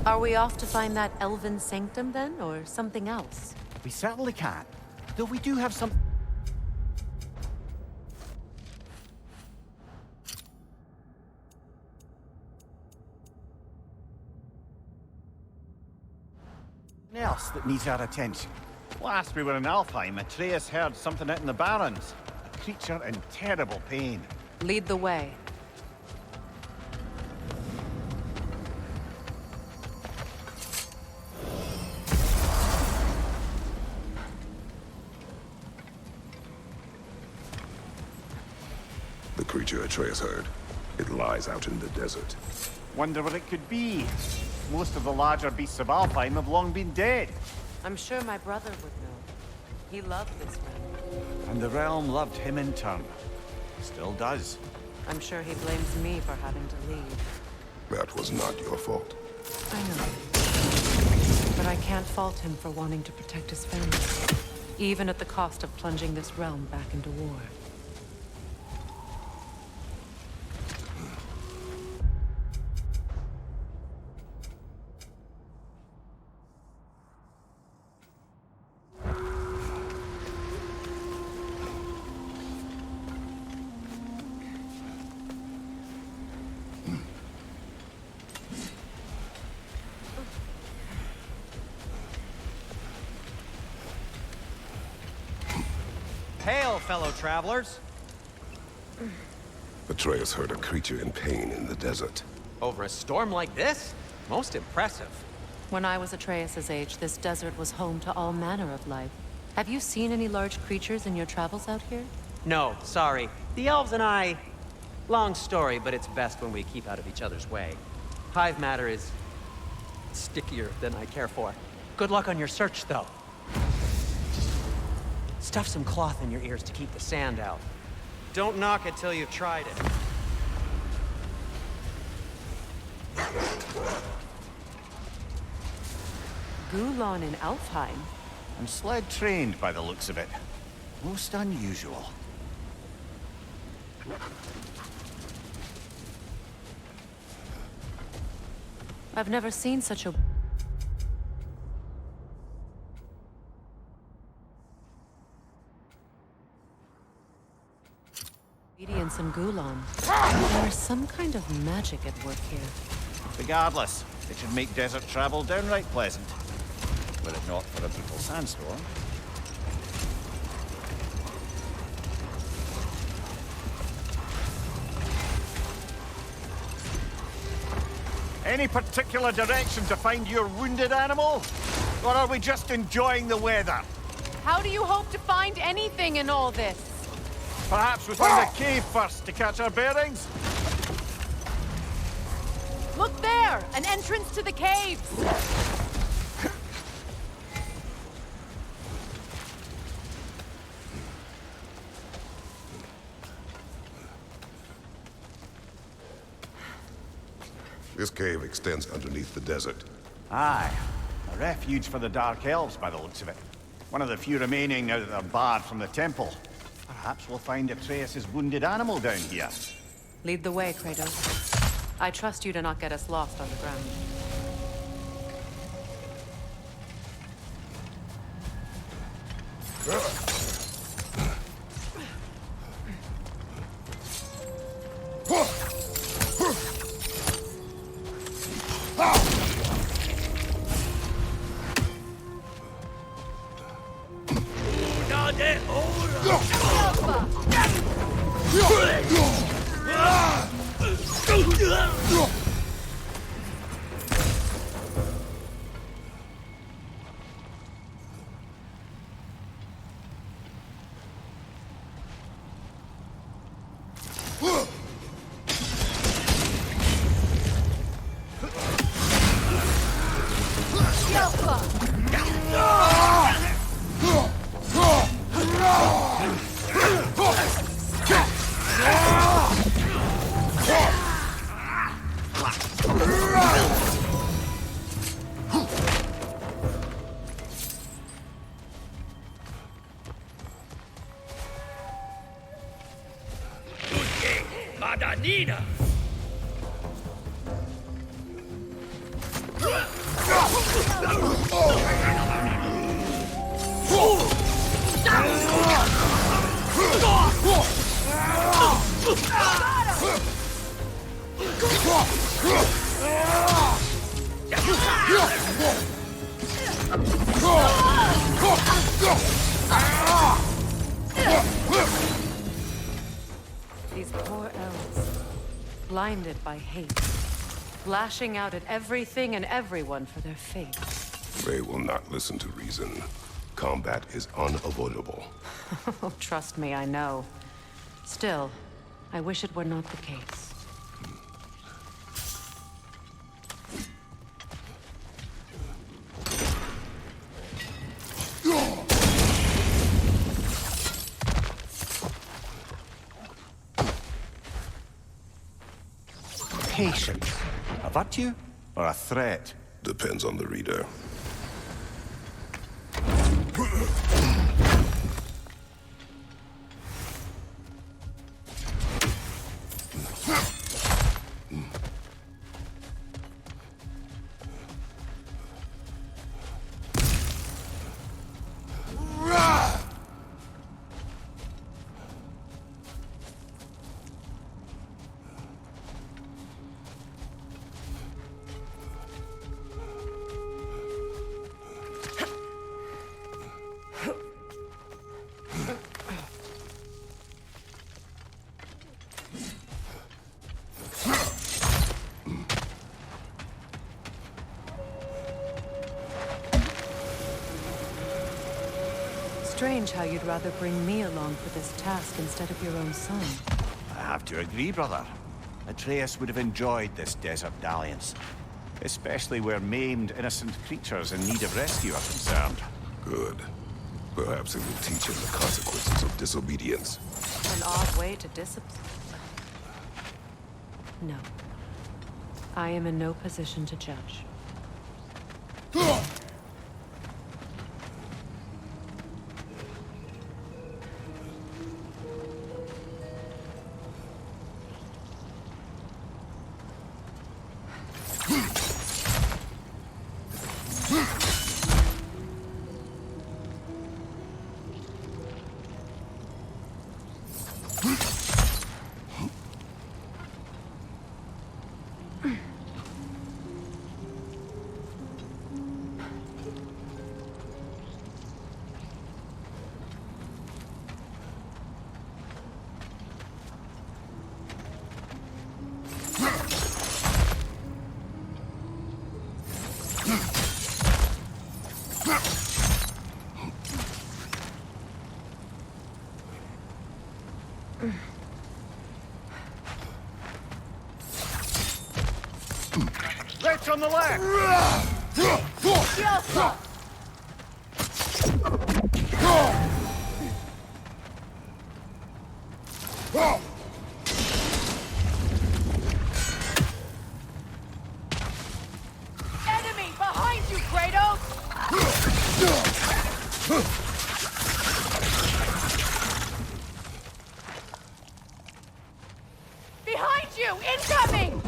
Are we off to find that elven sanctum then, or something else? We certainly can. Though we do have some... else that needs our attention. Last we were in Alfheim, Atreus heard something out in the Barrens. A creature in terrible pain. Lead the way. The creature Atreus heard. It lies out in the desert. Wonder what it could be. Most of the larger beasts of Alfheim have long been dead. I'm sure my brother would know. He loved this realm. And the realm loved him in turn. Still does. I'm sure he blames me for having to leave. That was not your fault. I know. But I can't fault him for wanting to protect his family. Even at the cost of plunging this realm back into war. Hail, fellow travelers. Atreus heard a creature in pain in the desert. Over a storm like this? Most impressive. When I was Atreus' age, this desert was home to all manner of life. Have you seen any large creatures in your travels out here? No, sorry. The elves and I... Long story, but it's best when we keep out of each other's way. Hive matter is... stickier than I care for. Good luck on your search, though. Stuff some cloth in your ears to keep the sand out. Don't knock it till you've tried it. Gulon in Alfheim? And sled trained by the looks of it. Most unusual. I've never seen such a... obedience in Gulon. There is some kind of magic at work here. Regardless, it should make desert travel downright pleasant. Were it not for a brutal sandstorm. Any particular direction to find your wounded animal? Or are we just enjoying the weather? How do you hope to find anything in all this? Perhaps we find a cave first to catch our bearings? Look there! An entrance to the caves! This cave extends underneath the desert. Aye. A refuge for the Dark Elves by the looks of it. One of the few remaining now that they're barred from the temple. Perhaps we'll find Atreus' wounded animal down here. Lead the way, Kratos. I trust you to not get us lost on the ground. These poor elves, blinded by hate, lashing out at everything and everyone for their fate. They will not listen to reason. Combat is unavoidable. Trust me, I know. Still, I wish it were not the case. Patience. A virtue or a threat? Depends on the reader. Strange how you'd rather bring me along for this task instead of your own son. I have to agree, brother. Atreus would have enjoyed this desert dalliance. Especially where maimed, innocent creatures in need of rescue are concerned. Good. Perhaps it will teach him the consequences of disobedience. An odd way to discipline. No. I am in no position to judge. Let's on the left! Enemy behind you, Kratos! Behind you! Incoming!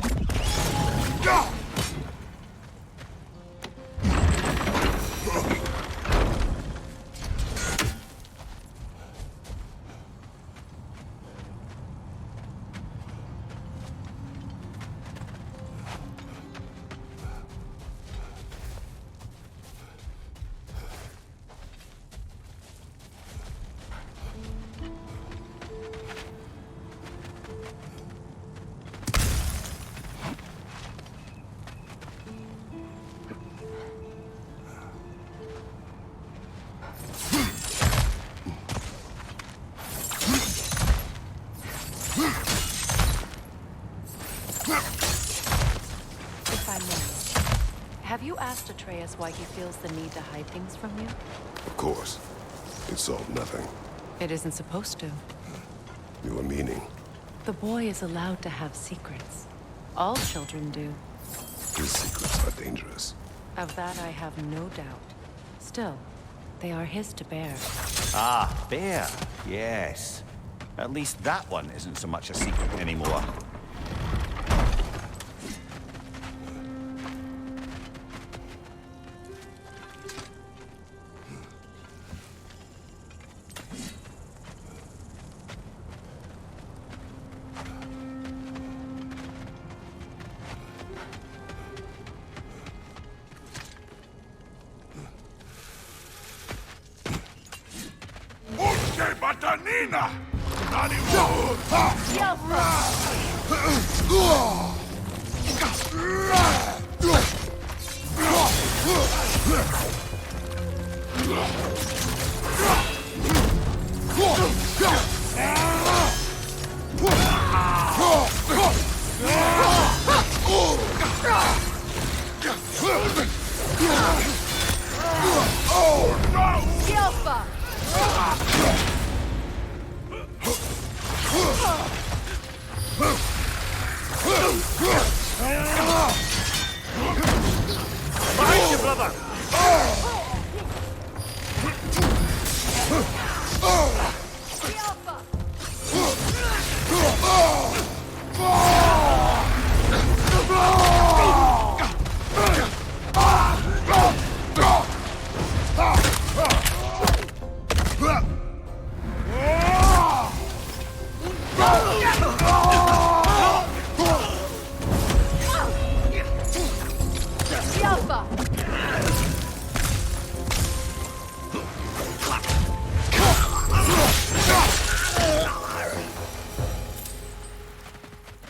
Have you asked Atreus why he feels the need to hide things from you? Of course. It solved nothing. It isn't supposed to. Your meaning? The boy is allowed to have secrets. All children do. His secrets are dangerous. Of that I have no doubt. Still, they are his to bear. Ah, bear. Yes. At least that one isn't so much a secret anymore. Behind you, brother!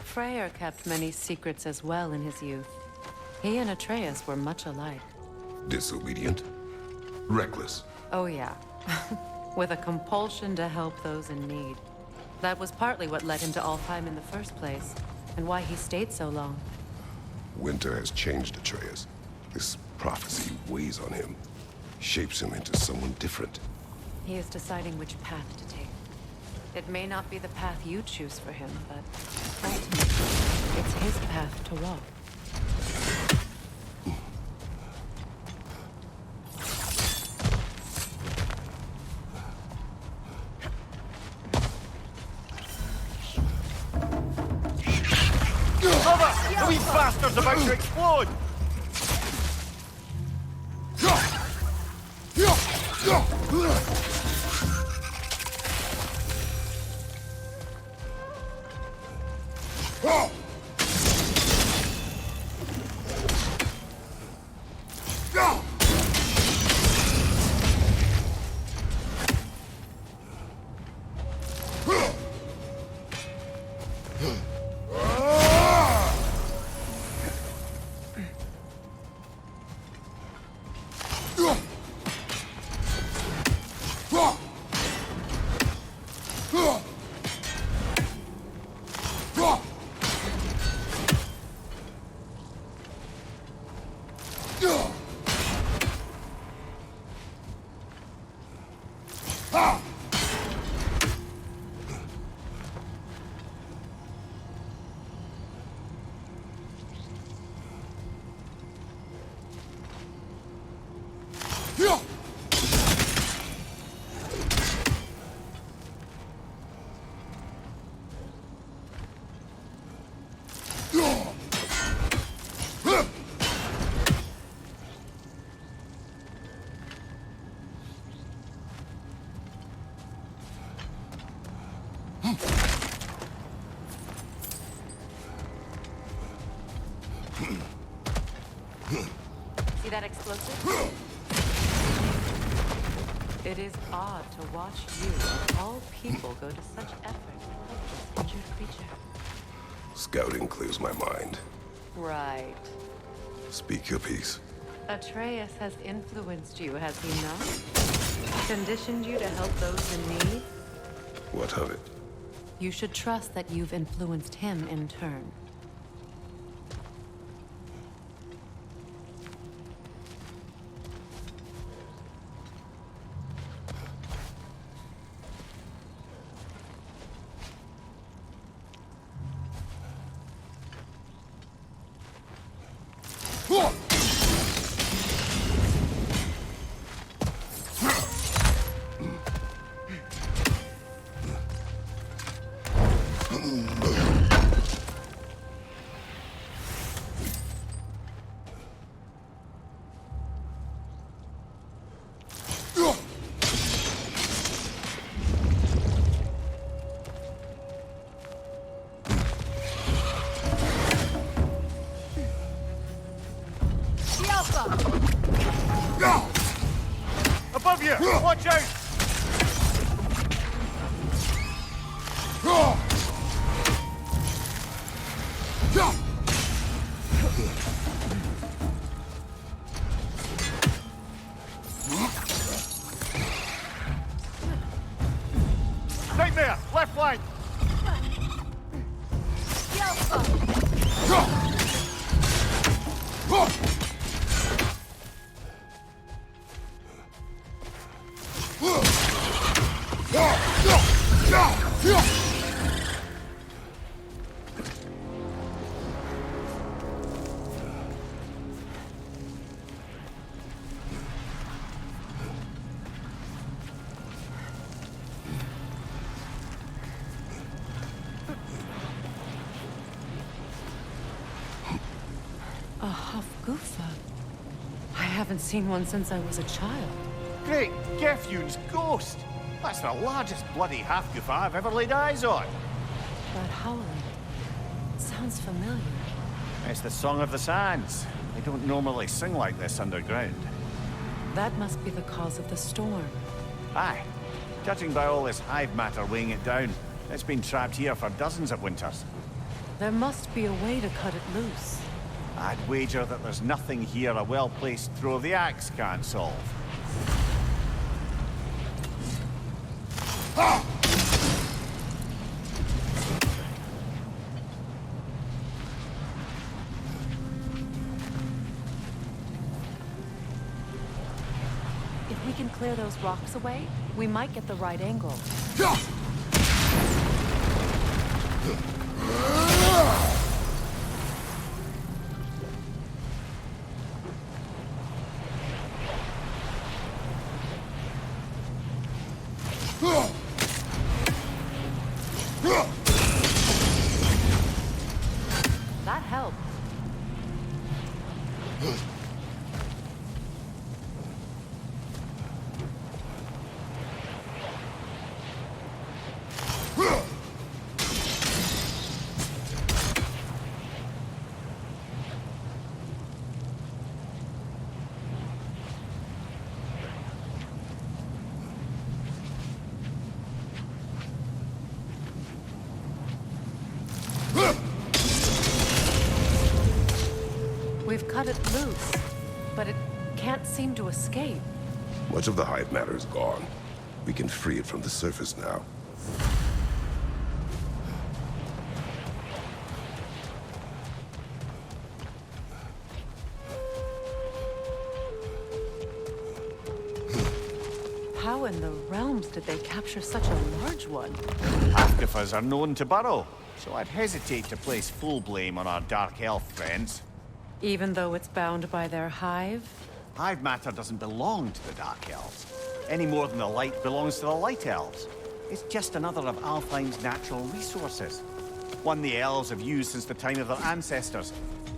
Freya kept many secrets as well in his youth. He and Atreus were much alike. Disobedient? Reckless? Oh yeah. With a compulsion to help those in need. That was partly what led him to Alfheim in the first place, and why he stayed so long. Winter has changed Atreus. This prophecy weighs on him, shapes him into someone different. He is deciding which path to take. It may not be the path you choose for him, but ultimately, it's his path to walk. Cover! The wee bastard's about to explode! See that explosive? It is odd to watch you, of all people, go to such effort to help this injured creature. Scouting clears my mind. Right. Speak your piece. Atreus has influenced you, has he not? Conditioned you to help those in need? What of it? You should trust that you've influenced him in turn. Above you! Watch out! left flank! A Hafgufa. I haven't seen one since I was a child. Great Gefjun's ghost! That's the largest bloody Hafgufa I've ever laid eyes on. That howling. It sounds familiar. It's the Song of the Sands. They don't normally sing like this underground. That must be the cause of the storm. Aye. Judging by all this hive matter weighing it down, it's been trapped here for dozens of winters. There must be a way to cut it loose. I'd wager that there's nothing here a well-placed throw of the axe can't solve. If we can clear those rocks away, we might get the right angle. That helped. We've cut it loose, but it can't seem to escape. Much of the hive matter is gone. We can free it from the surface now. How in the realms did they capture such a large one? Hafgufas are known to burrow, so I'd hesitate to place full blame on our Dark Elf friends. Even though it's bound by their hive? Hive matter doesn't belong to the Dark Elves, any more than the light belongs to the Light Elves. It's just another of Alfheim's natural resources. One the elves have used since the time of their ancestors.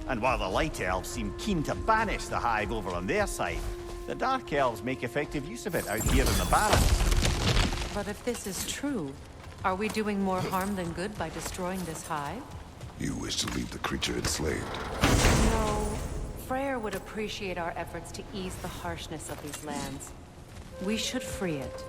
And while the Light Elves seem keen to banish the hive over on their side, the Dark Elves make effective use of it out here in the barrens. But if this is true, are we doing more harm than good by destroying this hive? You wish to leave the creature enslaved. No. Freya would appreciate our efforts to ease the harshness of these lands. We should free it.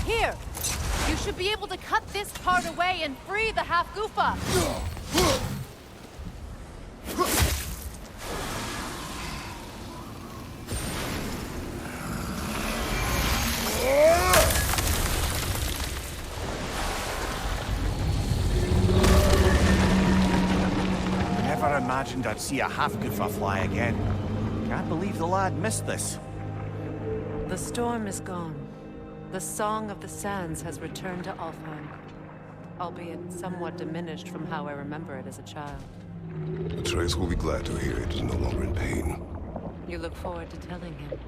Here! You should be able to cut this part away and free the Hafgufa! Never imagined I'd see a Hafgufa fly again. Can't believe the lad missed this. The storm is gone. The Song of the Sands has returned to Alfheim, albeit somewhat diminished from how I remember it as a child. Atreus will be glad to hear it is no longer in pain. You look forward to telling him.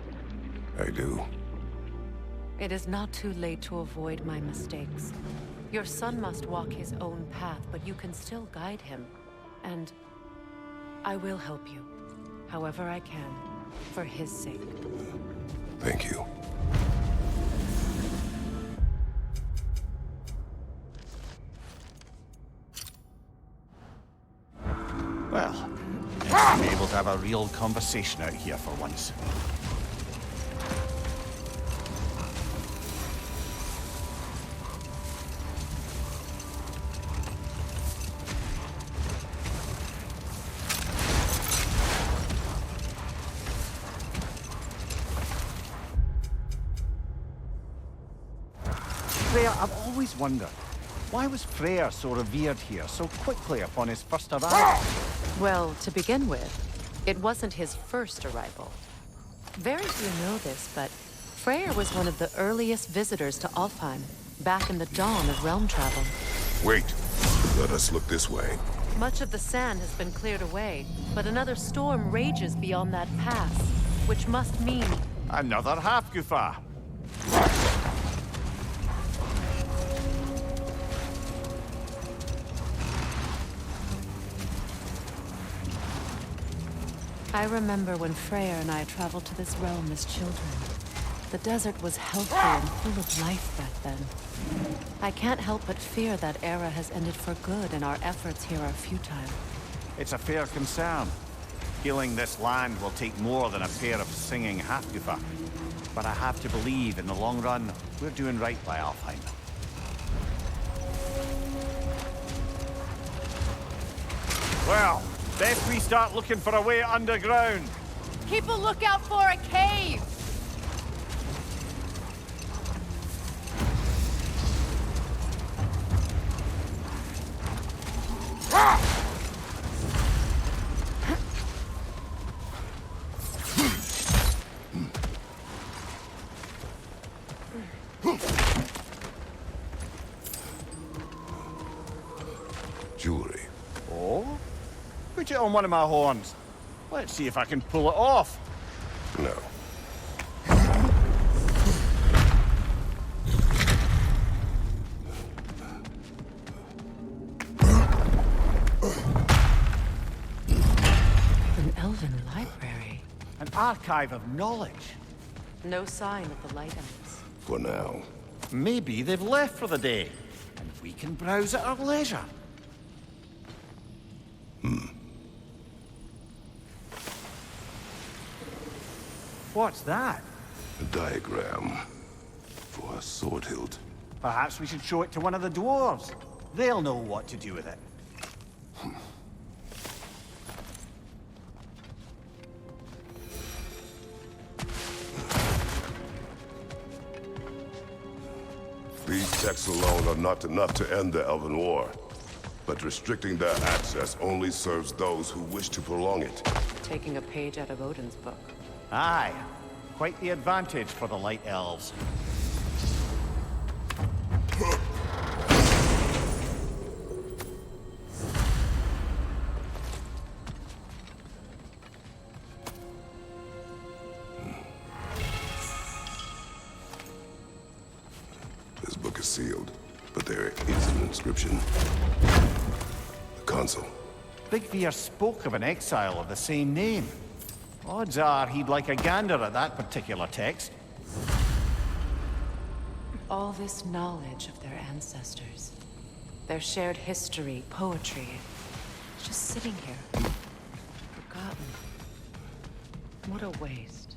I do. It is not too late to avoid my mistakes. Your son must walk his own path, but you can still guide him. And I will help you, however I can, for his sake. Thank you. Well, I'm able to have a real conversation out here for once. Freya, I've always wondered, why was Freya so revered here so quickly upon his first arrival? Well, to begin with, it wasn't his first arrival. Very few know this, but Freya was one of the earliest visitors to Alfheim, back in the dawn of realm travel. Wait. Let us look this way. Much of the sand has been cleared away, but another storm rages beyond that pass, which must mean... Another half-goofa. I remember when Freya and I traveled to this realm as children. The desert was healthy and full of life back then. I can't help but fear that era has ended for good and our efforts here are futile. It's a fair concern. Healing this land will take more than a pair of singing half-goofa. But I have to believe, in the long run, we're doing right by Alfheim. Well, best we start looking for a way underground. Keep a lookout for a cave! Jewelry. Oh? Put it on one of my horns. Let's see if I can pull it off. No. An elven library. An archive of knowledge. No sign of the light elves. For now. Maybe they've left for the day, and we can browse at our leisure. What's that? A diagram for a sword hilt. Perhaps we should show it to one of the dwarves. They'll know what to do with it. These texts alone are not enough to end the Elven War. But restricting their access only serves those who wish to prolong it. Taking a page out of Odin's book. Aye. Quite the advantage for the Light Elves. This book is sealed, but there is an inscription. The console. Big Veer spoke of an exile of the same name. Odds are he'd like a gander at that particular text. All this knowledge of their ancestors, their shared history, poetry, just sitting here, forgotten. What a waste.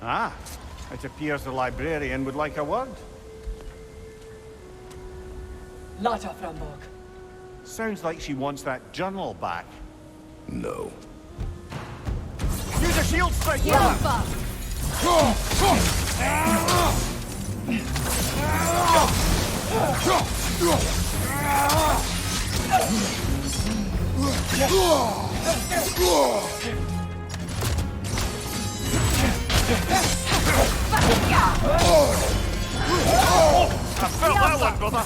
Ah, it appears the librarian would like a word. Lata Framborg. Sounds like she wants that journal back. No. Use a shield strike! I felt that one, brother!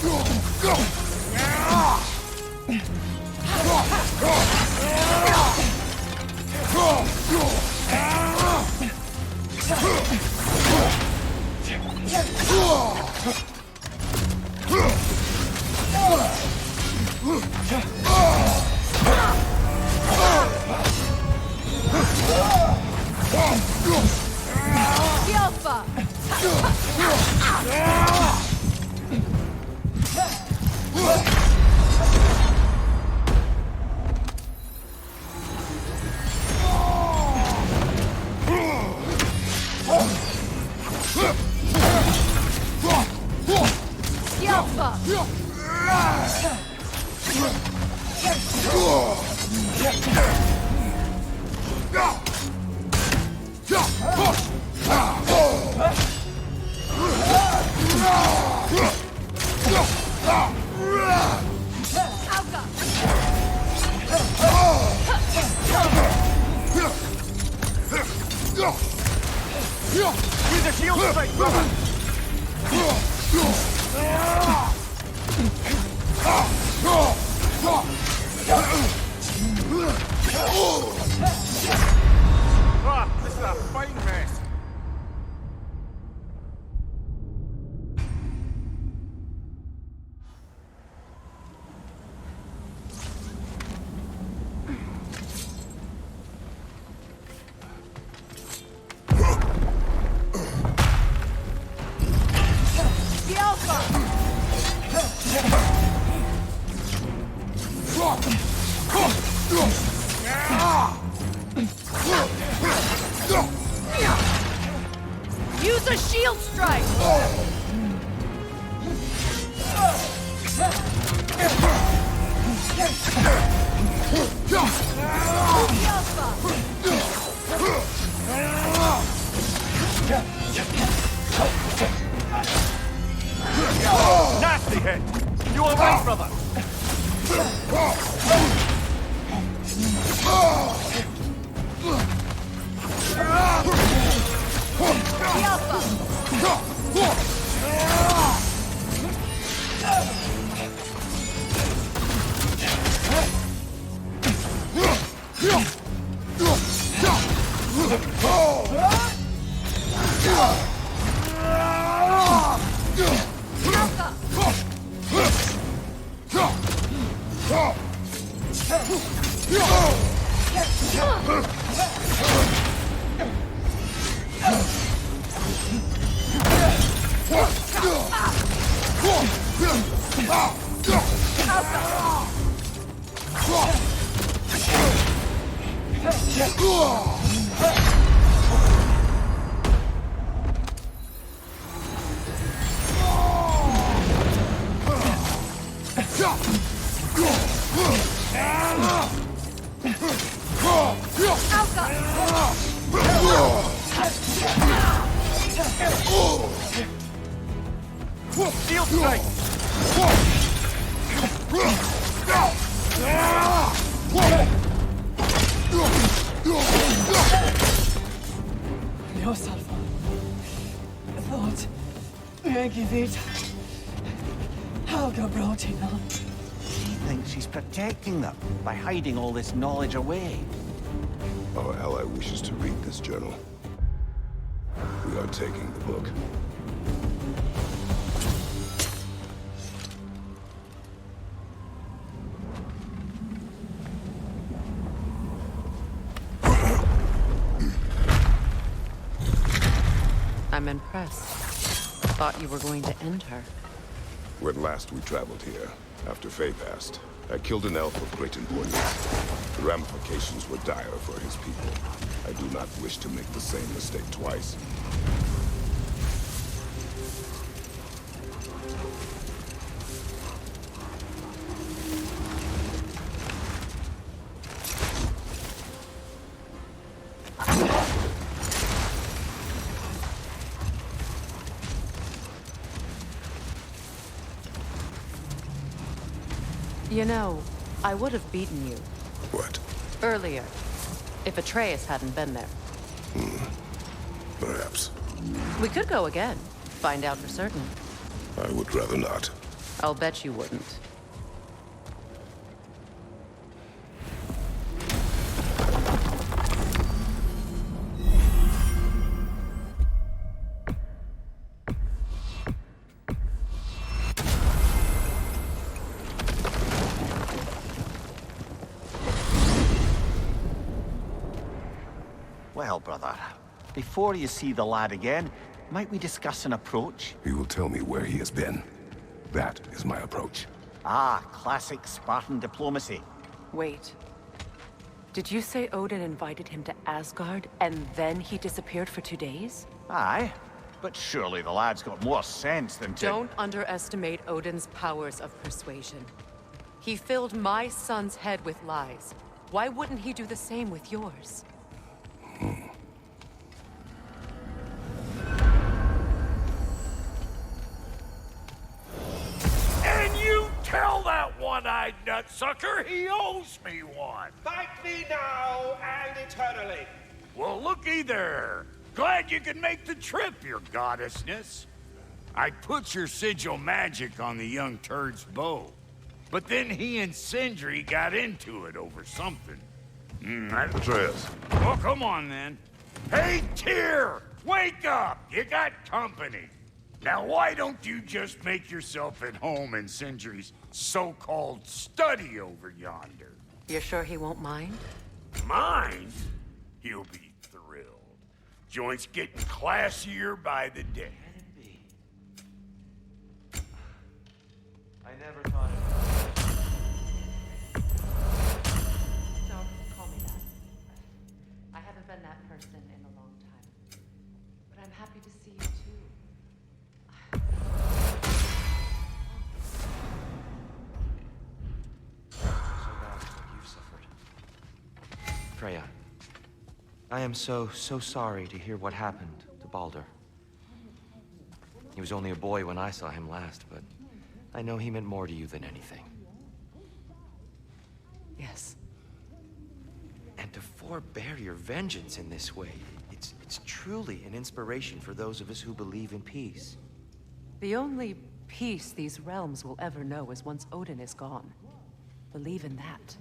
Use a shield strike, brother! This is a fighting mess. Use a shield strike! Nasty hit! You alright, brother? Shield strike! Yourself. Thought. Megivit. Helga brought him on. She thinks she's protecting them by hiding all this knowledge away. Our ally wishes to read this journal. We are taking the book. I'm impressed. Thought you were going to end her. When last we traveled here, after Faye passed, I killed an elf of great importance. The ramifications were dire for his people. I do not wish to make the same mistake twice. You know, I would have beaten you. What? Earlier. If Atreus hadn't been there. Perhaps. We could go again. Find out for certain. I would rather not. I'll bet you wouldn't. Well, brother, before you see the lad again, Might we discuss an approach? He will tell me where he has been. That is my approach. Ah, classic Spartan diplomacy. Wait. Did you say Odin invited him to Asgard, and then he disappeared for 2 days? Aye, but surely the lad's got more sense than to... Don't underestimate Odin's powers of persuasion. He filled my son's head with lies. Why wouldn't he do the same with yours? And you tell that one-eyed nutsucker he owes me one. Fight me now and eternally. Well, looky there. Glad you could make the trip, your goddessness. I put your sigil magic on the young turd's bow. But then he and Sindri got into it over something. Atreus. Oh, come on, then. Hey, Tyr! Wake up! You got company. Now, why don't you just make yourself at home in Sindri's so-called study over yonder? You're sure he won't mind? Mind? He'll be thrilled. Joint's getting classier by the day. I never thought it. Don't call me that. I haven't been that person in a long time. But I'm happy to see you too. So bad is what you've suffered. Freya, I am so sorry to hear what happened to Baldur. He was only a boy when I saw him last, but I know he meant more to you than anything. Yes. And to forbear your vengeance in this way, it's truly an inspiration for those of us who believe in peace. The only peace these realms will ever know is once Odin is gone. Believe in that.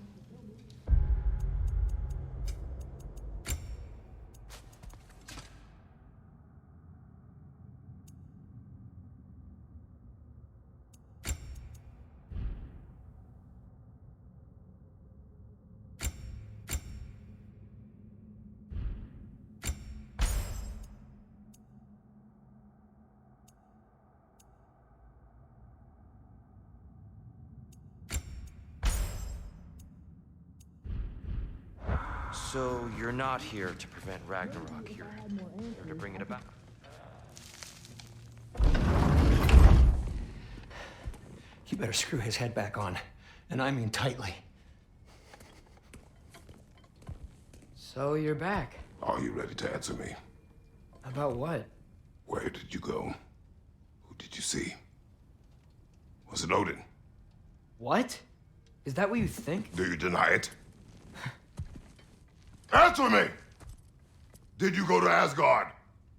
So you're not here to prevent Ragnarok, you're here to bring it about. You better screw his head back on, and I mean tightly. So you're back. Are you ready to answer me? About what? Where did you go? Who did you see? Was it Odin? What? Is that what you think? Do you deny it? Answer me! Did you go to Asgard?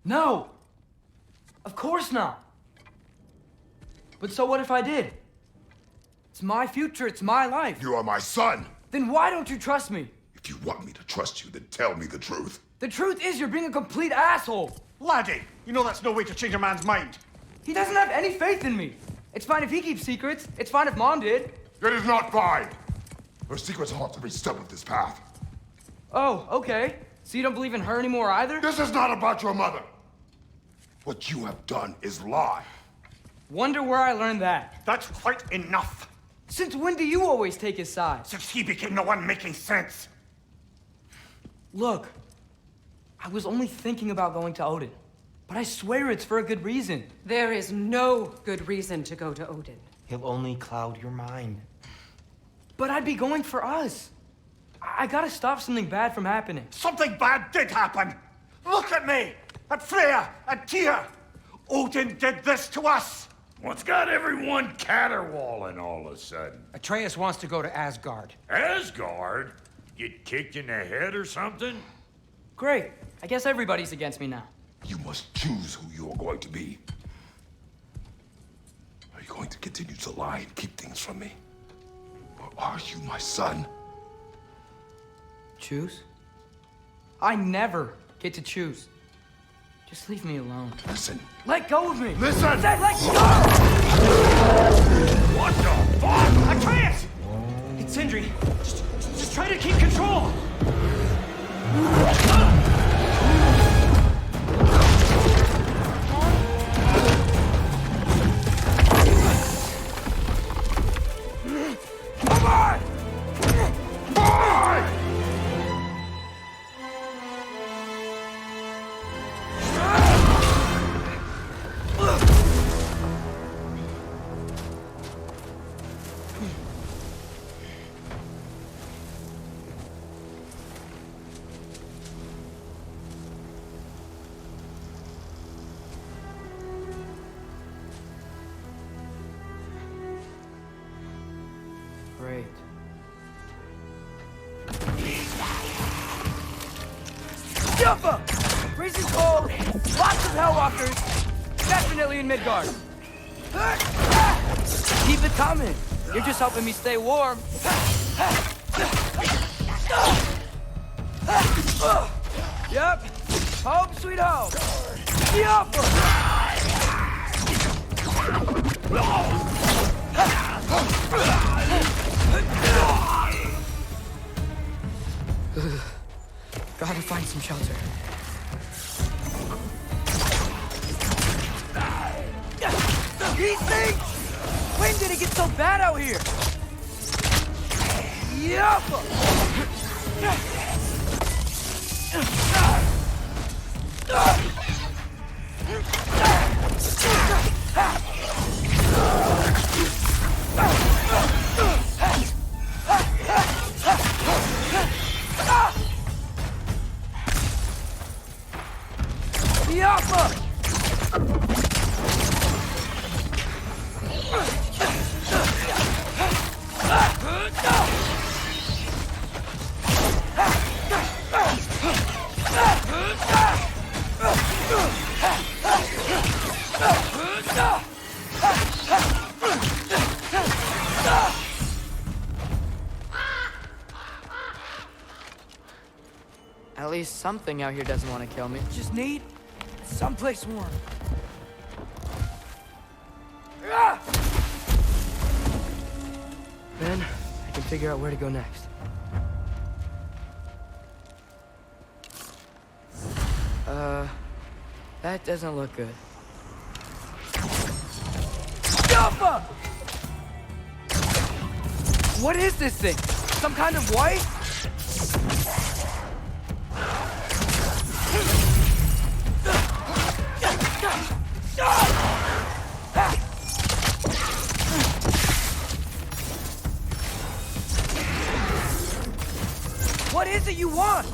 No! Of course not! But so what if I did? It's my future, it's my life. You are my son! Then why don't you trust me? If you want me to trust you, then tell me the truth. The truth is you're being a complete asshole! Laddie, you know that's no way to change a man's mind. He doesn't have any faith in me. It's fine if he keeps secrets. It's fine if Mom did. It is not fine! Her secrets haunt every step of this path. Oh, okay. So you don't believe in her anymore either? This is not about your mother. What you have done is lie. Wonder where I learned that. That's quite enough. Since when do you always take his side? Since he became the one making sense. Look, I was only thinking about going to Odin. But I swear it's for a good reason. There is no good reason to go to Odin. He'll only cloud your mind. But I'd be going for us. I gotta stop something bad from happening. Something bad did happen. Look at me, at Freya, at Tyr. Odin did this to us. What's got everyone caterwauling all of a sudden? Atreus wants to go to Asgard. Asgard? Get kicked in the head or something? Great. I guess everybody's against me now. You must choose who you are going to be. Are you going to continue to lie and keep things from me? Or are you my son? Choose? I never get to choose. Just leave me alone. Listen. Let go of me! Listen! I said let go! What the fuck? Atreus! It's Sindri. Just try to keep control! freezing cold, lots of Hellwalkers, definitely in Midgard. Keep it coming. You're just helping me stay warm. Yep. Home sweet home. Yup. Gotta find some shelter. These things! When did it get so bad out here? Yup! At least something out here doesn't want to kill me. Just need someplace warm. Then I can figure out where to go next. That doesn't look good. Jumpa! What is this thing? Some kind of wife? What is it you want?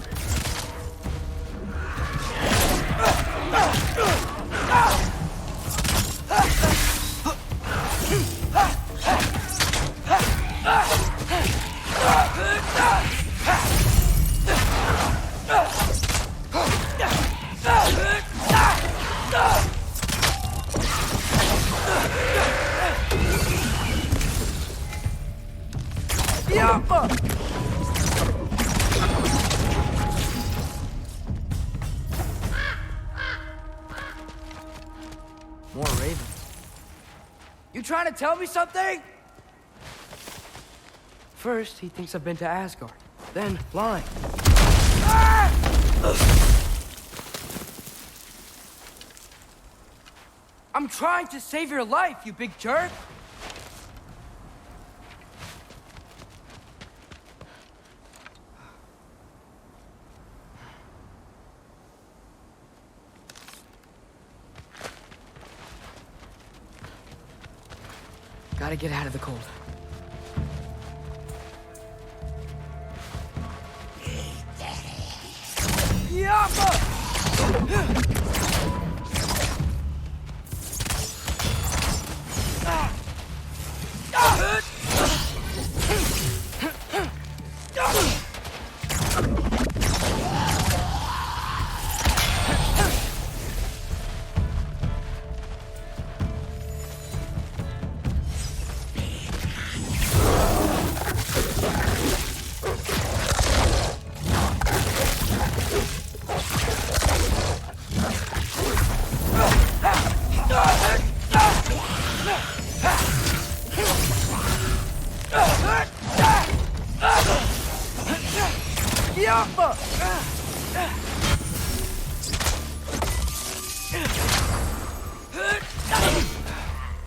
More ravens. You trying to tell me something? First, he thinks I've been to Asgard. Then, lying. I'm trying to save your life, you big jerk! Gotta get out of the cold.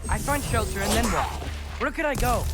I find shelter and then what? Where could I go?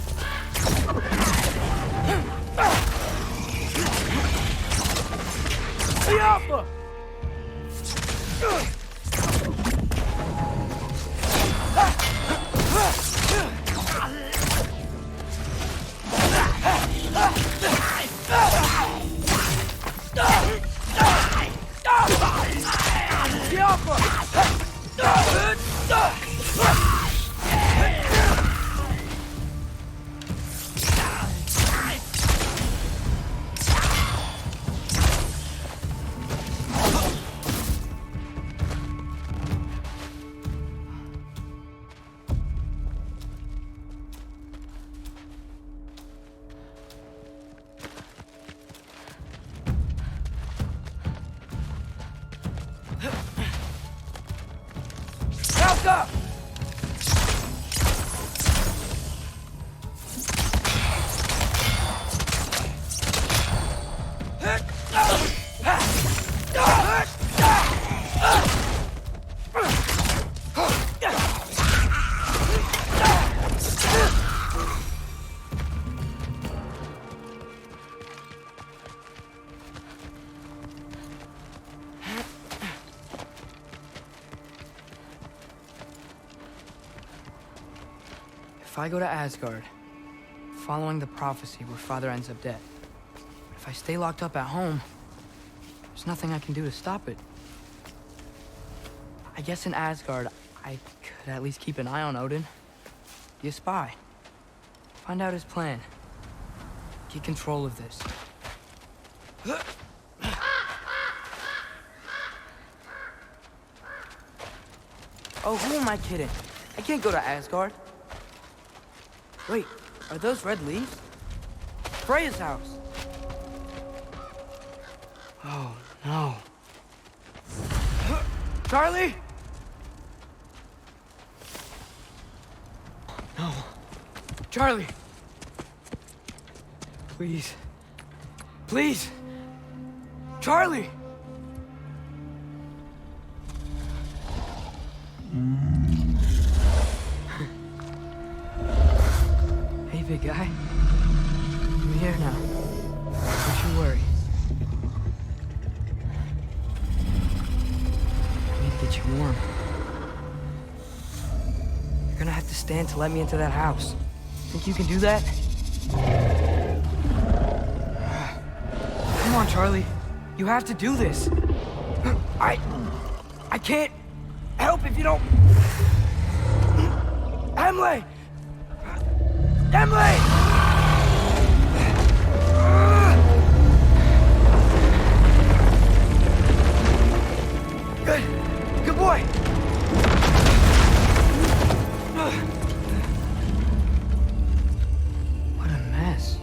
If I go to Asgard, following the prophecy where Father ends up dead. If I stay locked up at home, there's nothing I can do to stop it. I guess in Asgard, I could at least keep an eye on Odin. Be a spy. Find out his plan. Get control of this. Oh, who am I kidding? I can't go to Asgard. Wait, are those red leaves? Freya's house. Oh, no. Charlie? No. Charlie. Please. Please. Charlie! Hey, big guy. I'm here now. Don't you worry. I need to get you warm. You're gonna have to stand to let me into that house. Think you can do that? Come on, Charlie. You have to do this. I can't help if you don't... Emily! Emily! Good. Good boy. What a mess.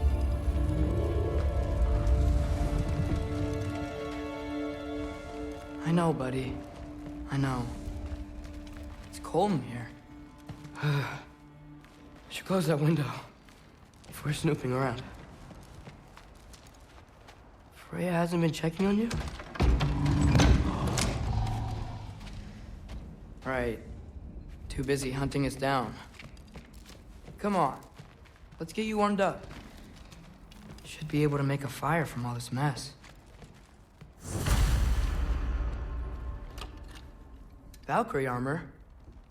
I know, buddy. I know. It's cold in here. I should close that window if we're snooping around. Freya hasn't been checking on you? Right. Too busy hunting us down. Come on. Let's get you warmed up. Should be able to make a fire from all this mess. Valkyrie armor?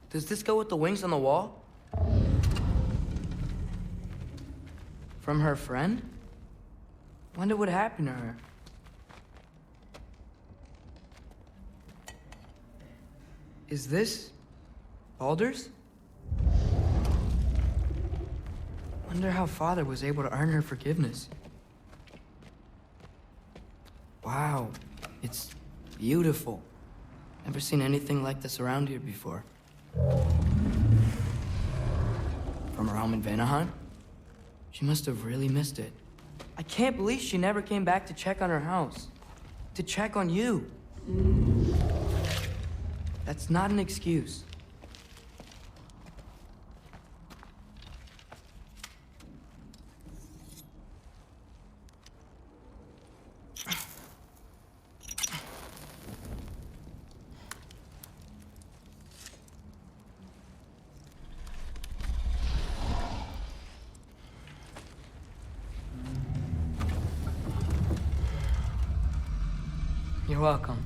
Does this go with the wings on the wall? From her friend? Wonder what happened to her. Is this Baldur's? Wonder how Father was able to earn her forgiveness. Wow, it's beautiful. Never seen anything like this around here before. From her home in Vanaheim? She must have really missed it. I can't believe she never came back to check on her house. To check on you. That's not an excuse. You're welcome.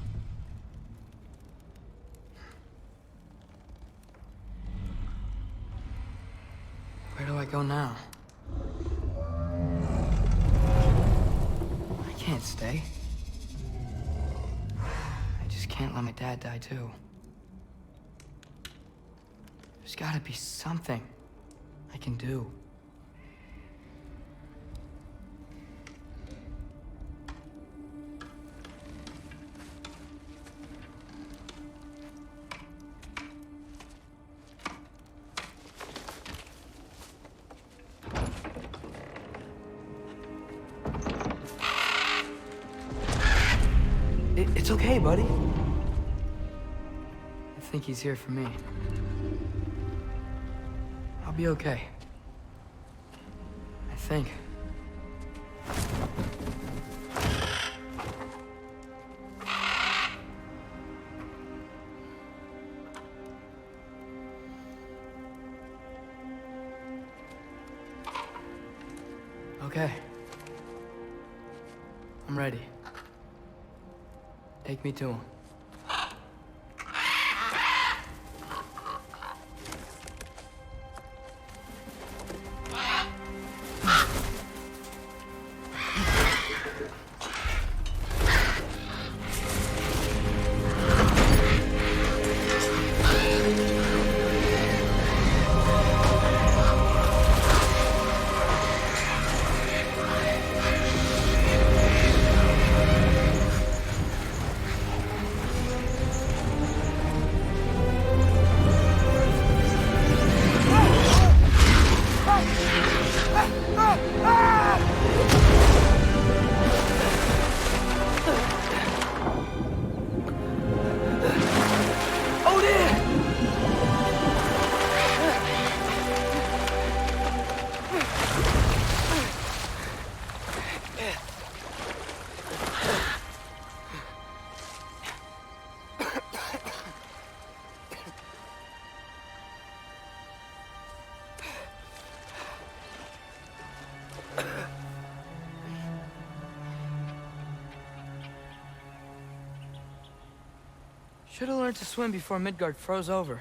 Where do I go now? I can't stay. I just can't let my dad die too. There's gotta be something I can do. It's okay, buddy. think he's here for me. I'll be okay. I think. Okay. I'm ready. Take me to him. Should have learned to swim before Midgard froze over.